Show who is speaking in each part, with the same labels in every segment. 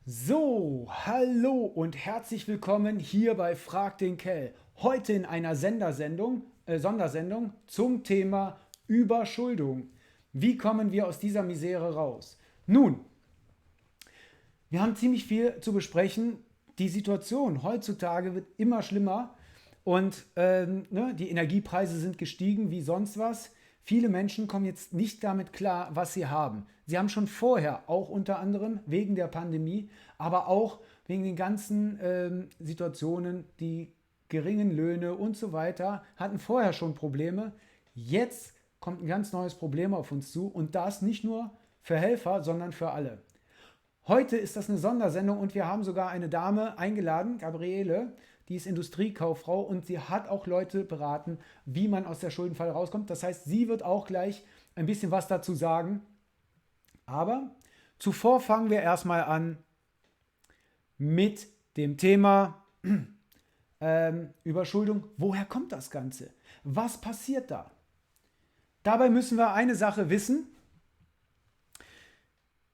Speaker 1: So, hallo und herzlich willkommen hier bei Frag den Kell. Heute in einer Sondersendung zum Thema Überschuldung. Wie kommen wir aus dieser Misere raus? Nun, wir haben ziemlich viel zu besprechen. Die Situation heutzutage wird immer schlimmer und die Energiepreise sind gestiegen wie sonst was. Viele Menschen kommen jetzt nicht damit klar, was sie haben. Sie haben schon vorher, auch unter anderem wegen der Pandemie, aber auch wegen den ganzen Situationen, die geringen Löhne und so weiter, hatten vorher schon Probleme. Jetzt kommt ein ganz neues Problem auf uns zu und das nicht nur für Helfer, sondern für alle. Heute ist das eine Sondersendung und wir haben sogar eine Dame eingeladen, Gabriele, die ist Industriekauffrau und sie hat auch Leute beraten, wie man aus der Schuldenfalle rauskommt. Das heißt, sie wird auch gleich ein bisschen was dazu sagen. Aber zuvor fangen wir erstmal an mit dem Thema Überschuldung. Woher kommt das Ganze? Was passiert da? Dabei müssen wir eine Sache wissen.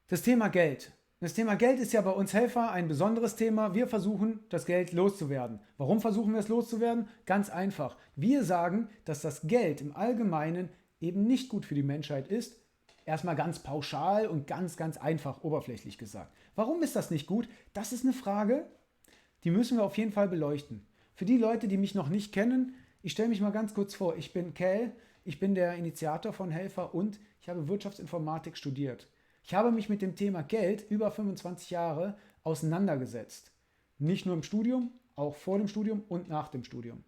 Speaker 1: Das Thema Geld. Das Thema Geld ist ja bei uns Helfer ein besonderes Thema. Wir versuchen, das Geld loszuwerden. Warum versuchen wir es loszuwerden? Ganz einfach. Wir sagen, dass das Geld im Allgemeinen eben nicht gut für die Menschheit ist. Erstmal ganz pauschal und ganz einfach oberflächlich gesagt. Warum ist das nicht gut? Das ist eine Frage, die müssen wir auf jeden Fall beleuchten. Für die Leute, die mich noch nicht kennen, ich stelle mich mal ganz kurz vor. Ich bin Kell, ich bin der Initiator von Helfer und ich habe Wirtschaftsinformatik studiert. Ich habe mich mit dem Thema Geld über 25 Jahre auseinandergesetzt. Nicht nur im Studium, auch vor dem Studium und nach dem Studium.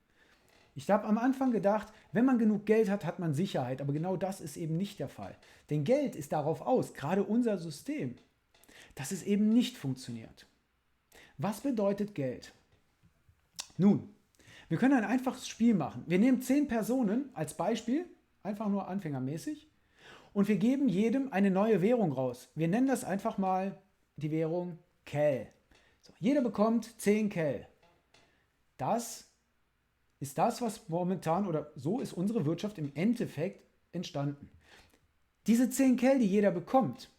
Speaker 1: Ich habe am Anfang gedacht, wenn man genug Geld hat, hat man Sicherheit. Aber genau das ist eben nicht der Fall. Denn Geld ist darauf aus, gerade unser System, dass es eben nicht funktioniert. Was bedeutet Geld? Nun, wir können ein einfaches Spiel machen. Wir nehmen 10 Personen als Beispiel, einfach nur anfängermäßig. Und wir geben jedem eine neue Währung raus. Wir nennen das einfach mal die Währung Kell. So, jeder bekommt 10 Kell. Das ist das, was momentan oder so ist unsere Wirtschaft im Endeffekt entstanden. Diese 10 Kell, die jeder bekommt,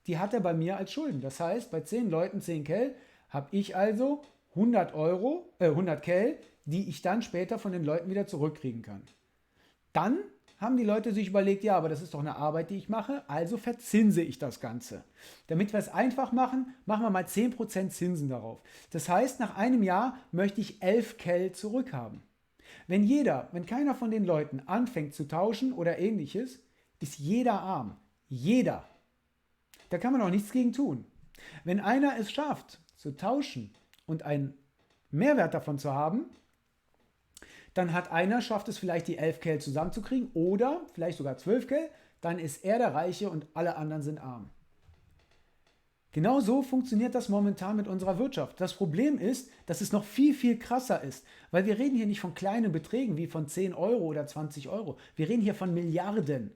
Speaker 1: die hat er bei mir als Schulden. Das heißt, bei 10 Leuten 10 Kell habe ich also 100 Kell, die ich dann später von den Leuten wieder zurückkriegen kann. Dann haben die Leute sich überlegt, ja, aber das ist doch eine Arbeit, die ich mache, also verzinse ich das Ganze. Damit wir es einfach machen, machen wir mal 10% Zinsen darauf. Das heißt, nach einem Jahr möchte ich 11 Kell zurückhaben. Wenn keiner von den Leuten anfängt zu tauschen oder ähnliches, ist jeder arm. Jeder. Da kann man auch nichts gegen tun. Wenn einer es schafft, zu tauschen und einen Mehrwert davon zu haben, dann hat einer, schafft es vielleicht die 11 Kell zusammenzukriegen oder vielleicht sogar 12 Kell, dann ist er der Reiche und alle anderen sind arm. Genau so funktioniert das momentan mit unserer Wirtschaft. Das Problem ist, dass es noch viel krasser ist, weil wir reden hier nicht von kleinen Beträgen wie von 10 Euro oder 20 Euro. Wir reden hier von Milliarden.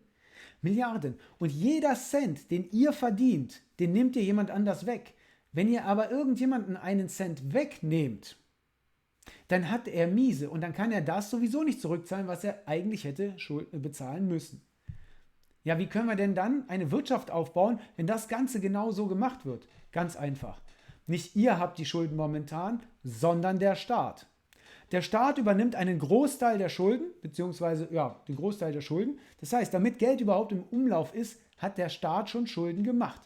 Speaker 1: Milliarden. Und jeder Cent, den ihr verdient, den nimmt dir jemand anders weg. Wenn ihr aber irgendjemanden einen Cent wegnehmt, dann hat er miese und dann kann er das sowieso nicht zurückzahlen, was er eigentlich hätte bezahlen müssen. Ja, wie können wir denn dann eine Wirtschaft aufbauen, wenn das Ganze genau so gemacht wird? Ganz einfach. Nicht ihr habt die Schulden momentan, sondern der Staat. Der Staat übernimmt einen Großteil der Schulden, beziehungsweise den Großteil der Schulden. Das heißt, damit Geld überhaupt im Umlauf ist, hat der Staat schon Schulden gemacht.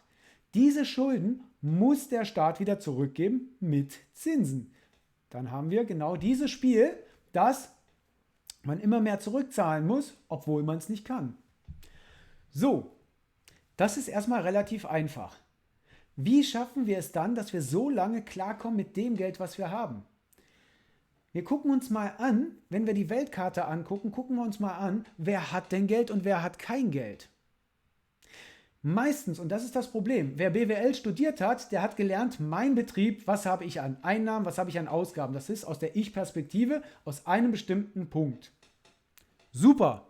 Speaker 1: Diese Schulden muss der Staat wieder zurückgeben mit Zinsen. Dann haben wir genau dieses Spiel, dass man immer mehr zurückzahlen muss, obwohl man es nicht kann. So, das ist erstmal relativ einfach. Wie schaffen wir es dann, dass wir so lange klarkommen mit dem Geld, was wir haben? Wir gucken uns mal an, wenn wir die Weltkarte angucken, gucken wir uns mal an, wer hat denn Geld und wer hat kein Geld. Meistens, und das ist das Problem, wer BWL studiert hat, der hat gelernt, mein Betrieb, was habe ich an Einnahmen, was habe ich an Ausgaben. Das ist aus der Ich-Perspektive, aus einem bestimmten Punkt. Super.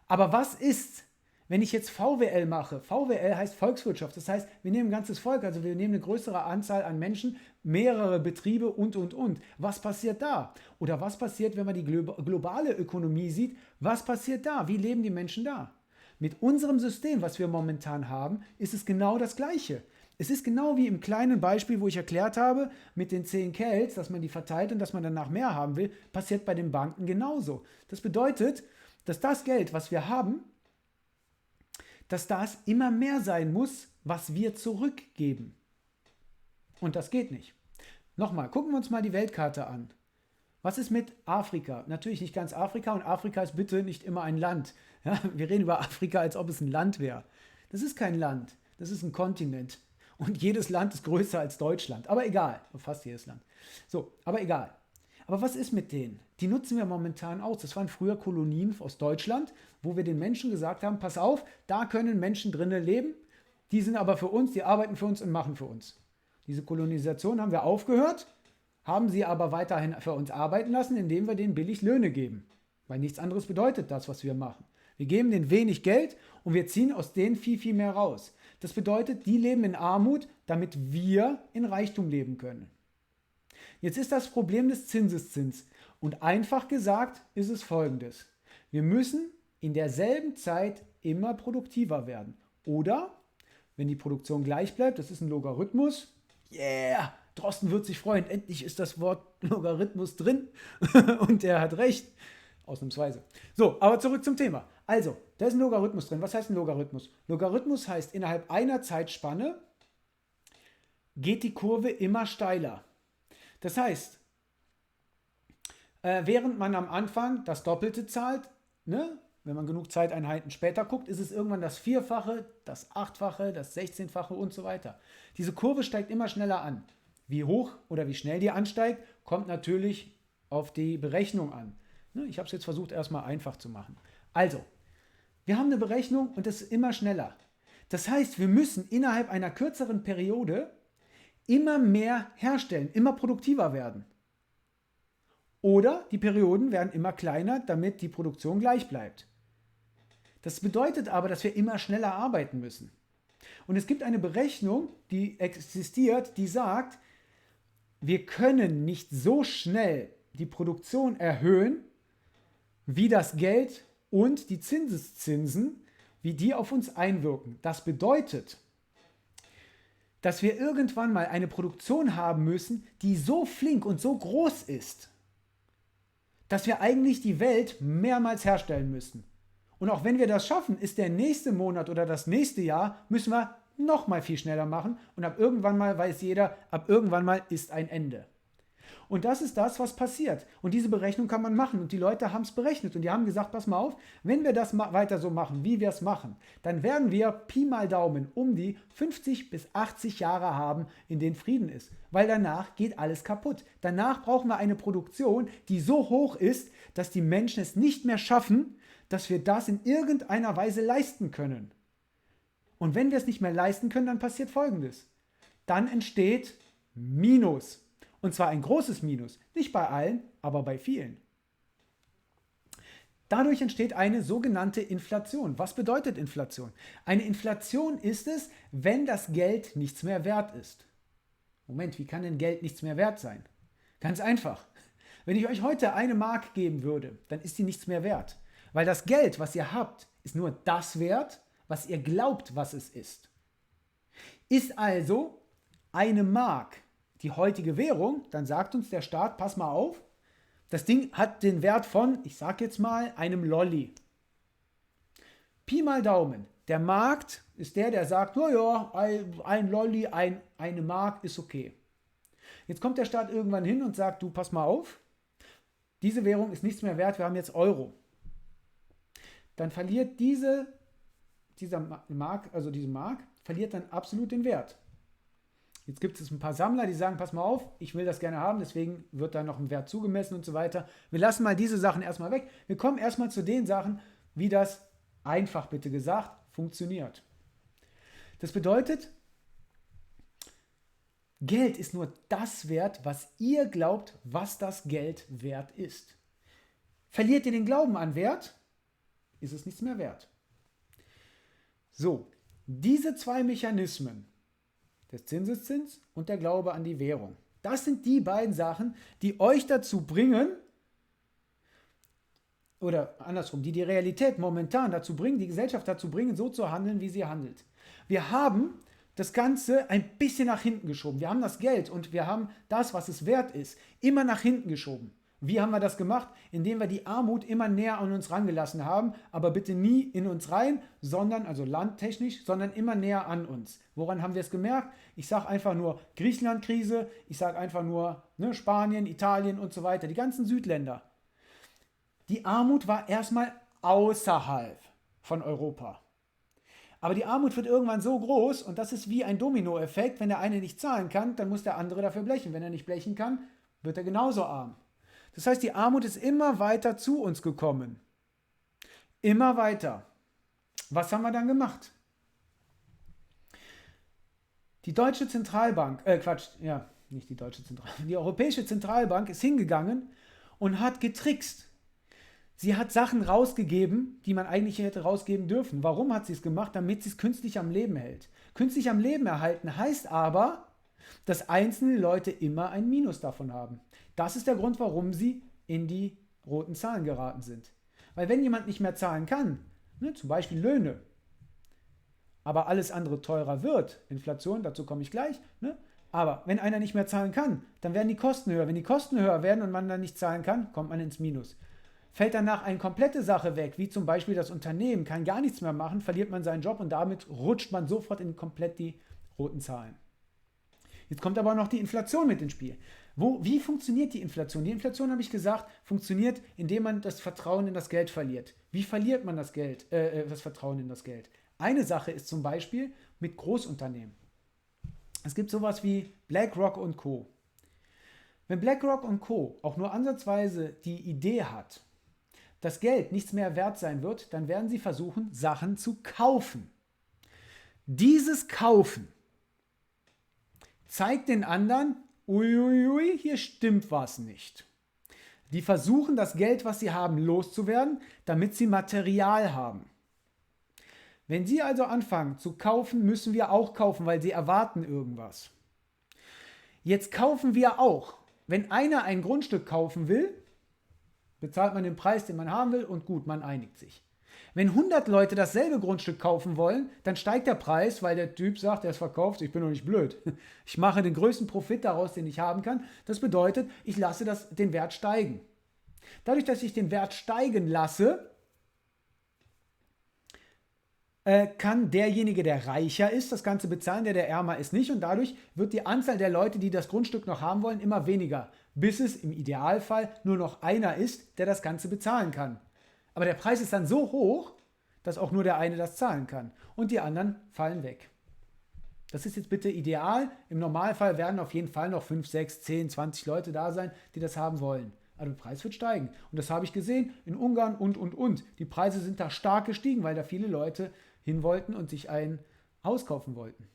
Speaker 1: Aber was ist, wenn ich jetzt VWL mache? VWL heißt Volkswirtschaft. Das heißt, wir nehmen ein ganzes Volk, also wir nehmen eine größere Anzahl an Menschen, mehrere Betriebe und. Was passiert da? Oder was passiert, wenn man die globale Ökonomie sieht? Was passiert da? Wie leben die Menschen da? Mit unserem System, was wir momentan haben, ist es genau das Gleiche. Es ist genau wie im kleinen Beispiel, wo ich erklärt habe, mit den 10 Kells, dass man die verteilt und dass man danach mehr haben will, passiert bei den Banken genauso. Das bedeutet, dass das Geld, was wir haben, dass das immer mehr sein muss, was wir zurückgeben. Und das geht nicht. Nochmal, gucken wir uns mal die Weltkarte an. Was ist mit Afrika? Natürlich nicht ganz Afrika und Afrika ist bitte nicht immer ein Land. Ja, wir reden über Afrika, als ob es ein Land wäre. Das ist kein Land, das ist ein Kontinent. Und jedes Land ist größer als Deutschland. Aber egal, fast jedes Land. So, aber egal. Aber was ist mit denen? Die nutzen wir momentan aus. Das waren früher Kolonien aus Deutschland, wo wir den Menschen gesagt haben, pass auf, da können Menschen drinnen leben. Die sind aber für uns, die arbeiten für uns und machen für uns. Diese Kolonisation haben wir aufgehört, haben sie aber weiterhin für uns arbeiten lassen, indem wir denen billig Löhne geben. Weil nichts anderes bedeutet das, was wir machen. Wir geben denen wenig Geld und wir ziehen aus denen viel, viel mehr raus. Das bedeutet, die leben in Armut, damit wir in Reichtum leben können. Jetzt ist das Problem des Zinseszins. Und einfach gesagt ist es folgendes. Wir müssen in derselben Zeit immer produktiver werden. Oder, wenn die Produktion gleich bleibt, das ist ein Logarithmus, yeah, Drosten wird sich freuen, endlich ist das Wort Logarithmus drin und er hat recht, ausnahmsweise. So, aber zurück zum Thema. Also, da ist ein Logarithmus drin. Was heißt ein Logarithmus? Logarithmus heißt, innerhalb einer Zeitspanne geht die Kurve immer steiler. Das heißt, während man am Anfang das Doppelte zahlt, ne, wenn man genug Zeiteinheiten später guckt, ist es irgendwann das Vierfache, das Achtfache, das 16-fache und so weiter. Diese Kurve steigt immer schneller an. Wie hoch oder wie schnell die ansteigt, kommt natürlich auf die Berechnung an. Ne, ich habe es jetzt versucht, erstmal einfach zu machen. Also, wir haben eine Berechnung und das ist immer schneller. Das heißt, wir müssen innerhalb einer kürzeren Periode immer mehr herstellen, immer produktiver werden. Oder die Perioden werden immer kleiner, damit die Produktion gleich bleibt. Das bedeutet aber, dass wir immer schneller arbeiten müssen. Und es gibt eine Berechnung, die existiert, die sagt, wir können nicht so schnell die Produktion erhöhen, wie das Geld und die Zinseszinsen, wie die auf uns einwirken. Das bedeutet, dass wir irgendwann mal eine Produktion haben müssen, die so flink und so groß ist, dass wir eigentlich die Welt mehrmals herstellen müssen. Und auch wenn wir das schaffen, ist der nächste Monat oder das nächste Jahr, müssen wir noch mal viel schneller machen. Und ab irgendwann mal weiß jeder, ab irgendwann mal ist ein Ende. Und das ist das, was passiert. Und diese Berechnung kann man machen. Und die Leute haben es berechnet. Und die haben gesagt, pass mal auf, wenn wir das weiter so machen, wie wir es machen, dann werden wir Pi mal Daumen um die 50 bis 80 Jahre haben, in denen Frieden ist. Weil danach geht alles kaputt. Danach brauchen wir eine Produktion, die so hoch ist, dass die Menschen es nicht mehr schaffen, dass wir das in irgendeiner Weise leisten können. Und wenn wir es nicht mehr leisten können, dann passiert Folgendes. Dann entsteht Minus. Und zwar ein großes Minus. Nicht bei allen, aber bei vielen. Dadurch entsteht eine sogenannte Inflation. Was bedeutet Inflation? Eine Inflation ist es, wenn das Geld nichts mehr wert ist. Moment, wie kann denn Geld nichts mehr wert sein? Ganz einfach. Wenn ich euch heute 1 Mark geben würde, dann ist die nichts mehr wert. Weil das Geld, was ihr habt, ist nur das wert, was ihr glaubt, was es ist. Ist also 1 Mark die heutige Währung, dann sagt uns der Staat, pass mal auf, das Ding hat den Wert von, ich sag jetzt mal, einem Lolli. Pi mal Daumen. Der Markt ist der sagt, naja, ein Lolli, eine Mark ist okay. Jetzt kommt der Staat irgendwann hin und sagt, du, pass mal auf, diese Währung ist nichts mehr wert, wir haben jetzt Euro. Dann verliert diese Mark, verliert dann absolut den Wert. Jetzt gibt es ein paar Sammler, die sagen, pass mal auf, ich will das gerne haben, deswegen wird da noch ein Wert zugemessen und so weiter. Wir lassen mal diese Sachen erstmal weg. Wir kommen erstmal zu den Sachen, wie das, einfach bitte gesagt, funktioniert. Das bedeutet, Geld ist nur das wert, was ihr glaubt, was das Geld wert ist. Verliert ihr den Glauben an Wert, ist es nichts mehr wert. So, diese 2 Mechanismen, des Zinseszins und der Glaube an die Währung. Das sind die beiden Sachen, die euch dazu bringen, oder andersrum, die Realität momentan dazu bringen, die Gesellschaft dazu bringen, so zu handeln, wie sie handelt. Wir haben das Ganze ein bisschen nach hinten geschoben. Wir haben das Geld und wir haben das, was es wert ist, immer nach hinten geschoben. Wie haben wir das gemacht? Indem wir die Armut immer näher an uns rangelassen haben, aber bitte nie in uns rein, sondern, also landtechnisch, sondern immer näher an uns. Woran haben wir es gemerkt? Ich sage einfach nur Griechenland-Krise, ich sage einfach nur Spanien, Italien und so weiter, die ganzen Südländer. Die Armut war erstmal außerhalb von Europa. Aber die Armut wird irgendwann so groß und das ist wie ein Dominoeffekt. Wenn der eine nicht zahlen kann, dann muss der andere dafür blechen. Wenn er nicht blechen kann, wird er genauso arm. Das heißt, die Armut ist immer weiter zu uns gekommen. Immer weiter. Was haben wir dann gemacht? Die Deutsche Zentralbank, nicht die Deutsche Zentralbank, die Europäische Zentralbank ist hingegangen und hat getrickst. Sie hat Sachen rausgegeben, die man eigentlich hätte rausgeben dürfen. Warum hat sie es gemacht? Damit sie es künstlich am Leben hält. Künstlich am Leben erhalten heißt aber, dass einzelne Leute immer ein Minus davon haben. Das ist der Grund, warum sie in die roten Zahlen geraten sind. Weil wenn jemand nicht mehr zahlen kann, zum Beispiel Löhne, aber alles andere teurer wird, Inflation, dazu komme ich gleich, aber wenn einer nicht mehr zahlen kann, dann werden die Kosten höher. Wenn die Kosten höher werden und man dann nicht zahlen kann, kommt man ins Minus. Fällt danach eine komplette Sache weg, wie zum Beispiel das Unternehmen kann gar nichts mehr machen, verliert man seinen Job und damit rutscht man sofort in komplett die roten Zahlen. Jetzt kommt aber noch die Inflation mit ins Spiel. Wie funktioniert die Inflation? Die Inflation, habe ich gesagt, funktioniert, indem man das Vertrauen in das Geld verliert. Wie verliert man das Vertrauen in das Geld? Eine Sache ist zum Beispiel mit Großunternehmen. Es gibt sowas wie BlackRock und Co. Wenn BlackRock und Co. auch nur ansatzweise die Idee hat, dass Geld nichts mehr wert sein wird, dann werden sie versuchen, Sachen zu kaufen. Dieses Kaufen zeigt den anderen, uiuiui, hier stimmt was nicht. Die versuchen, das Geld, was sie haben, loszuwerden, damit sie Material haben. Wenn sie also anfangen zu kaufen, müssen wir auch kaufen, weil sie erwarten irgendwas. Jetzt kaufen wir auch. Wenn einer ein Grundstück kaufen will, bezahlt man den Preis, den man haben will und gut, man einigt sich. Wenn 100 Leute dasselbe Grundstück kaufen wollen, dann steigt der Preis, weil der Typ sagt, er ist verkauft, ich bin doch nicht blöd. Ich mache den größten Profit daraus, den ich haben kann. Das bedeutet, ich lasse den Wert steigen. Dadurch, dass ich den Wert steigen lasse, kann derjenige, der reicher ist, das Ganze bezahlen, der ärmer ist nicht. Und dadurch wird die Anzahl der Leute, die das Grundstück noch haben wollen, immer weniger. Bis es im Idealfall nur noch einer ist, der das Ganze bezahlen kann. Aber der Preis ist dann so hoch, dass auch nur der eine das zahlen kann. Und die anderen fallen weg. Das ist jetzt bitte ideal. Im Normalfall werden auf jeden Fall noch 5, 6, 10, 20 Leute da sein, die das haben wollen. Aber der Preis wird steigen. Und das habe ich gesehen in Ungarn und. Die Preise sind da stark gestiegen, weil da viele Leute hin wollten und sich ein Haus kaufen wollten.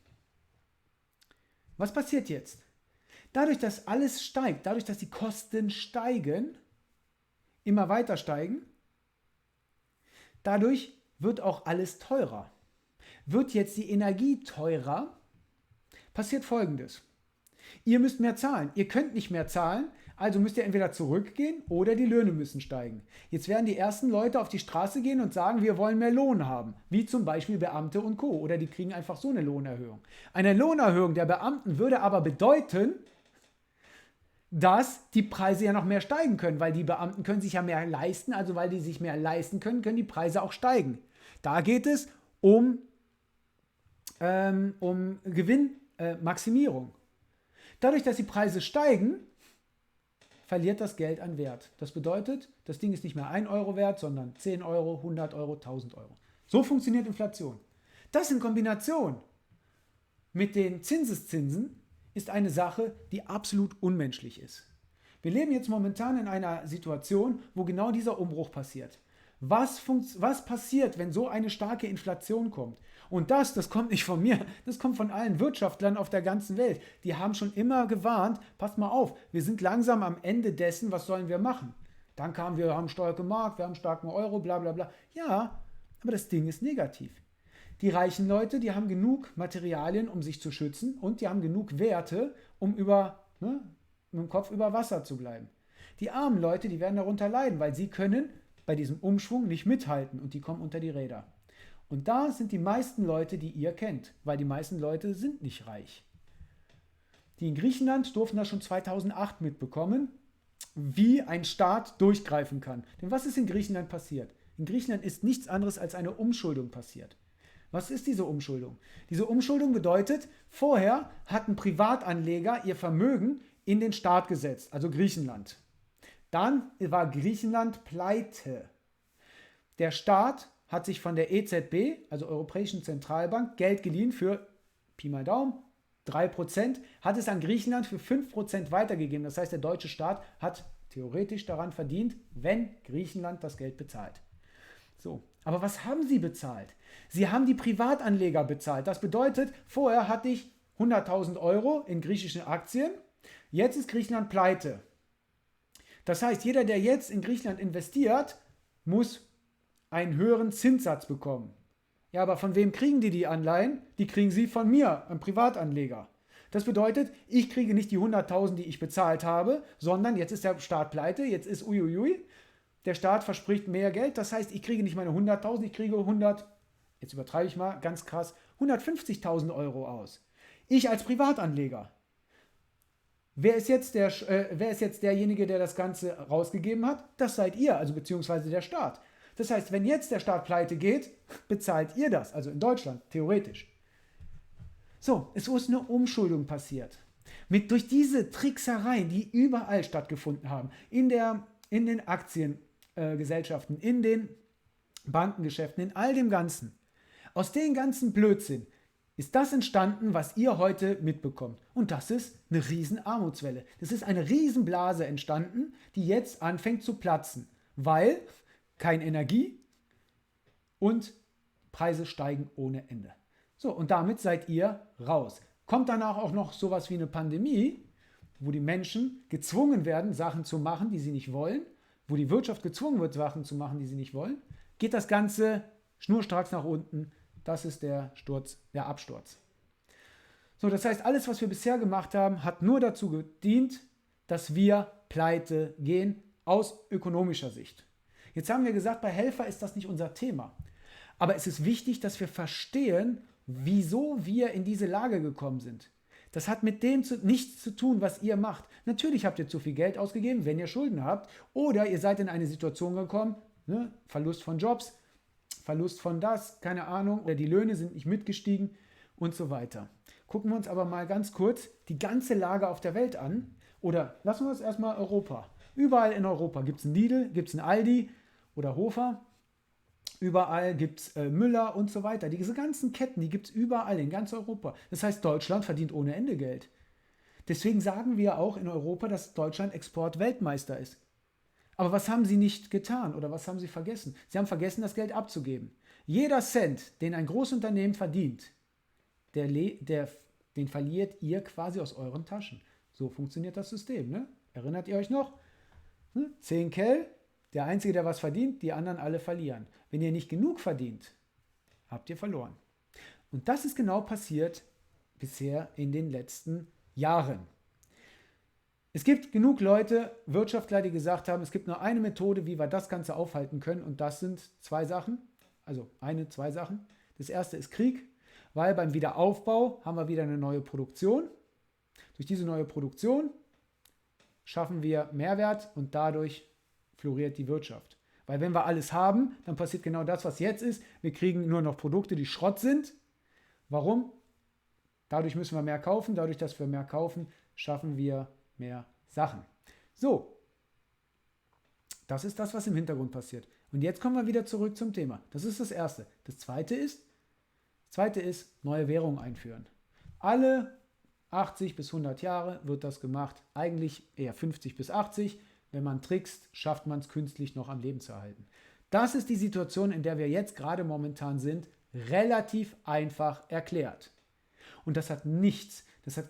Speaker 1: Was passiert jetzt? Dadurch, dass alles steigt, dadurch, dass die Kosten steigen, immer weiter steigen, dadurch wird auch alles teurer. Wird jetzt die Energie teurer, passiert Folgendes. Ihr müsst mehr zahlen. Ihr könnt nicht mehr zahlen, also müsst ihr entweder zurückgehen oder die Löhne müssen steigen. Jetzt werden die ersten Leute auf die Straße gehen und sagen, wir wollen mehr Lohn haben, wie zum Beispiel Beamte und Co. Oder die kriegen einfach so eine Lohnerhöhung. Eine Lohnerhöhung der Beamten würde aber bedeuten, dass die Preise ja noch mehr steigen können, weil die Beamten können sich ja mehr leisten, also weil die sich mehr leisten können, können die Preise auch steigen. Da geht es um Gewinnmaximierung. Dadurch, dass die Preise steigen, verliert das Geld an Wert. Das bedeutet, das Ding ist nicht mehr 1 Euro wert, sondern 10 Euro, 100 Euro, 1000 Euro. So funktioniert Inflation. Das in Kombination mit den Zinseszinsen ist eine Sache, die absolut unmenschlich ist. Wir leben jetzt momentan in einer Situation, wo genau dieser Umbruch passiert. Was passiert, wenn so eine starke Inflation kommt? Und das kommt nicht von mir, das kommt von allen Wirtschaftlern auf der ganzen Welt. Die haben schon immer gewarnt, passt mal auf, wir sind langsam am Ende dessen, was sollen wir machen? Dann kamen wir haben einen starken Markt, wir haben einen starken Euro, bla bla bla. Ja, aber das Ding ist negativ. Die reichen Leute, die haben genug Materialien, um sich zu schützen und die haben genug Werte, um mit dem Kopf über Wasser zu bleiben. Die armen Leute, die werden darunter leiden, weil sie können bei diesem Umschwung nicht mithalten und die kommen unter die Räder. Und da sind die meisten Leute, die ihr kennt, weil die meisten Leute sind nicht reich. Die in Griechenland durften das schon 2008 mitbekommen, wie ein Staat durchgreifen kann. Denn was ist in Griechenland passiert? In Griechenland ist nichts anderes als eine Umschuldung passiert. Was ist diese Umschuldung? Diese Umschuldung bedeutet, vorher hatten Privatanleger ihr Vermögen in den Staat gesetzt, also Griechenland. Dann war Griechenland pleite. Der Staat hat sich von der EZB, also Europäischen Zentralbank, Geld geliehen für Pi mal Daumen, 3%, hat es an Griechenland für 5% weitergegeben. Das heißt, der deutsche Staat hat theoretisch daran verdient, wenn Griechenland das Geld bezahlt. So, aber was haben sie bezahlt? Sie haben die Privatanleger bezahlt. Das bedeutet, vorher hatte ich 100.000 Euro in griechischen Aktien, jetzt ist Griechenland pleite. Das heißt, jeder, der jetzt in Griechenland investiert, muss einen höheren Zinssatz bekommen. Ja, aber von wem kriegen die Anleihen? Die kriegen sie von mir, einem Privatanleger. Das bedeutet, ich kriege nicht die 100.000, die ich bezahlt habe, sondern jetzt ist der Staat pleite, jetzt ist uiuiui. Der Staat verspricht mehr Geld, das heißt, ich kriege nicht meine 100.000, ich kriege 100, jetzt übertreibe ich mal, ganz krass, 150.000 Euro aus. Ich als Privatanleger. Wer ist jetzt derjenige, der das Ganze rausgegeben hat? Das seid ihr, also beziehungsweise der Staat. Das heißt, wenn jetzt der Staat pleite geht, bezahlt ihr das, also in Deutschland, theoretisch. So, es ist eine Umschuldung passiert. Durch diese Tricksereien, die überall stattgefunden haben, in den Aktiengesellschaften, in den Bankengeschäften, in all dem Ganzen, aus dem ganzen Blödsinn ist das entstanden, was ihr heute mitbekommt. Und das ist eine riesen Armutswelle. Das ist eine Riesenblase entstanden, die jetzt anfängt zu platzen, weil keine Energie und Preise steigen ohne Ende. So, und damit seid ihr raus. Kommt danach auch noch sowas wie eine Pandemie, wo die Menschen gezwungen werden, Sachen zu machen, die sie nicht wollen, wo die Wirtschaft gezwungen wird, Sachen zu machen, die sie nicht wollen, geht das Ganze schnurstracks nach unten. Das ist der Absturz. So, das heißt, alles, was wir bisher gemacht haben, hat nur dazu gedient, dass wir pleite gehen aus ökonomischer Sicht. Jetzt haben wir gesagt, bei Helfer ist das nicht unser Thema. Aber es ist wichtig, dass wir verstehen, wieso wir in diese Lage gekommen sind. Das hat mit dem nichts zu tun, was ihr macht. Natürlich habt ihr zu viel Geld ausgegeben, wenn ihr Schulden habt. Oder ihr seid in eine Situation gekommen, ne, Verlust von Jobs, Verlust von das, keine Ahnung, oder die Löhne sind nicht mitgestiegen und so weiter. Gucken wir uns aber mal ganz kurz die ganze Lage auf der Welt an. Oder lassen wir uns erstmal Europa. Überall in Europa gibt es einen Lidl, gibt es einen Aldi oder Hofer. Überall gibt es Müller und so weiter. Diese ganzen Ketten, die gibt es überall in ganz Europa. Das heißt, Deutschland verdient ohne Ende Geld. Deswegen sagen wir auch in Europa, dass Deutschland Exportweltmeister ist. Aber was haben sie nicht getan oder was haben sie vergessen? Sie haben vergessen, das Geld abzugeben. Jeder Cent, den ein Großunternehmen verdient, den verliert ihr quasi aus euren Taschen. So funktioniert das System. Ne? Erinnert ihr euch noch? 10 Kell, der Einzige, der was verdient, die anderen alle verlieren. Wenn ihr nicht genug verdient, habt ihr verloren. Und das ist genau passiert bisher in den letzten Jahren. Es gibt genug Leute, Wirtschaftler, die gesagt haben, es gibt nur eine Methode, wie wir das Ganze aufhalten können. Und das sind zwei Sachen. Zwei Sachen. Das erste ist Krieg, weil beim Wiederaufbau haben wir wieder eine neue Produktion. Durch diese neue Produktion schaffen wir Mehrwert und dadurch floriert die Wirtschaft. Weil wenn wir alles haben, dann passiert genau das, was jetzt ist. Wir kriegen nur noch Produkte, die Schrott sind. Warum? Dadurch müssen wir mehr kaufen. Dadurch, dass wir mehr kaufen, schaffen wir mehr Sachen. So, das ist das, was im Hintergrund passiert. Und jetzt kommen wir wieder zurück zum Thema. Das ist das Erste. Das Zweite ist neue Währung einführen. Alle 80 bis 100 Jahre wird das gemacht. Eigentlich eher 50 bis 80. Wenn man trickst, schafft man es künstlich noch am Leben zu erhalten. Das ist die Situation, in der wir jetzt gerade momentan sind, relativ einfach erklärt. Und das hat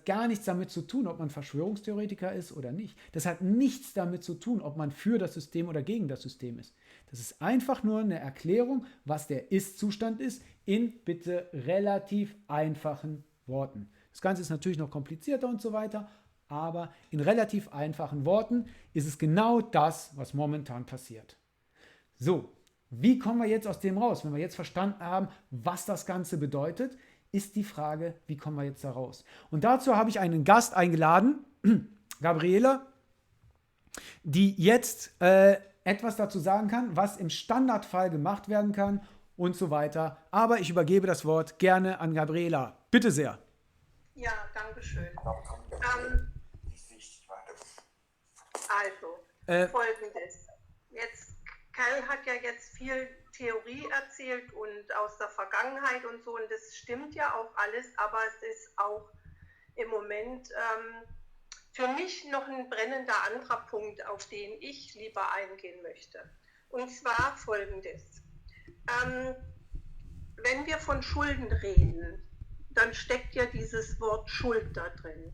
Speaker 1: gar nichts damit zu tun, ob man Verschwörungstheoretiker ist oder nicht. Das hat nichts damit zu tun, ob man für das System oder gegen das System ist. Das ist einfach nur eine Erklärung, was der Ist-Zustand ist, in bitte relativ einfachen Worten. Das Ganze ist natürlich noch komplizierter und so weiter, aber in relativ einfachen Worten ist es genau das, was momentan passiert. So, Wie kommen wir jetzt aus dem raus? Wenn wir jetzt verstanden haben, was das Ganze bedeutet, ist die Frage, wie kommen wir jetzt da raus? Und dazu habe ich einen Gast eingeladen, Gabriela, die jetzt etwas dazu sagen kann, was im Standardfall gemacht werden kann und so weiter. Aber ich übergebe das Wort gerne an Gabriela. Bitte sehr.
Speaker 2: Ja, danke schön. Also,
Speaker 1: Äh,
Speaker 2: Folgendes. Kai hat ja jetzt viel Theorie erzählt und aus der Vergangenheit und so, und das stimmt ja auch alles, aber es ist auch im Moment für mich noch ein brennender anderer Punkt, auf den ich lieber eingehen möchte. Und zwar Folgendes. Wenn wir von Schulden reden, dann steckt ja dieses Wort Schuld da drin.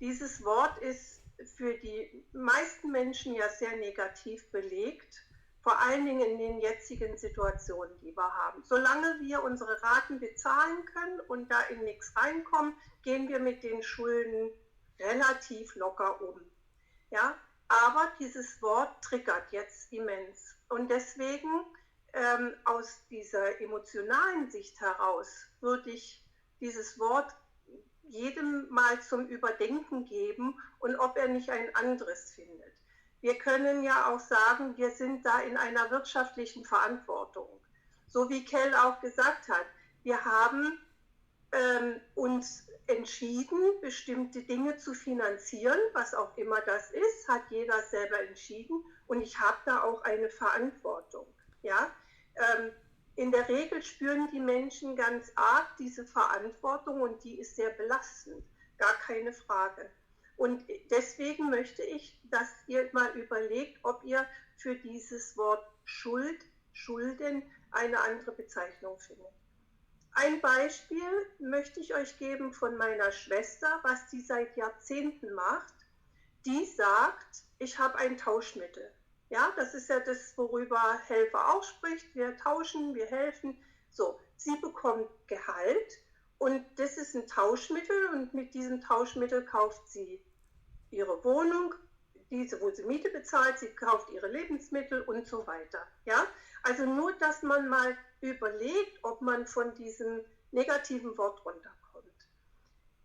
Speaker 2: Dieses Wort ist für die meisten Menschen ja sehr negativ belegt, vor allen Dingen in den jetzigen Situationen, die wir haben. Solange wir unsere Raten bezahlen können und da in nichts reinkommen, gehen wir mit den Schulden relativ locker um. Ja? Aber dieses Wort triggert jetzt immens. Und deswegen aus dieser emotionalen Sicht heraus würde ich dieses Wort jedem mal zum Überdenken geben und ob er nicht ein anderes findet. Wir können ja auch sagen, wir sind da in einer wirtschaftlichen Verantwortung. So wie Kell auch gesagt hat, wir haben uns entschieden, bestimmte Dinge zu finanzieren, was auch immer das ist, hat jeder selber entschieden und ich habe da auch eine Verantwortung. Ja? In der Regel spüren die Menschen ganz arg diese Verantwortung und die ist sehr belastend, gar keine Frage. Und deswegen möchte ich, dass ihr mal überlegt, ob ihr für dieses Wort Schuld, Schulden eine andere Bezeichnung findet. Ein Beispiel möchte ich euch geben von meiner Schwester, was die seit Jahrzehnten macht. Die sagt, ich habe ein Tauschmittel. Ja, das ist ja das, worüber Helfer auch spricht. Wir tauschen, wir helfen. So, sie bekommt Gehalt und das ist ein Tauschmittel und mit diesem Tauschmittel kauft sie ihre Wohnung, wo sie Miete bezahlt, sie kauft ihre Lebensmittel und so weiter. Ja, also nur, dass man mal überlegt, ob man von diesem negativen Wort runterkommt.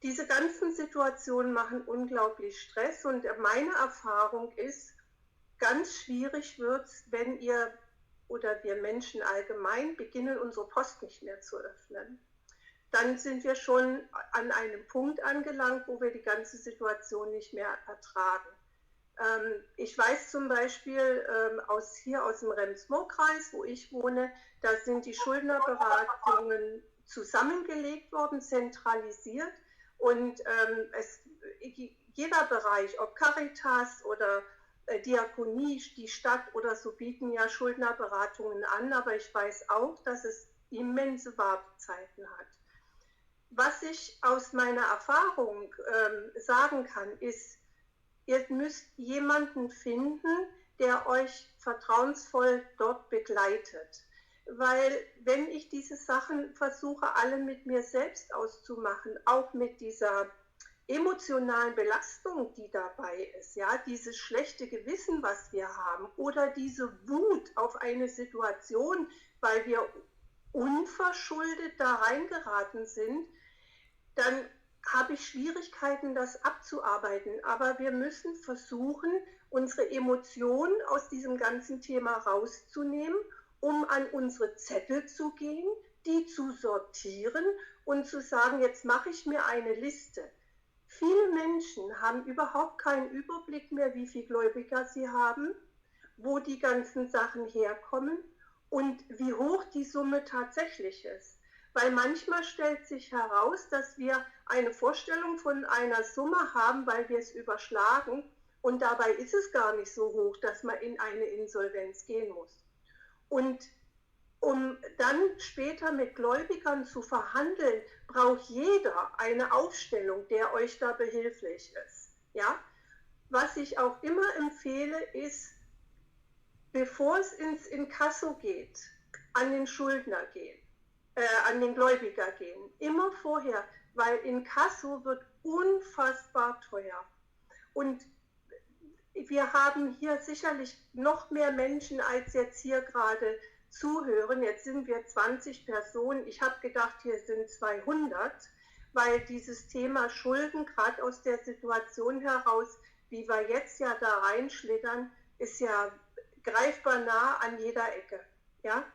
Speaker 2: Diese ganzen Situationen machen unglaublich Stress und meine Erfahrung ist, ganz schwierig wird es, wenn ihr oder wir Menschen allgemein beginnen, unsere Post nicht mehr zu öffnen. Dann sind wir schon an einem Punkt angelangt, wo wir die ganze Situation nicht mehr ertragen. Ich weiß zum Beispiel aus dem Rems-Murr-Kreis, wo ich wohne, da sind die Schuldnerberatungen zusammengelegt worden, zentralisiert und jeder Bereich, ob Caritas oder Diakonie, die Stadt oder so, bieten ja Schuldnerberatungen an, aber ich weiß auch, dass es immense Wartezeiten hat. Was ich aus meiner Erfahrung sagen kann, ist, ihr müsst jemanden finden, der euch vertrauensvoll dort begleitet. Weil wenn ich diese Sachen versuche, alle mit mir selbst auszumachen, auch mit dieser emotionalen Belastung, die dabei ist, ja, dieses schlechte Gewissen, was wir haben, oder diese Wut auf eine Situation, weil wir unverschuldet da reingeraten sind, dann habe ich Schwierigkeiten, das abzuarbeiten. Aber wir müssen versuchen, unsere Emotionen aus diesem ganzen Thema rauszunehmen, um an unsere Zettel zu gehen, die zu sortieren und zu sagen, jetzt mache ich mir eine Liste. Viele Menschen haben überhaupt keinen Überblick mehr, wie viele Gläubiger sie haben, wo die ganzen Sachen herkommen und wie hoch die Summe tatsächlich ist. Weil manchmal stellt sich heraus, dass wir eine Vorstellung von einer Summe haben, weil wir es überschlagen und dabei ist es gar nicht so hoch, dass man in eine Insolvenz gehen muss. Und um dann später mit Gläubigern zu verhandeln, braucht jeder eine Aufstellung, der euch da behilflich ist. Ja? Was ich auch immer empfehle, ist, bevor es ins Inkasso geht, an den Schuldner gehen. An den Gläubiger gehen. Immer vorher, weil Inkasso wird unfassbar teuer. Und wir haben hier sicherlich noch mehr Menschen als jetzt hier gerade zuhören. Jetzt sind wir 20 Personen. Ich habe gedacht, hier sind 200, weil dieses Thema Schulden, gerade aus der Situation heraus, wie wir jetzt ja da reinschlittern, ist ja greifbar nah an jeder Ecke. Ja?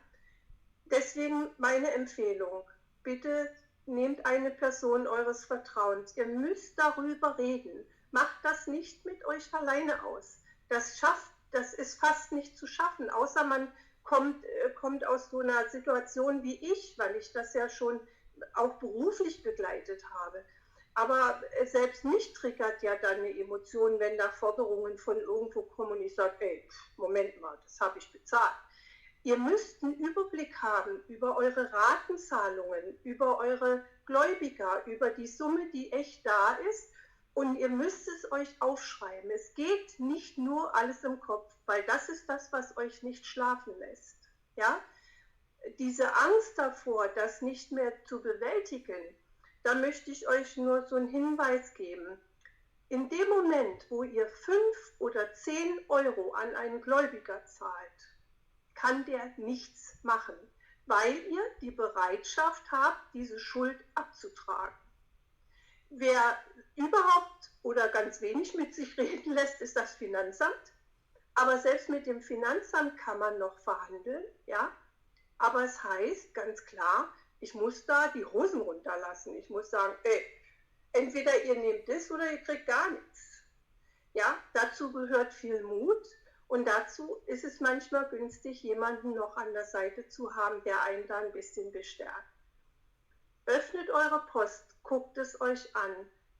Speaker 2: Deswegen meine Empfehlung, bitte nehmt eine Person eures Vertrauens. Ihr müsst darüber reden. Macht das nicht mit euch alleine aus. Das ist fast nicht zu schaffen, außer man kommt aus so einer Situation wie ich, weil ich das ja schon auch beruflich begleitet habe. Aber selbst mich triggert ja dann eine Emotion, wenn da Forderungen von irgendwo kommen und ich sage, ey, Moment mal, das habe ich bezahlt. Ihr müsst einen Überblick haben über eure Ratenzahlungen, über eure Gläubiger, über die Summe, die echt da ist. Und ihr müsst es euch aufschreiben. Es geht nicht nur alles im Kopf, weil das ist das, was euch nicht schlafen lässt. Ja? Diese Angst davor, das nicht mehr zu bewältigen, da möchte ich euch nur so einen Hinweis geben. In dem Moment, wo ihr 5 oder 10 Euro an einen Gläubiger zahlt, kann der nichts machen, weil ihr die Bereitschaft habt, diese Schuld abzutragen. Wer überhaupt oder ganz wenig mit sich reden lässt, ist das Finanzamt. Aber selbst mit dem Finanzamt kann man noch verhandeln, ja. Aber es heißt ganz klar, ich muss da die Hosen runterlassen. Ich muss sagen, ey, entweder ihr nehmt das oder ihr kriegt gar nichts. Ja, dazu gehört viel Mut und dazu ist es manchmal günstig, jemanden noch an der Seite zu haben, der einen da ein bisschen bestärkt. Öffnet eure Post, guckt es euch an,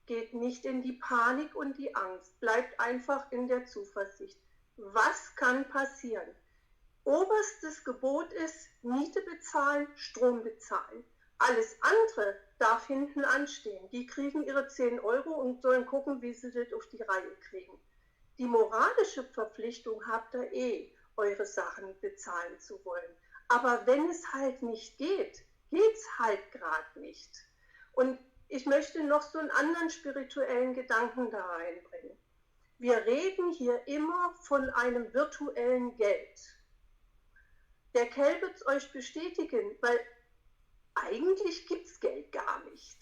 Speaker 2: geht nicht in die Panik und die Angst, bleibt einfach in der Zuversicht. Was kann passieren? Oberstes Gebot ist, Miete bezahlen, Strom bezahlen. Alles andere darf hinten anstehen. Die kriegen ihre 10 Euro und sollen gucken, wie sie das auf die Reihe kriegen. Die moralische Verpflichtung habt ihr eure Sachen bezahlen zu wollen. Aber wenn es halt nicht geht, geht es halt gerade nicht. Und ich möchte noch so einen anderen spirituellen Gedanken da reinbringen. Wir reden hier immer von einem virtuellen Geld. Der Kell wird es euch bestätigen, weil eigentlich gibt es Geld gar nicht.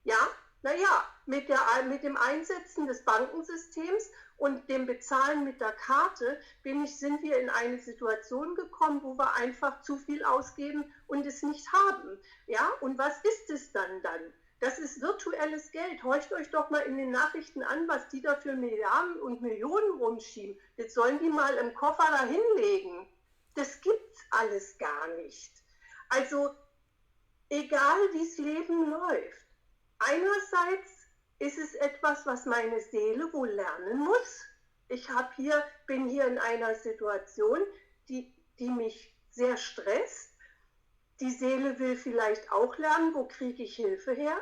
Speaker 2: Ja, naja, mit dem Einsetzen des Bankensystems und dem Bezahlen mit der Karte sind wir in eine Situation gekommen, wo wir einfach zu viel ausgeben und es nicht haben. Ja, und was ist es dann? Das ist virtuelles Geld. Horcht euch doch mal in den Nachrichten an, was die da für Milliarden und Millionen rumschieben. Jetzt sollen die mal im Koffer da hinlegen. Das gibt's alles gar nicht. Also, egal wie das Leben läuft, einerseits ist es etwas, was meine Seele wohl lernen muss. Ich bin hier in einer Situation, die mich sehr stresst. Die Seele will vielleicht auch lernen, wo kriege ich Hilfe her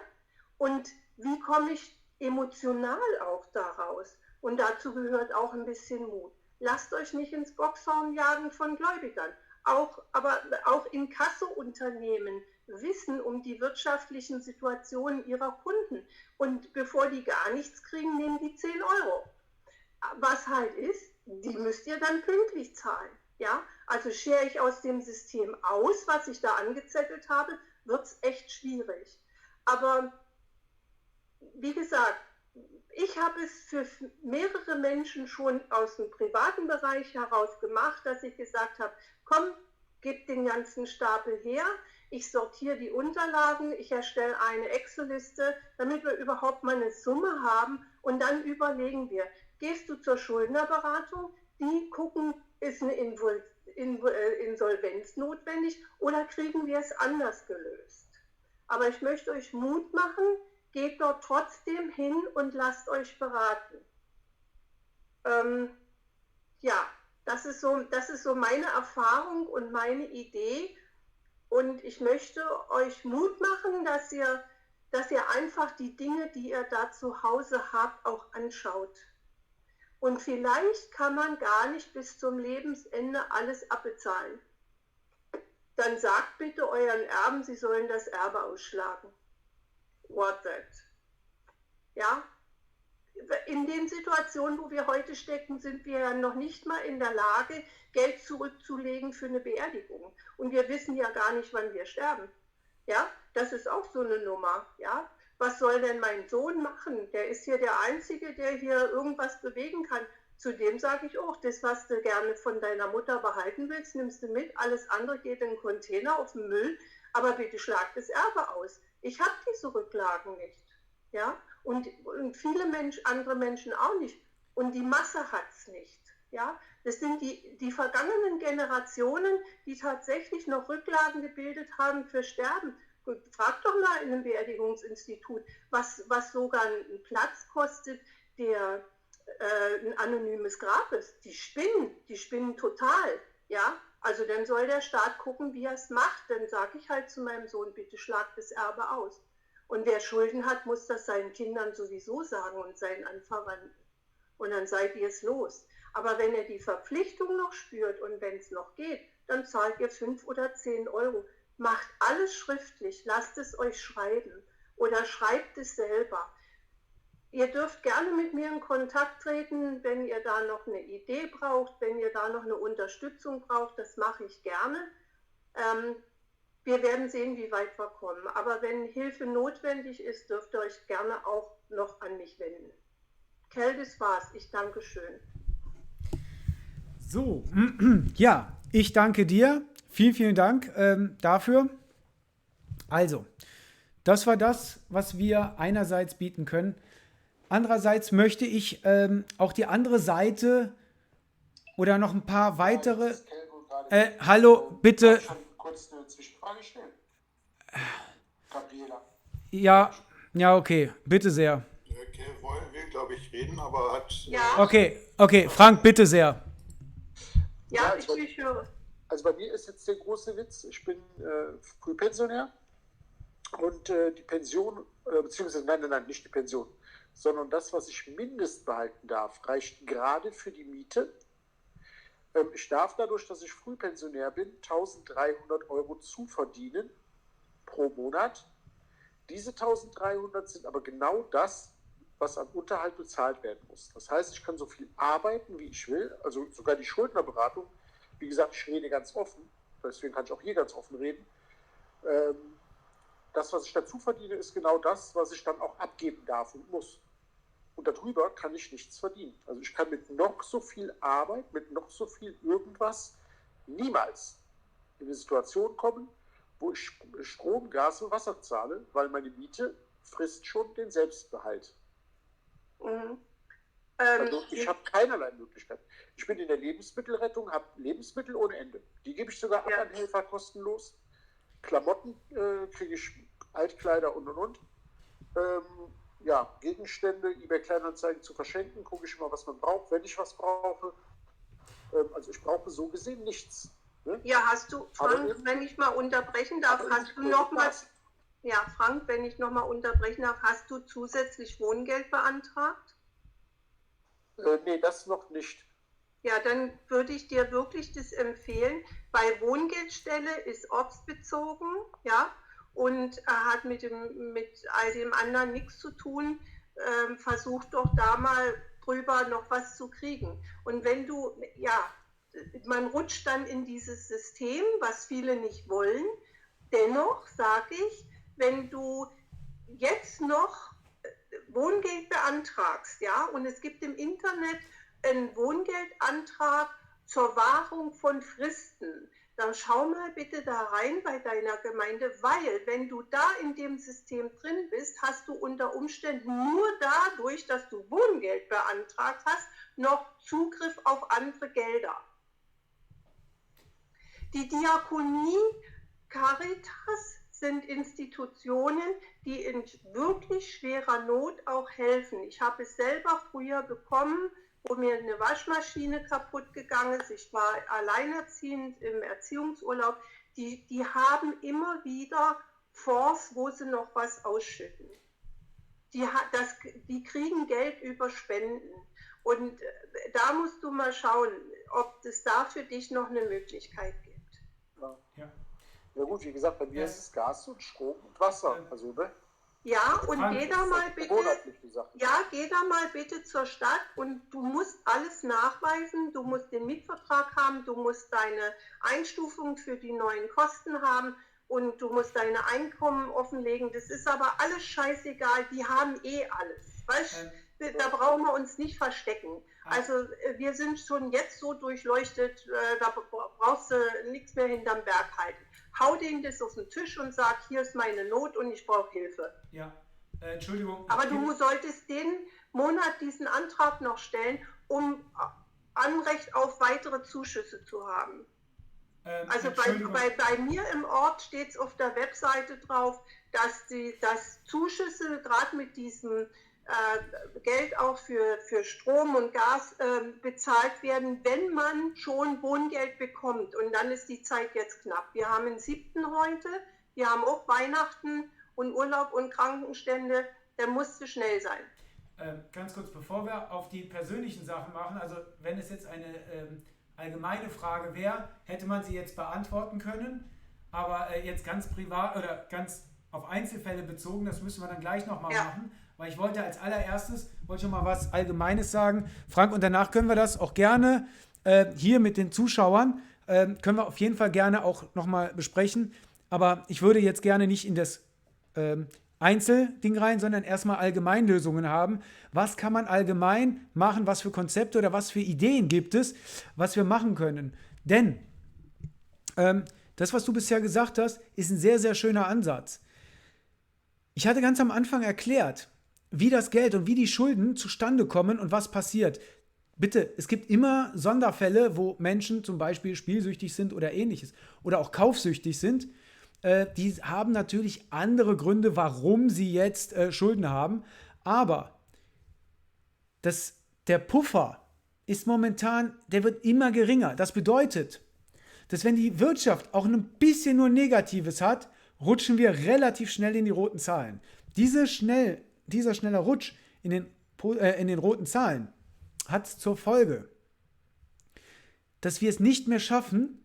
Speaker 2: und wie komme ich emotional auch daraus. Und dazu gehört auch ein bisschen Mut. Lasst euch nicht ins Boxhorn jagen von Gläubigern. Aber auch Inkasso-Unternehmen wissen um die wirtschaftlichen Situationen ihrer Kunden. Und bevor die gar nichts kriegen, nehmen die 10 Euro. Was halt ist, die müsst ihr dann pünktlich zahlen. Ja? Also schere ich aus dem System aus, was ich da angezettelt habe, wird es echt schwierig. Aber wie gesagt, ich habe es für mehrere Menschen schon aus dem privaten Bereich heraus gemacht, dass ich gesagt habe, komm, gib den ganzen Stapel her, ich sortiere die Unterlagen, ich erstelle eine Excel-Liste, damit wir überhaupt mal eine Summe haben und dann überlegen wir, gehst du zur Schuldnerberatung, die gucken, ist eine Insolvenz notwendig oder kriegen wir es anders gelöst. Aber ich möchte euch Mut machen, geht dort trotzdem hin und lasst euch beraten. Ja, das ist so meine Erfahrung und meine Idee. Und ich möchte euch Mut machen, dass ihr einfach die Dinge, die ihr da zu Hause habt, auch anschaut. Und vielleicht kann man gar nicht bis zum Lebensende alles abbezahlen. Dann sagt bitte euren Erben, sie sollen das Erbe ausschlagen. What that? Ja, in den Situationen, wo wir heute stecken, sind wir ja noch nicht mal in der Lage, Geld zurückzulegen für eine Beerdigung. Und wir wissen ja gar nicht, wann wir sterben. Ja, das ist auch so eine Nummer. Ja, was soll denn mein Sohn machen? Der ist hier der Einzige, der hier irgendwas bewegen kann. Zudem sage ich auch, das, was du gerne von deiner Mutter behalten willst, nimmst du mit. Alles andere geht in den Container auf den Müll. Aber bitte schlag das Erbe aus. Ich habe diese Rücklagen nicht. Ja, und viele andere Menschen auch nicht. Und die Masse hat es nicht. Ja, das sind die vergangenen Generationen, die tatsächlich noch Rücklagen gebildet haben für Sterben. Frag doch mal in einem Beerdigungsinstitut, was sogar einen Platz kostet, der ein anonymes Grab ist. Die spinnen total. Ja, also dann soll der Staat gucken, wie er es macht. Dann sage ich halt zu meinem Sohn, bitte schlag das Erbe aus. Und wer Schulden hat, muss das seinen Kindern sowieso sagen und seinen Anverwandten. Und dann seid ihr es los. Aber wenn ihr die Verpflichtung noch spürt und wenn es noch geht, dann zahlt ihr 5 oder 10 Euro. Macht alles schriftlich, lasst es euch schreiben oder schreibt es selber. Ihr dürft gerne mit mir in Kontakt treten, wenn ihr da noch eine Idee braucht, wenn ihr da noch eine Unterstützung braucht, das mache ich gerne. Wir werden sehen, wie weit wir kommen. Aber wenn Hilfe notwendig ist, dürft ihr euch gerne auch noch an mich wenden. Kell, das war's. Ich danke schön.
Speaker 1: So, ja, ich danke dir. Vielen, vielen Dank dafür. Also, das war das, was wir einerseits bieten können. Andererseits möchte ich auch die andere Seite oder noch ein paar weitere... hallo, bitte...
Speaker 3: Darf ich schon kurz eine Zwischenfrage stellen? Gabriela.
Speaker 1: Ja, okay, bitte sehr.
Speaker 3: Kell will, glaube ich, reden, aber hat...
Speaker 2: Ja.
Speaker 1: Okay, Frank, bitte sehr.
Speaker 2: Ja, ich höre.
Speaker 3: Also bei mir ist jetzt der große Witz, ich bin Frühpensionär und die Pension, beziehungsweise nein, nicht die Pension, sondern das, was ich mindest behalten darf, reicht gerade für die Miete. Ich darf dadurch, dass ich Frühpensionär bin, 1.300 Euro zuverdienen pro Monat. Diese 1.300 sind aber genau das, was an Unterhalt bezahlt werden muss. Das heißt, ich kann so viel arbeiten, wie ich will, also sogar die Schuldnerberatung. Wie gesagt, ich rede ganz offen, deswegen kann ich auch hier ganz offen reden. Das, was ich dazu verdiene, ist genau das, was ich dann auch abgeben darf und muss. Und darüber kann ich nichts verdienen. Also ich kann mit noch so viel Arbeit, mit noch so viel irgendwas niemals in eine Situation kommen, wo ich Strom, Gas und Wasser zahle, weil meine Miete frisst schon den Selbstbehalt.
Speaker 2: Mhm.
Speaker 3: Also ich habe keinerlei Möglichkeit. Ich bin in der Lebensmittelrettung, habe Lebensmittel ohne Ende. Die gebe ich sogar ab an Helfer kostenlos. Klamotten kriege ich, Altkleider und. Gegenstände, eBay Kleinanzeigen zu verschenken, gucke ich immer, was man braucht, wenn ich was brauche. Also ich brauche so gesehen nichts. Ne?
Speaker 2: Ja, hast du, Frank, wenn ich mal unterbrechen darf, hast du noch was? Ja, Frank, wenn ich noch mal unterbrechen darf, hast du zusätzlich Wohngeld beantragt?
Speaker 3: Nee, das noch nicht.
Speaker 2: Ja, dann würde ich dir wirklich das empfehlen. Bei Wohngeldstelle ist ortsbezogen, ja, und hat mit all dem anderen nichts zu tun. Versuch doch da mal drüber noch was zu kriegen. Und wenn du, man rutscht dann in dieses System, was viele nicht wollen. Dennoch sage ich, wenn du jetzt noch Wohngeld beantragst, ja, und es gibt im Internet einen Wohngeldantrag zur Wahrung von Fristen, dann schau mal bitte da rein bei deiner Gemeinde, weil wenn du da in dem System drin bist, hast du unter Umständen nur dadurch, dass du Wohngeld beantragt hast, noch Zugriff auf andere Gelder. Die Diakonie, Caritas sind Institutionen, die in wirklich schwerer Not auch helfen. Ich habe es selber früher bekommen, wo mir eine Waschmaschine kaputt gegangen ist. Ich war alleinerziehend im Erziehungsurlaub. Die haben immer wieder Fonds, wo sie noch was ausschütten. Die kriegen Geld über Spenden. Und da musst du mal schauen, ob es da für dich noch eine Möglichkeit gibt.
Speaker 3: Ja gut, wie gesagt, bei mir ist es Gas und Strom und Wasser. Also, ne?
Speaker 2: Ja, und
Speaker 1: Frank,
Speaker 2: geh da mal bitte,
Speaker 3: monatliche Sache.
Speaker 2: ja, geh da mal bitte zur Stadt und du musst alles nachweisen. Du musst den Mietvertrag haben, du musst deine Einstufung für die neuen Kosten haben und du musst deine Einkommen offenlegen. Das ist aber alles scheißegal, die haben alles. Weißt, da brauchen wir uns nicht verstecken. Also wir sind schon jetzt so durchleuchtet, da brauchst du nichts mehr hinterm Berg halten. Hau denen das auf den Tisch und sag, hier ist meine Not und ich brauche Hilfe.
Speaker 1: Ja, Entschuldigung.
Speaker 2: Aber du solltest den Monat diesen Antrag noch stellen, um Anrecht auf weitere Zuschüsse zu haben. Also bei mir im Ort steht es auf der Webseite drauf, dass Zuschüsse gerade mit diesem Geld auch für Strom und Gas bezahlt werden, wenn man schon Wohngeld bekommt. Und dann ist die Zeit jetzt knapp. Wir haben den 7. heute, wir haben auch Weihnachten und Urlaub und Krankenstände. Da musste schnell sein.
Speaker 1: Ganz kurz, bevor wir auf die persönlichen Sachen machen, also wenn es jetzt eine allgemeine Frage wäre, hätte man sie jetzt beantworten können, aber jetzt ganz privat oder ganz auf Einzelfälle bezogen, das müssen wir dann gleich nochmal machen, weil ich wollte als allererstes, schon mal was Allgemeines sagen, Frank, und danach können wir das auch gerne hier mit den Zuschauern, können wir auf jeden Fall gerne auch nochmal besprechen, aber ich würde jetzt gerne nicht in das Einzelding rein, sondern erstmal Allgemeinlösungen haben. Was kann man allgemein machen, was für Konzepte oder was für Ideen gibt es, was wir machen können? Denn das, was du bisher gesagt hast, ist ein sehr, sehr schöner Ansatz. Ich hatte ganz am Anfang erklärt, wie das Geld und wie die Schulden zustande kommen und was passiert. Bitte, es gibt immer Sonderfälle, wo Menschen zum Beispiel spielsüchtig sind oder ähnliches oder auch kaufsüchtig sind. Die haben natürlich andere Gründe, warum sie jetzt Schulden haben. Aber der Puffer ist momentan, der wird immer geringer. Das bedeutet, dass wenn die Wirtschaft auch ein bisschen nur Negatives hat, rutschen wir relativ schnell in die roten Zahlen. Dieser schnelle Rutsch in den roten Zahlen hat zur Folge, dass wir es nicht mehr schaffen,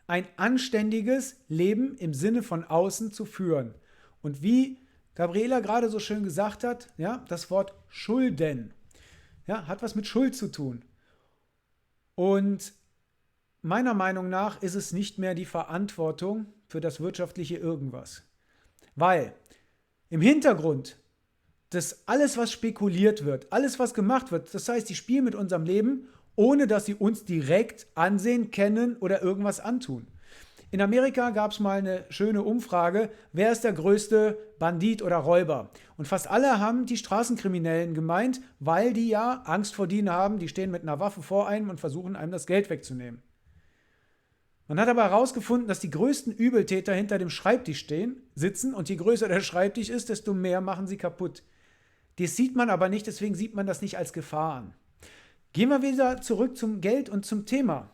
Speaker 1: ein anständiges Leben im Sinne von außen zu führen. Und wie Gabriela gerade so schön gesagt hat, ja, das Wort Schulden, ja, hat was mit Schuld zu tun. Und meiner Meinung nach ist es nicht mehr die Verantwortung für das wirtschaftliche Irgendwas. Weil im Hintergrund das alles, was spekuliert wird, alles, was gemacht wird, das heißt, die spielen mit unserem Leben, ohne dass sie uns direkt ansehen, kennen oder irgendwas antun. In Amerika gab es mal eine schöne Umfrage, wer ist der größte Bandit oder Räuber? Und fast alle haben die Straßenkriminellen gemeint, weil die ja Angst vor denen haben, die stehen mit einer Waffe vor einem und versuchen einem das Geld wegzunehmen. Man hat aber herausgefunden, dass die größten Übeltäter hinter dem Schreibtisch sitzen und je größer der Schreibtisch ist, desto mehr machen sie kaputt. Das sieht man aber nicht, deswegen sieht man das nicht als Gefahr an. Gehen wir wieder zurück zum Geld und zum Thema.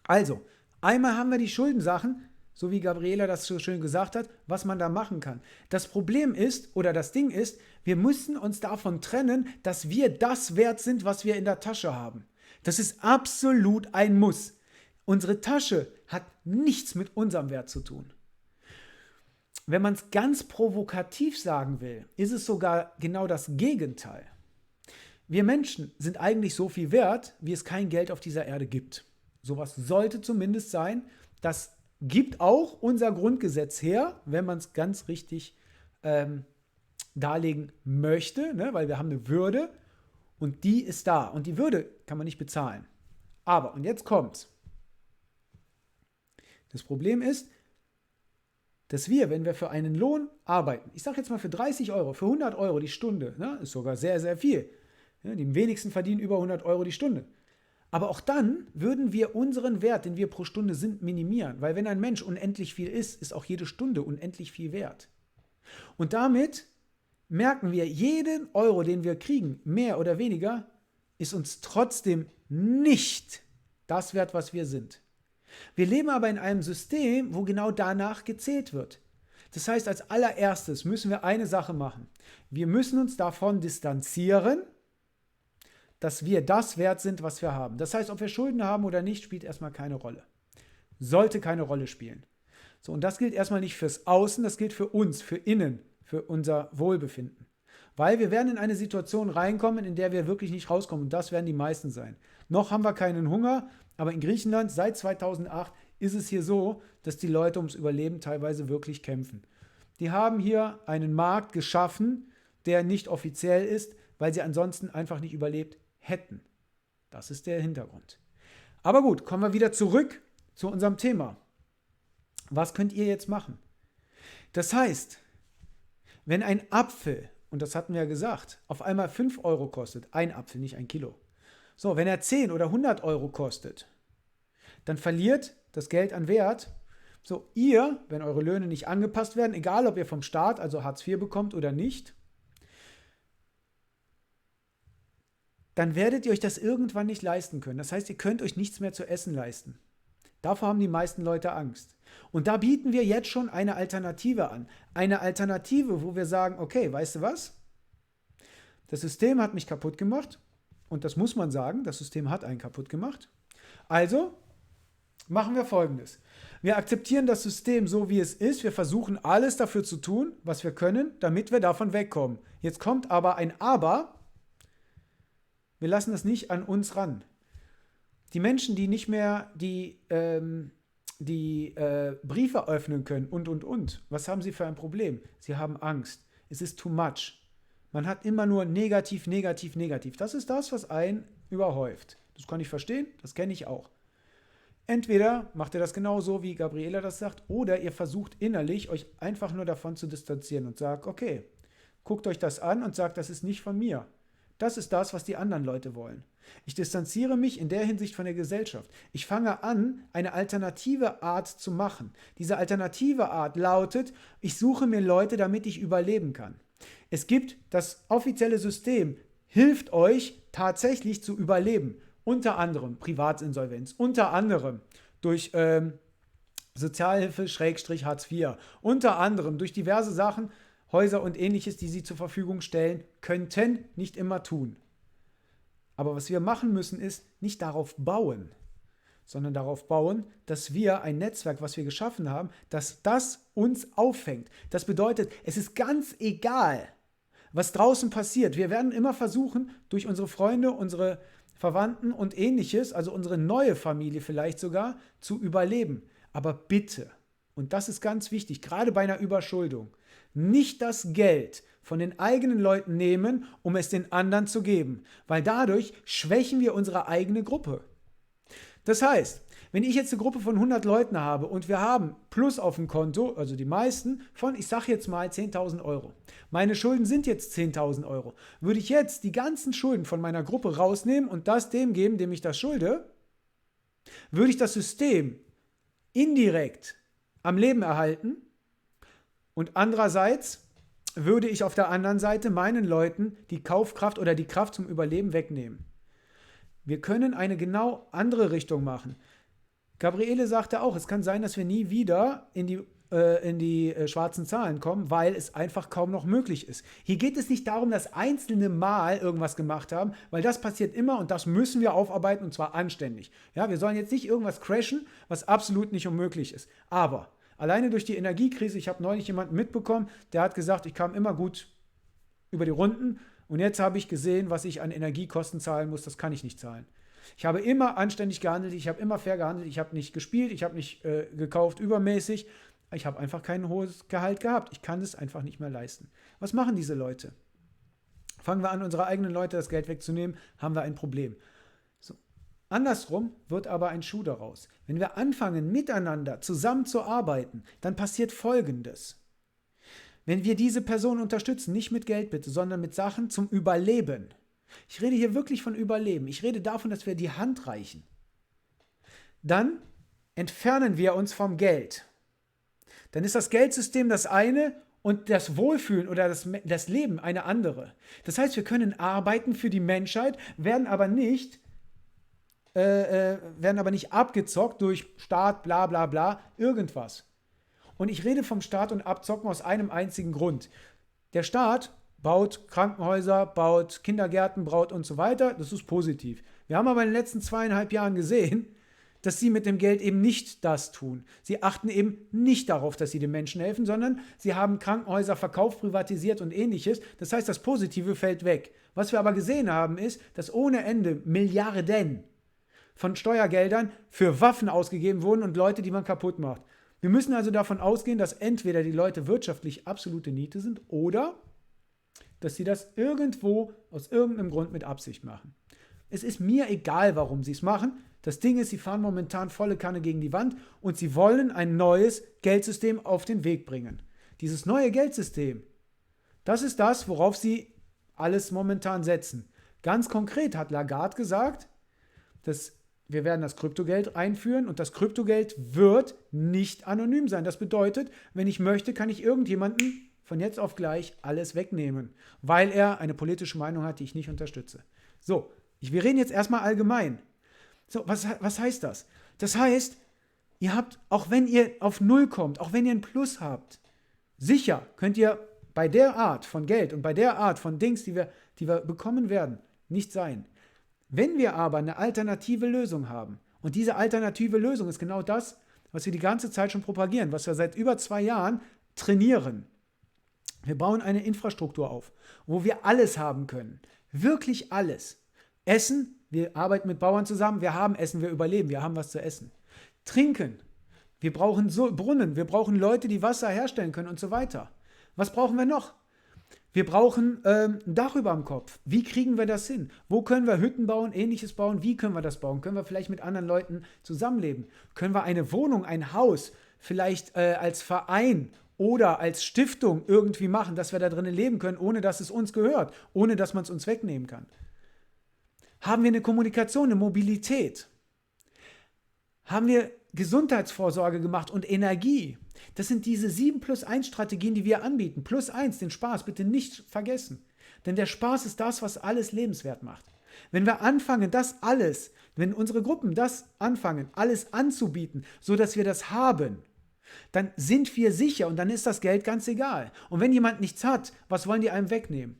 Speaker 1: Also, einmal haben wir die Schuldensachen, so wie Gabriela das so schön gesagt hat, was man da machen kann. Das Problem ist, oder das Ding ist, wir müssen uns davon trennen, dass wir das wert sind, was wir in der Tasche haben. Das ist absolut ein Muss. Unsere Tasche hat nichts mit unserem Wert zu tun. Wenn man es ganz provokativ sagen will, ist es sogar genau das Gegenteil. Wir Menschen sind eigentlich so viel wert, wie es kein Geld auf dieser Erde gibt. Sowas sollte zumindest sein. Das gibt auch unser Grundgesetz her, wenn man es ganz richtig darlegen möchte, ne? Weil wir haben eine Würde und die ist da. Und die Würde kann man nicht bezahlen. Aber, und jetzt kommt's. Das Problem ist, dass wir, wenn wir für einen Lohn arbeiten, ich sage jetzt mal für 30 Euro, für 100 Euro die Stunde, ne, ist sogar sehr, sehr viel. Ja, die wenigsten verdienen über 100 Euro die Stunde. Aber auch dann würden wir unseren Wert, den wir pro Stunde sind, minimieren. Weil wenn ein Mensch unendlich viel ist auch jede Stunde unendlich viel wert. Und damit merken wir, jeden Euro, den wir kriegen, mehr oder weniger, ist uns trotzdem nicht das wert, was wir sind. Wir leben aber in einem System, wo genau danach gezählt wird. Das heißt, als allererstes müssen wir eine Sache machen. Wir müssen uns davon distanzieren, dass wir das wert sind, was wir haben. Das heißt, ob wir Schulden haben oder nicht, spielt erstmal keine Rolle. Sollte keine Rolle spielen. So, und das gilt erstmal nicht fürs Außen, das gilt für uns, für innen, für unser Wohlbefinden. Weil wir werden in eine Situation reinkommen, in der wir wirklich nicht rauskommen. Und das werden die meisten sein. Noch haben wir keinen Hunger, aber in Griechenland seit 2008 ist es hier so, dass die Leute ums Überleben teilweise wirklich kämpfen. Die haben hier einen Markt geschaffen, der nicht offiziell ist, weil sie ansonsten einfach nicht überlebt hätten. Das ist der Hintergrund. Aber gut, kommen wir wieder zurück zu unserem Thema. Was könnt ihr jetzt machen? Das heißt, wenn ein Apfel, und das hatten wir ja gesagt, auf einmal 5 Euro kostet, ein Apfel, nicht ein Kilo. So, wenn er 10 oder 100 Euro kostet, dann verliert das Geld an Wert. So, ihr, wenn eure Löhne nicht angepasst werden, egal ob ihr vom Staat, also Hartz IV bekommt oder nicht, dann werdet ihr euch das irgendwann nicht leisten können. Das heißt, ihr könnt euch nichts mehr zu essen leisten. Davor haben die meisten Leute Angst. Und da bieten wir jetzt schon eine Alternative an. Eine Alternative, wo wir sagen, okay, weißt du was? Das System hat mich kaputt gemacht. Und das muss man sagen, das System hat einen kaputt gemacht. Also machen wir Folgendes. Wir akzeptieren das System so, wie es ist. Wir versuchen alles dafür zu tun, was wir können, damit wir davon wegkommen. Jetzt kommt aber ein Aber. Wir lassen das nicht an uns ran. Die Menschen, die nicht mehr die Briefe öffnen können und. Was haben sie für ein Problem? Sie haben Angst. Es ist too much. Man hat immer nur negativ, negativ, negativ. Das ist das, was einen überhäuft. Das kann ich verstehen, das kenne ich auch. Entweder macht ihr das genauso, wie Gabriela das sagt, oder ihr versucht innerlich, euch einfach nur davon zu distanzieren und sagt, okay, guckt euch das an und sagt, das ist nicht von mir. Das ist das, was die anderen Leute wollen. Ich distanziere mich in der Hinsicht von der Gesellschaft. Ich fange an, eine alternative Art zu machen. Diese alternative Art lautet, ich suche mir Leute, damit ich überleben kann. Es gibt das offizielle System, hilft euch tatsächlich zu überleben. Unter anderem Privatinsolvenz, unter anderem durch Sozialhilfe Hartz IV, unter anderem durch diverse Sachen, Häuser und ähnliches, die sie zur Verfügung stellen könnten, nicht immer tun. Aber was wir machen müssen, ist nicht darauf bauen, sondern darauf bauen, dass wir ein Netzwerk, was wir geschaffen haben, dass das uns auffängt. Das bedeutet, es ist ganz egal, was draußen passiert. Wir werden immer versuchen, durch unsere Freunde, unsere Verwandten und ähnliches, also unsere neue Familie vielleicht sogar, zu überleben. Aber bitte, und das ist ganz wichtig, gerade bei einer Überschuldung, nicht das Geld von den eigenen Leuten nehmen, um es den anderen zu geben, weil dadurch schwächen wir unsere eigene Gruppe. Das heißt, wenn ich jetzt eine Gruppe von 100 Leuten habe und wir haben Plus auf dem Konto, also die meisten, von, ich sage jetzt mal 10.000 Euro. Meine Schulden sind jetzt 10.000 Euro. Würde ich jetzt die ganzen Schulden von meiner Gruppe rausnehmen und das dem geben, dem ich das schulde, würde ich das System indirekt am Leben erhalten und andererseits würde ich auf der anderen Seite meinen Leuten die Kaufkraft oder die Kraft zum Überleben wegnehmen. Wir können eine genau andere Richtung machen. Gabriele sagte auch, es kann sein, dass wir nie wieder in die schwarzen Zahlen kommen, weil es einfach kaum noch möglich ist. Hier geht es nicht darum, dass einzelne Mal irgendwas gemacht haben, weil das passiert immer und das müssen wir aufarbeiten und zwar anständig. Ja, wir sollen jetzt nicht irgendwas crashen, was absolut nicht unmöglich ist. Aber alleine durch die Energiekrise, ich habe neulich jemanden mitbekommen, der hat gesagt, ich kam immer gut über die Runden und jetzt habe ich gesehen, was ich an Energiekosten zahlen muss, das kann ich nicht zahlen. Ich habe immer anständig gehandelt, ich habe immer fair gehandelt, ich habe nicht gespielt, ich habe nicht gekauft übermäßig, ich habe einfach kein hohes Gehalt gehabt. Ich kann es einfach nicht mehr leisten. Was machen diese Leute? Fangen wir an, unsere eigenen Leute das Geld wegzunehmen, haben wir ein Problem. So. Andersrum wird aber ein Schuh daraus. Wenn wir anfangen, miteinander zusammenzuarbeiten, dann passiert Folgendes. Wenn wir diese Person unterstützen, nicht mit Geld bitte, sondern mit Sachen zum Überleben. Ich rede hier wirklich von Überleben. Ich rede davon, dass wir die Hand reichen. Dann entfernen wir uns vom Geld. Dann ist das Geldsystem das eine und das Wohlfühlen oder das Leben eine andere. Das heißt, wir können arbeiten für die Menschheit, werden aber nicht abgezockt durch Staat, bla bla bla, irgendwas. Und ich rede vom Staat und Abzocken aus einem einzigen Grund. Der Staat baut Krankenhäuser, baut Kindergärten, baut und so weiter. Das ist positiv. Wir haben aber in den letzten 2,5 Jahren gesehen, dass sie mit dem Geld eben nicht das tun. Sie achten eben nicht darauf, dass sie den Menschen helfen, sondern sie haben Krankenhäuser verkauft, privatisiert und ähnliches. Das heißt, das Positive fällt weg. Was wir aber gesehen haben, ist, dass ohne Ende Milliarden von Steuergeldern für Waffen ausgegeben wurden und Leute, die man kaputt macht. Wir müssen also davon ausgehen, dass entweder die Leute wirtschaftlich absolute Niete sind oder dass sie das irgendwo aus irgendeinem Grund mit Absicht machen. Es ist mir egal, warum sie es machen. Das Ding ist, sie fahren momentan volle Kanne gegen die Wand und sie wollen ein neues Geldsystem auf den Weg bringen. Dieses neue Geldsystem, das ist das, worauf sie alles momentan setzen. Ganz konkret hat Lagarde gesagt, dass wir werden das Kryptogeld einführen und das Kryptogeld wird nicht anonym sein. Das bedeutet, wenn ich möchte, kann ich irgendjemanden von jetzt auf gleich alles wegnehmen, weil er eine politische Meinung hat, die ich nicht unterstütze. So, wir reden jetzt erstmal allgemein. So, was heißt das? Das heißt, ihr habt, auch wenn ihr auf Null kommt, auch wenn ihr ein Plus habt, sicher könnt ihr bei der Art von Geld und bei der Art von Dings, die wir bekommen werden, nicht sein. Wenn wir aber eine alternative Lösung haben, und diese alternative Lösung ist genau das, was wir die ganze Zeit schon propagieren, was wir seit über 2 Jahren trainieren. Wir bauen eine Infrastruktur auf, wo wir alles haben können. Wirklich alles. Essen, wir arbeiten mit Bauern zusammen, wir haben Essen, wir überleben, wir haben was zu essen. Trinken, wir brauchen Brunnen, wir brauchen Leute, die Wasser herstellen können und so weiter. Was brauchen wir noch? Wir brauchen ein Dach über dem Kopf. Wie kriegen wir das hin? Wo können wir Hütten bauen, Ähnliches bauen? Wie können wir das bauen? Können wir vielleicht mit anderen Leuten zusammenleben? Können wir eine Wohnung, ein Haus vielleicht als Verein oder als Stiftung irgendwie machen, dass wir da drinnen leben können, ohne dass es uns gehört, ohne dass man es uns wegnehmen kann? Haben wir eine Kommunikation, eine Mobilität? Haben wir Gesundheitsvorsorge gemacht und Energie? Das sind diese 7+1 Strategien, die wir anbieten. +1, den Spaß bitte nicht vergessen. Denn der Spaß ist das, was alles lebenswert macht. Wenn wir anfangen, wenn unsere Gruppen das anfangen, alles anzubieten, sodass wir das haben, dann sind wir sicher und dann ist das Geld ganz egal. Und wenn jemand nichts hat, was wollen die einem wegnehmen?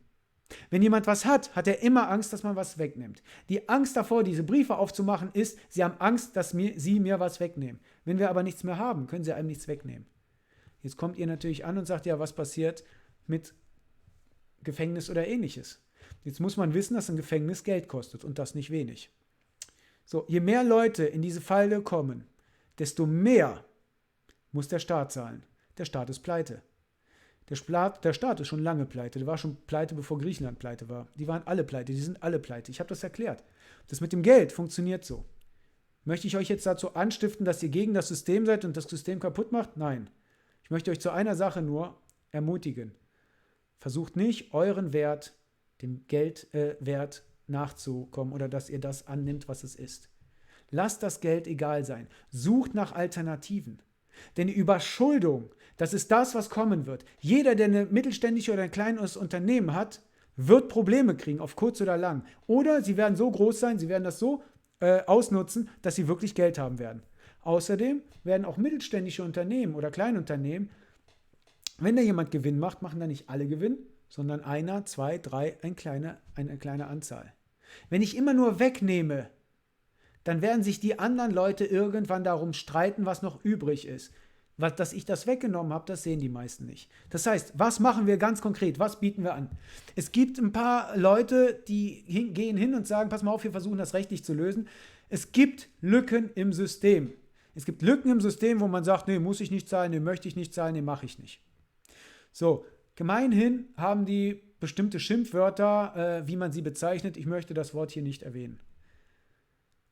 Speaker 1: Wenn jemand was hat, hat er immer Angst, dass man was wegnimmt. Die Angst davor, diese Briefe aufzumachen, ist, sie haben Angst, dass sie mir was wegnehmen. Wenn wir aber nichts mehr haben, können sie einem nichts wegnehmen. Jetzt kommt ihr natürlich an und sagt, ja, was passiert mit Gefängnis oder Ähnliches? Jetzt muss man wissen, dass ein Gefängnis Geld kostet und das nicht wenig. So, je mehr Leute in diese Falle kommen, desto mehr muss der Staat zahlen. Der Staat ist pleite. Der Staat ist schon lange pleite. Der war schon pleite, bevor Griechenland pleite war. Die waren alle pleite, die sind alle pleite. Ich habe das erklärt. Das mit dem Geld funktioniert so. Möchte ich euch jetzt dazu anstiften, dass ihr gegen das System seid und das System kaputt macht? Nein. Ich möchte euch zu einer Sache nur ermutigen. Versucht nicht, euren Wert, dem Geldwert nachzukommen oder dass ihr das annimmt, was es ist. Lasst das Geld egal sein. Sucht nach Alternativen. Denn die Überschuldung, das ist das, was kommen wird. Jeder, der eine mittelständische oder ein kleines Unternehmen hat, wird Probleme kriegen, auf kurz oder lang. Oder sie werden so groß sein, sie werden das so ausnutzen, dass sie wirklich Geld haben werden. Außerdem werden auch mittelständische Unternehmen oder Kleinunternehmen, wenn da jemand Gewinn macht, machen da nicht alle Gewinn, sondern einer, 2, 3, eine kleine Anzahl. Wenn ich immer nur wegnehme, dann werden sich die anderen Leute irgendwann darum streiten, was noch übrig ist. Dass ich das weggenommen habe, das sehen die meisten nicht. Das heißt, was machen wir ganz konkret? Was bieten wir an? Es gibt ein paar Leute, die gehen hin und sagen, pass mal auf, wir versuchen das rechtlich zu lösen. Es gibt Lücken im System. Es gibt Lücken im System, wo man sagt, nee, muss ich nicht zahlen, nee, möchte ich nicht zahlen, nee, mache ich nicht. So, gemeinhin haben die bestimmte Schimpfwörter, wie man sie bezeichnet. Ich möchte das Wort hier nicht erwähnen.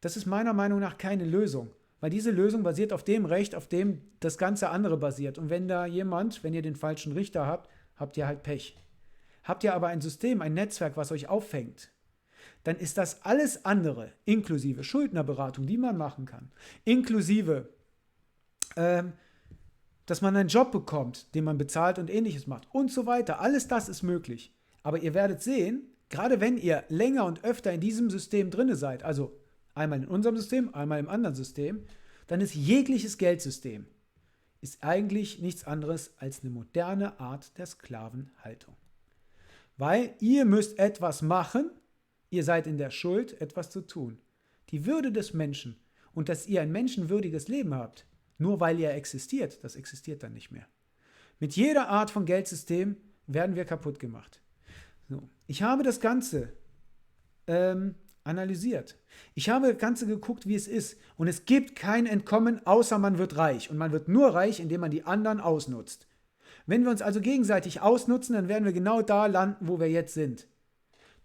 Speaker 1: Das ist meiner Meinung nach keine Lösung, weil diese Lösung basiert auf dem Recht, auf dem das ganze andere basiert. Und wenn ihr den falschen Richter habt, habt ihr halt Pech. Habt ihr aber ein System, ein Netzwerk, was euch auffängt, dann ist das alles andere, inklusive Schuldnerberatung, die man machen kann, inklusive, dass man einen Job bekommt, den man bezahlt und Ähnliches macht und so weiter. Alles das ist möglich. Aber ihr werdet sehen, gerade wenn ihr länger und öfter in diesem System drin seid, also einmal in unserem System, einmal im anderen System, dann ist jegliches Geldsystem ist eigentlich nichts anderes als eine moderne Art der Sklavenhaltung. Weil ihr müsst etwas machen, ihr seid in der Schuld, etwas zu tun. Die Würde des Menschen und dass ihr ein menschenwürdiges Leben habt, nur weil ihr existiert, das existiert dann nicht mehr. Mit jeder Art von Geldsystem werden wir kaputt gemacht. So. Ich habe das Ganze analysiert. Ich habe das Ganze geguckt, wie es ist. Und es gibt kein Entkommen, außer man wird reich. Und man wird nur reich, indem man die anderen ausnutzt. Wenn wir uns also gegenseitig ausnutzen, dann werden wir genau da landen, wo wir jetzt sind.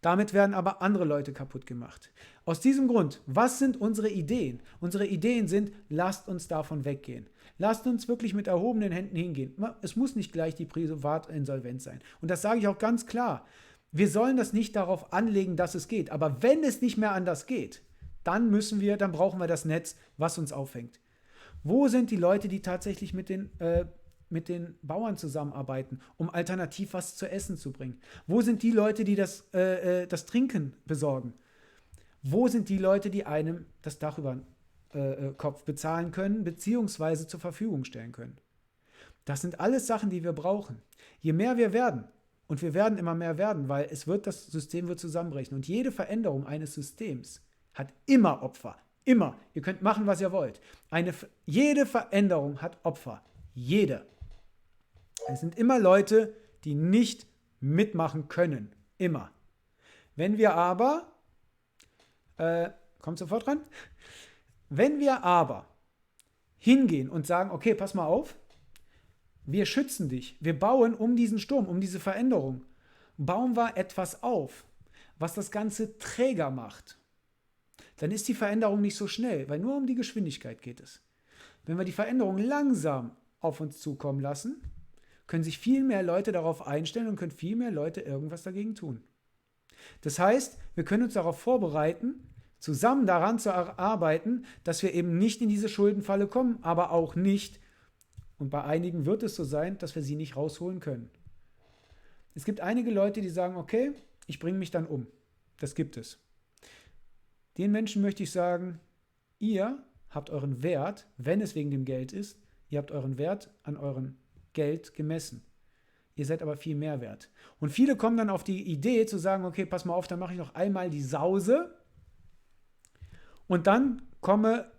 Speaker 1: Damit werden aber andere Leute kaputt gemacht. Aus diesem Grund, was sind unsere Ideen? Unsere Ideen sind, lasst uns davon weggehen. Lasst uns wirklich mit erhobenen Händen hingehen. Es muss nicht gleich die Privatinsolvenz sein. Und das sage ich auch ganz klar. Wir sollen das nicht darauf anlegen, dass es geht. Aber wenn es nicht mehr anders geht, dann brauchen wir das Netz, was uns auffängt. Wo sind die Leute, die tatsächlich mit den Bauern zusammenarbeiten, um alternativ was zu essen zu bringen? Wo sind die Leute, die das Trinken besorgen? Wo sind die Leute, die einem das Dach über den Kopf bezahlen können, beziehungsweise zur Verfügung stellen können? Das sind alles Sachen, die wir brauchen. Je mehr wir werden, und wir werden immer mehr werden, weil das System wird zusammenbrechen. Und jede Veränderung eines Systems hat immer Opfer. Immer. Ihr könnt machen, was ihr wollt. Jede Veränderung hat Opfer. Jede. Es sind immer Leute, die nicht mitmachen können. Immer. Wenn wir aber, kommt sofort dran, wenn wir aber hingehen und sagen, okay, pass mal auf, wir schützen dich, wir bauen um diesen Sturm, um diese Veränderung, bauen wir etwas auf, was das Ganze träger macht, dann ist die Veränderung nicht so schnell, weil nur um die Geschwindigkeit geht es. Wenn wir die Veränderung langsam auf uns zukommen lassen, können sich viel mehr Leute darauf einstellen und können viel mehr Leute irgendwas dagegen tun. Das heißt, wir können uns darauf vorbereiten, zusammen daran zu arbeiten, dass wir eben nicht in diese Schuldenfalle kommen, aber auch nicht, und bei einigen wird es so sein, dass wir sie nicht rausholen können. Es gibt einige Leute, die sagen, okay, ich bringe mich dann um. Das gibt es. Den Menschen möchte ich sagen, ihr habt euren Wert, wenn es wegen dem Geld ist, ihr habt euren Wert an eurem Geld gemessen. Ihr seid aber viel mehr wert. Und viele kommen dann auf die Idee zu sagen, okay, pass mal auf, dann mache ich noch einmal die Sause und dann komme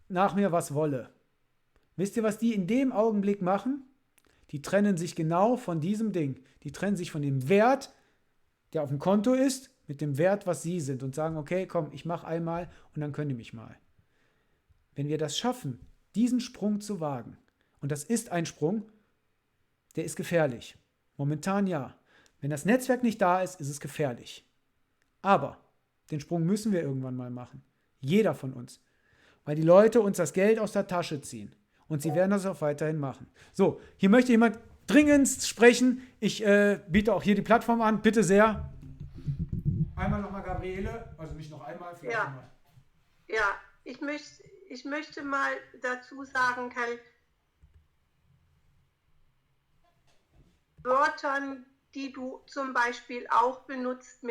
Speaker 1: nach mir, was wolle. Wisst ihr, was die in dem Augenblick machen? Die trennen sich genau von diesem Ding. Die trennen sich von dem Wert, der auf dem Konto ist, mit dem Wert, was sie sind und sagen, okay, komm, ich mache einmal und dann könnt ihr mich mal. Wenn wir das schaffen, diesen Sprung zu wagen, und das ist ein Sprung, der ist gefährlich. Momentan ja. Wenn das Netzwerk nicht da ist, ist es gefährlich. Aber den Sprung müssen wir irgendwann mal machen. Jeder von uns. Weil die Leute uns das Geld aus der Tasche ziehen. Und sie werden das auch weiterhin machen. So, hier möchte jemand dringend sprechen. Ich biete auch hier die Plattform an. Bitte sehr. Einmal nochmal Gabriele. Also nicht noch einmal, vielleicht
Speaker 2: ja.
Speaker 1: nochmal.
Speaker 2: Ja, ich möchte mal dazu sagen, Kai, Wörtern, die du zum Beispiel auch benutzt,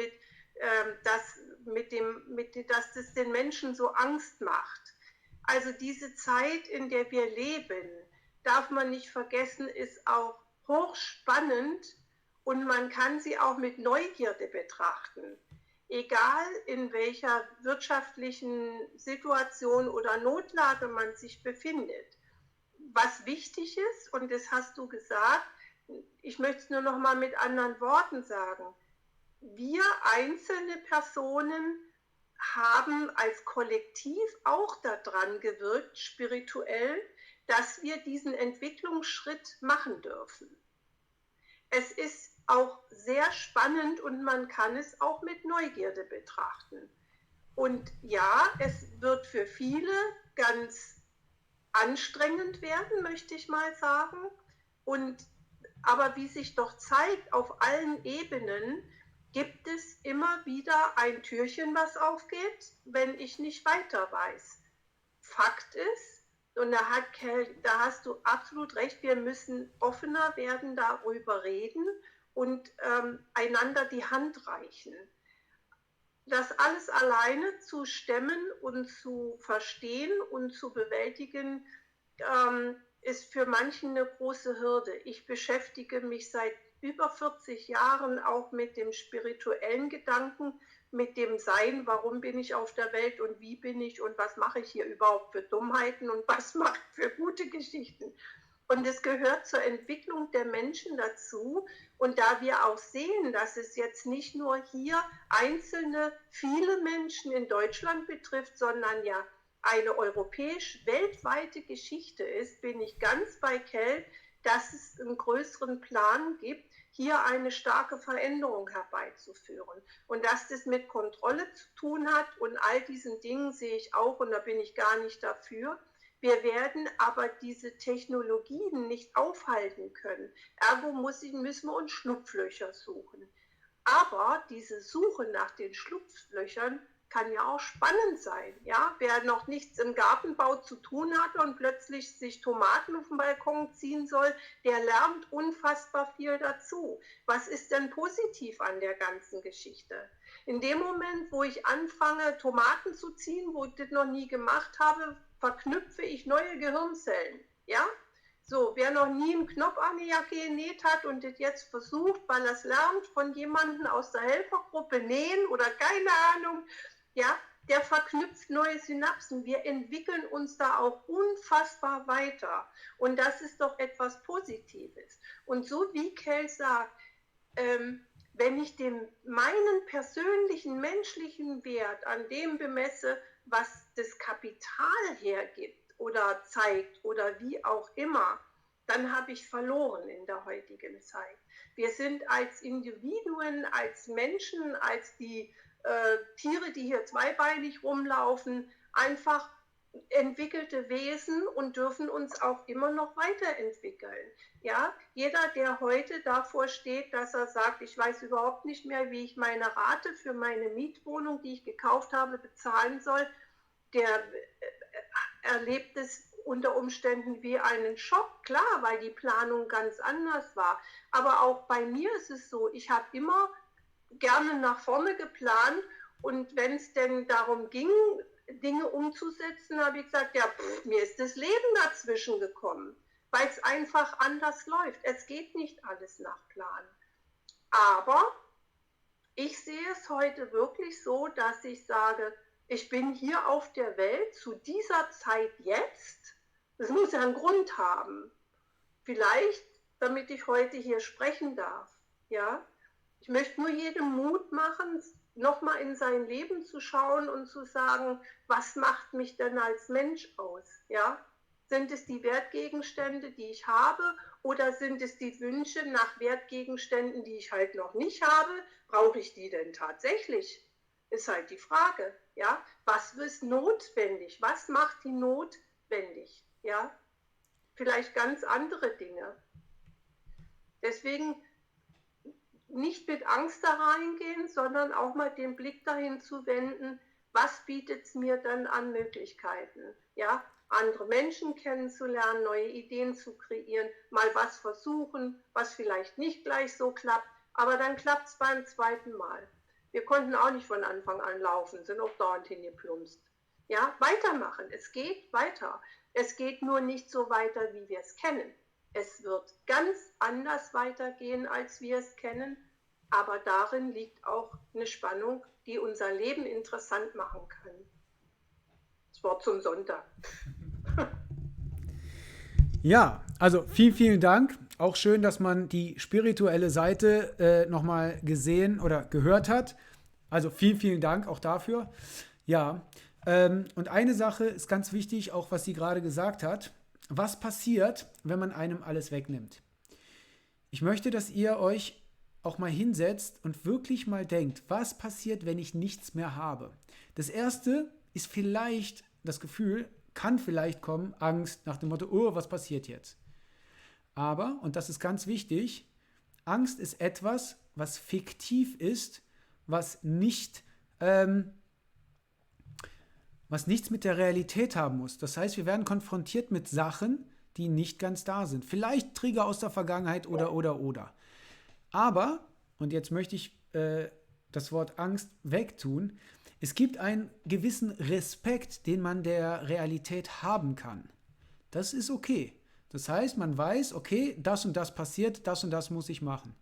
Speaker 2: dass das den Menschen so Angst macht. Also diese Zeit, in der wir leben, darf man nicht vergessen, ist auch hochspannend und man kann sie auch mit Neugierde betrachten. Egal in welcher wirtschaftlichen Situation oder Notlage man sich befindet. Was wichtig ist, und das hast du gesagt, ich möchte es nur noch mal mit anderen Worten sagen, wir einzelne Personen haben als Kollektiv auch daran gewirkt, spirituell, dass wir diesen Entwicklungsschritt machen dürfen. Es ist auch sehr spannend und man kann es auch mit Neugierde betrachten. Und ja, es wird für viele ganz anstrengend werden, möchte ich mal sagen. Aber wie sich doch zeigt, auf allen Ebenen gibt es immer wieder ein Türchen, was aufgeht, wenn ich nicht weiter weiß. Fakt ist, und da hast du absolut recht, wir müssen offener werden, darüber reden und einander die Hand reichen. Das alles alleine zu stemmen und zu verstehen und zu bewältigen, ist für manchen eine große Hürde. Ich beschäftige mich seit über 40 Jahren auch mit dem spirituellen Gedanken, mit dem Sein, warum bin ich auf der Welt und wie bin ich und was mache ich hier überhaupt für Dummheiten und was mache ich für gute Geschichten. Und es gehört zur Entwicklung der Menschen dazu. Und da wir auch sehen, dass es jetzt nicht nur hier einzelne, viele Menschen in Deutschland betrifft, sondern ja eine europäisch weltweite Geschichte ist, bin ich ganz bei Kell, dass es einen größeren Plan gibt, hier eine starke Veränderung herbeizuführen. Und dass das mit Kontrolle zu tun hat und all diesen Dingen sehe ich auch, und da bin ich gar nicht dafür. Wir werden aber diese Technologien nicht aufhalten können. Ergo müssen wir uns Schlupflöcher suchen. Aber diese Suche nach den Schlupflöchern kann ja auch spannend sein. Ja? Wer noch nichts im Gartenbau zu tun hat und plötzlich sich Tomaten auf den Balkon ziehen soll, der lernt unfassbar viel dazu. Was ist denn positiv an der ganzen Geschichte? In dem Moment, wo ich anfange, Tomaten zu ziehen, wo ich das noch nie gemacht habe, verknüpfe ich neue Gehirnzellen. Ja? So, wer noch nie einen Knopf an die Jacke genäht hat und das jetzt versucht, weil er es lernt, von jemandem aus der Helfergruppe nähen oder keine Ahnung, ja, der verknüpft neue Synapsen. Wir entwickeln uns da auch unfassbar weiter. Und das ist doch etwas Positives. Und so wie Kell sagt, wenn ich meinen persönlichen menschlichen Wert an dem bemesse, was das Kapital hergibt oder zeigt oder wie auch immer, dann habe ich verloren in der heutigen Zeit. Wir sind als Individuen, als Menschen, als die Tiere, die hier zweibeinig rumlaufen, einfach entwickelte Wesen und dürfen uns auch immer noch weiterentwickeln. Ja? Jeder, der heute davor steht, dass er sagt, ich weiß überhaupt nicht mehr, wie ich meine Rate für meine Mietwohnung, die ich gekauft habe, bezahlen soll, der erlebt es unter Umständen wie einen Schock, klar, weil die Planung ganz anders war. Aber auch bei mir ist es so, ich habe immer gerne nach vorne geplant und wenn es denn darum ging, Dinge umzusetzen, habe ich gesagt, ja, mir ist das Leben dazwischen gekommen, weil es einfach anders läuft. Es geht nicht alles nach Plan. Aber ich sehe es heute wirklich so, dass ich sage, ich bin hier auf der Welt zu dieser Zeit jetzt. Das muss ja einen Grund haben. Vielleicht, damit ich heute hier sprechen darf. Ja? Ich möchte nur jedem Mut machen, nochmal in sein Leben zu schauen und zu sagen, was macht mich denn als Mensch aus? Ja? Sind es die Wertgegenstände, die ich habe, oder sind es die Wünsche nach Wertgegenständen, die ich halt noch nicht habe? Brauche ich die denn tatsächlich? Ist halt die Frage. Ja? Was ist notwendig? Was macht die notwendig? Ja? Vielleicht ganz andere Dinge. Deswegen nicht mit Angst da reingehen, sondern auch mal den Blick dahin zu wenden, was bietet es mir dann an Möglichkeiten? Ja? Andere Menschen kennenzulernen, neue Ideen zu kreieren, mal was versuchen, was vielleicht nicht gleich so klappt, aber dann klappt es beim zweiten Mal. Wir konnten auch nicht von Anfang an laufen, sind auch dauernd hingeplumpst. Ja, weitermachen, es geht weiter. Es geht nur nicht so weiter, wie wir es kennen. Es wird ganz anders weitergehen, als wir es kennen, aber darin liegt auch eine Spannung, die unser Leben interessant machen kann. Das Wort zum Sonntag.
Speaker 1: Ja, also vielen, vielen Dank. Auch schön, dass man die spirituelle Seite nochmal gesehen oder gehört hat. Also vielen, vielen Dank auch dafür. Ja, und eine Sache ist ganz wichtig, auch was sie gerade gesagt hat. Was passiert, wenn man einem alles wegnimmt? Ich möchte, dass ihr euch auch mal hinsetzt und wirklich mal denkt, was passiert, wenn ich nichts mehr habe? Das erste ist vielleicht das Gefühl, kann vielleicht kommen, Angst nach dem Motto, oh, was passiert jetzt? Aber, und das ist ganz wichtig, Angst ist etwas, was fiktiv ist, was nichts mit der Realität haben muss. Das heißt, wir werden konfrontiert mit Sachen, die nicht ganz da sind. Vielleicht Trigger aus der Vergangenheit oder. Aber, und jetzt möchte ich das Wort Angst wegtun, es gibt einen gewissen Respekt, den man der Realität haben kann. Das ist okay. Das heißt, man weiß, okay, das und das passiert, das und das muss ich machen.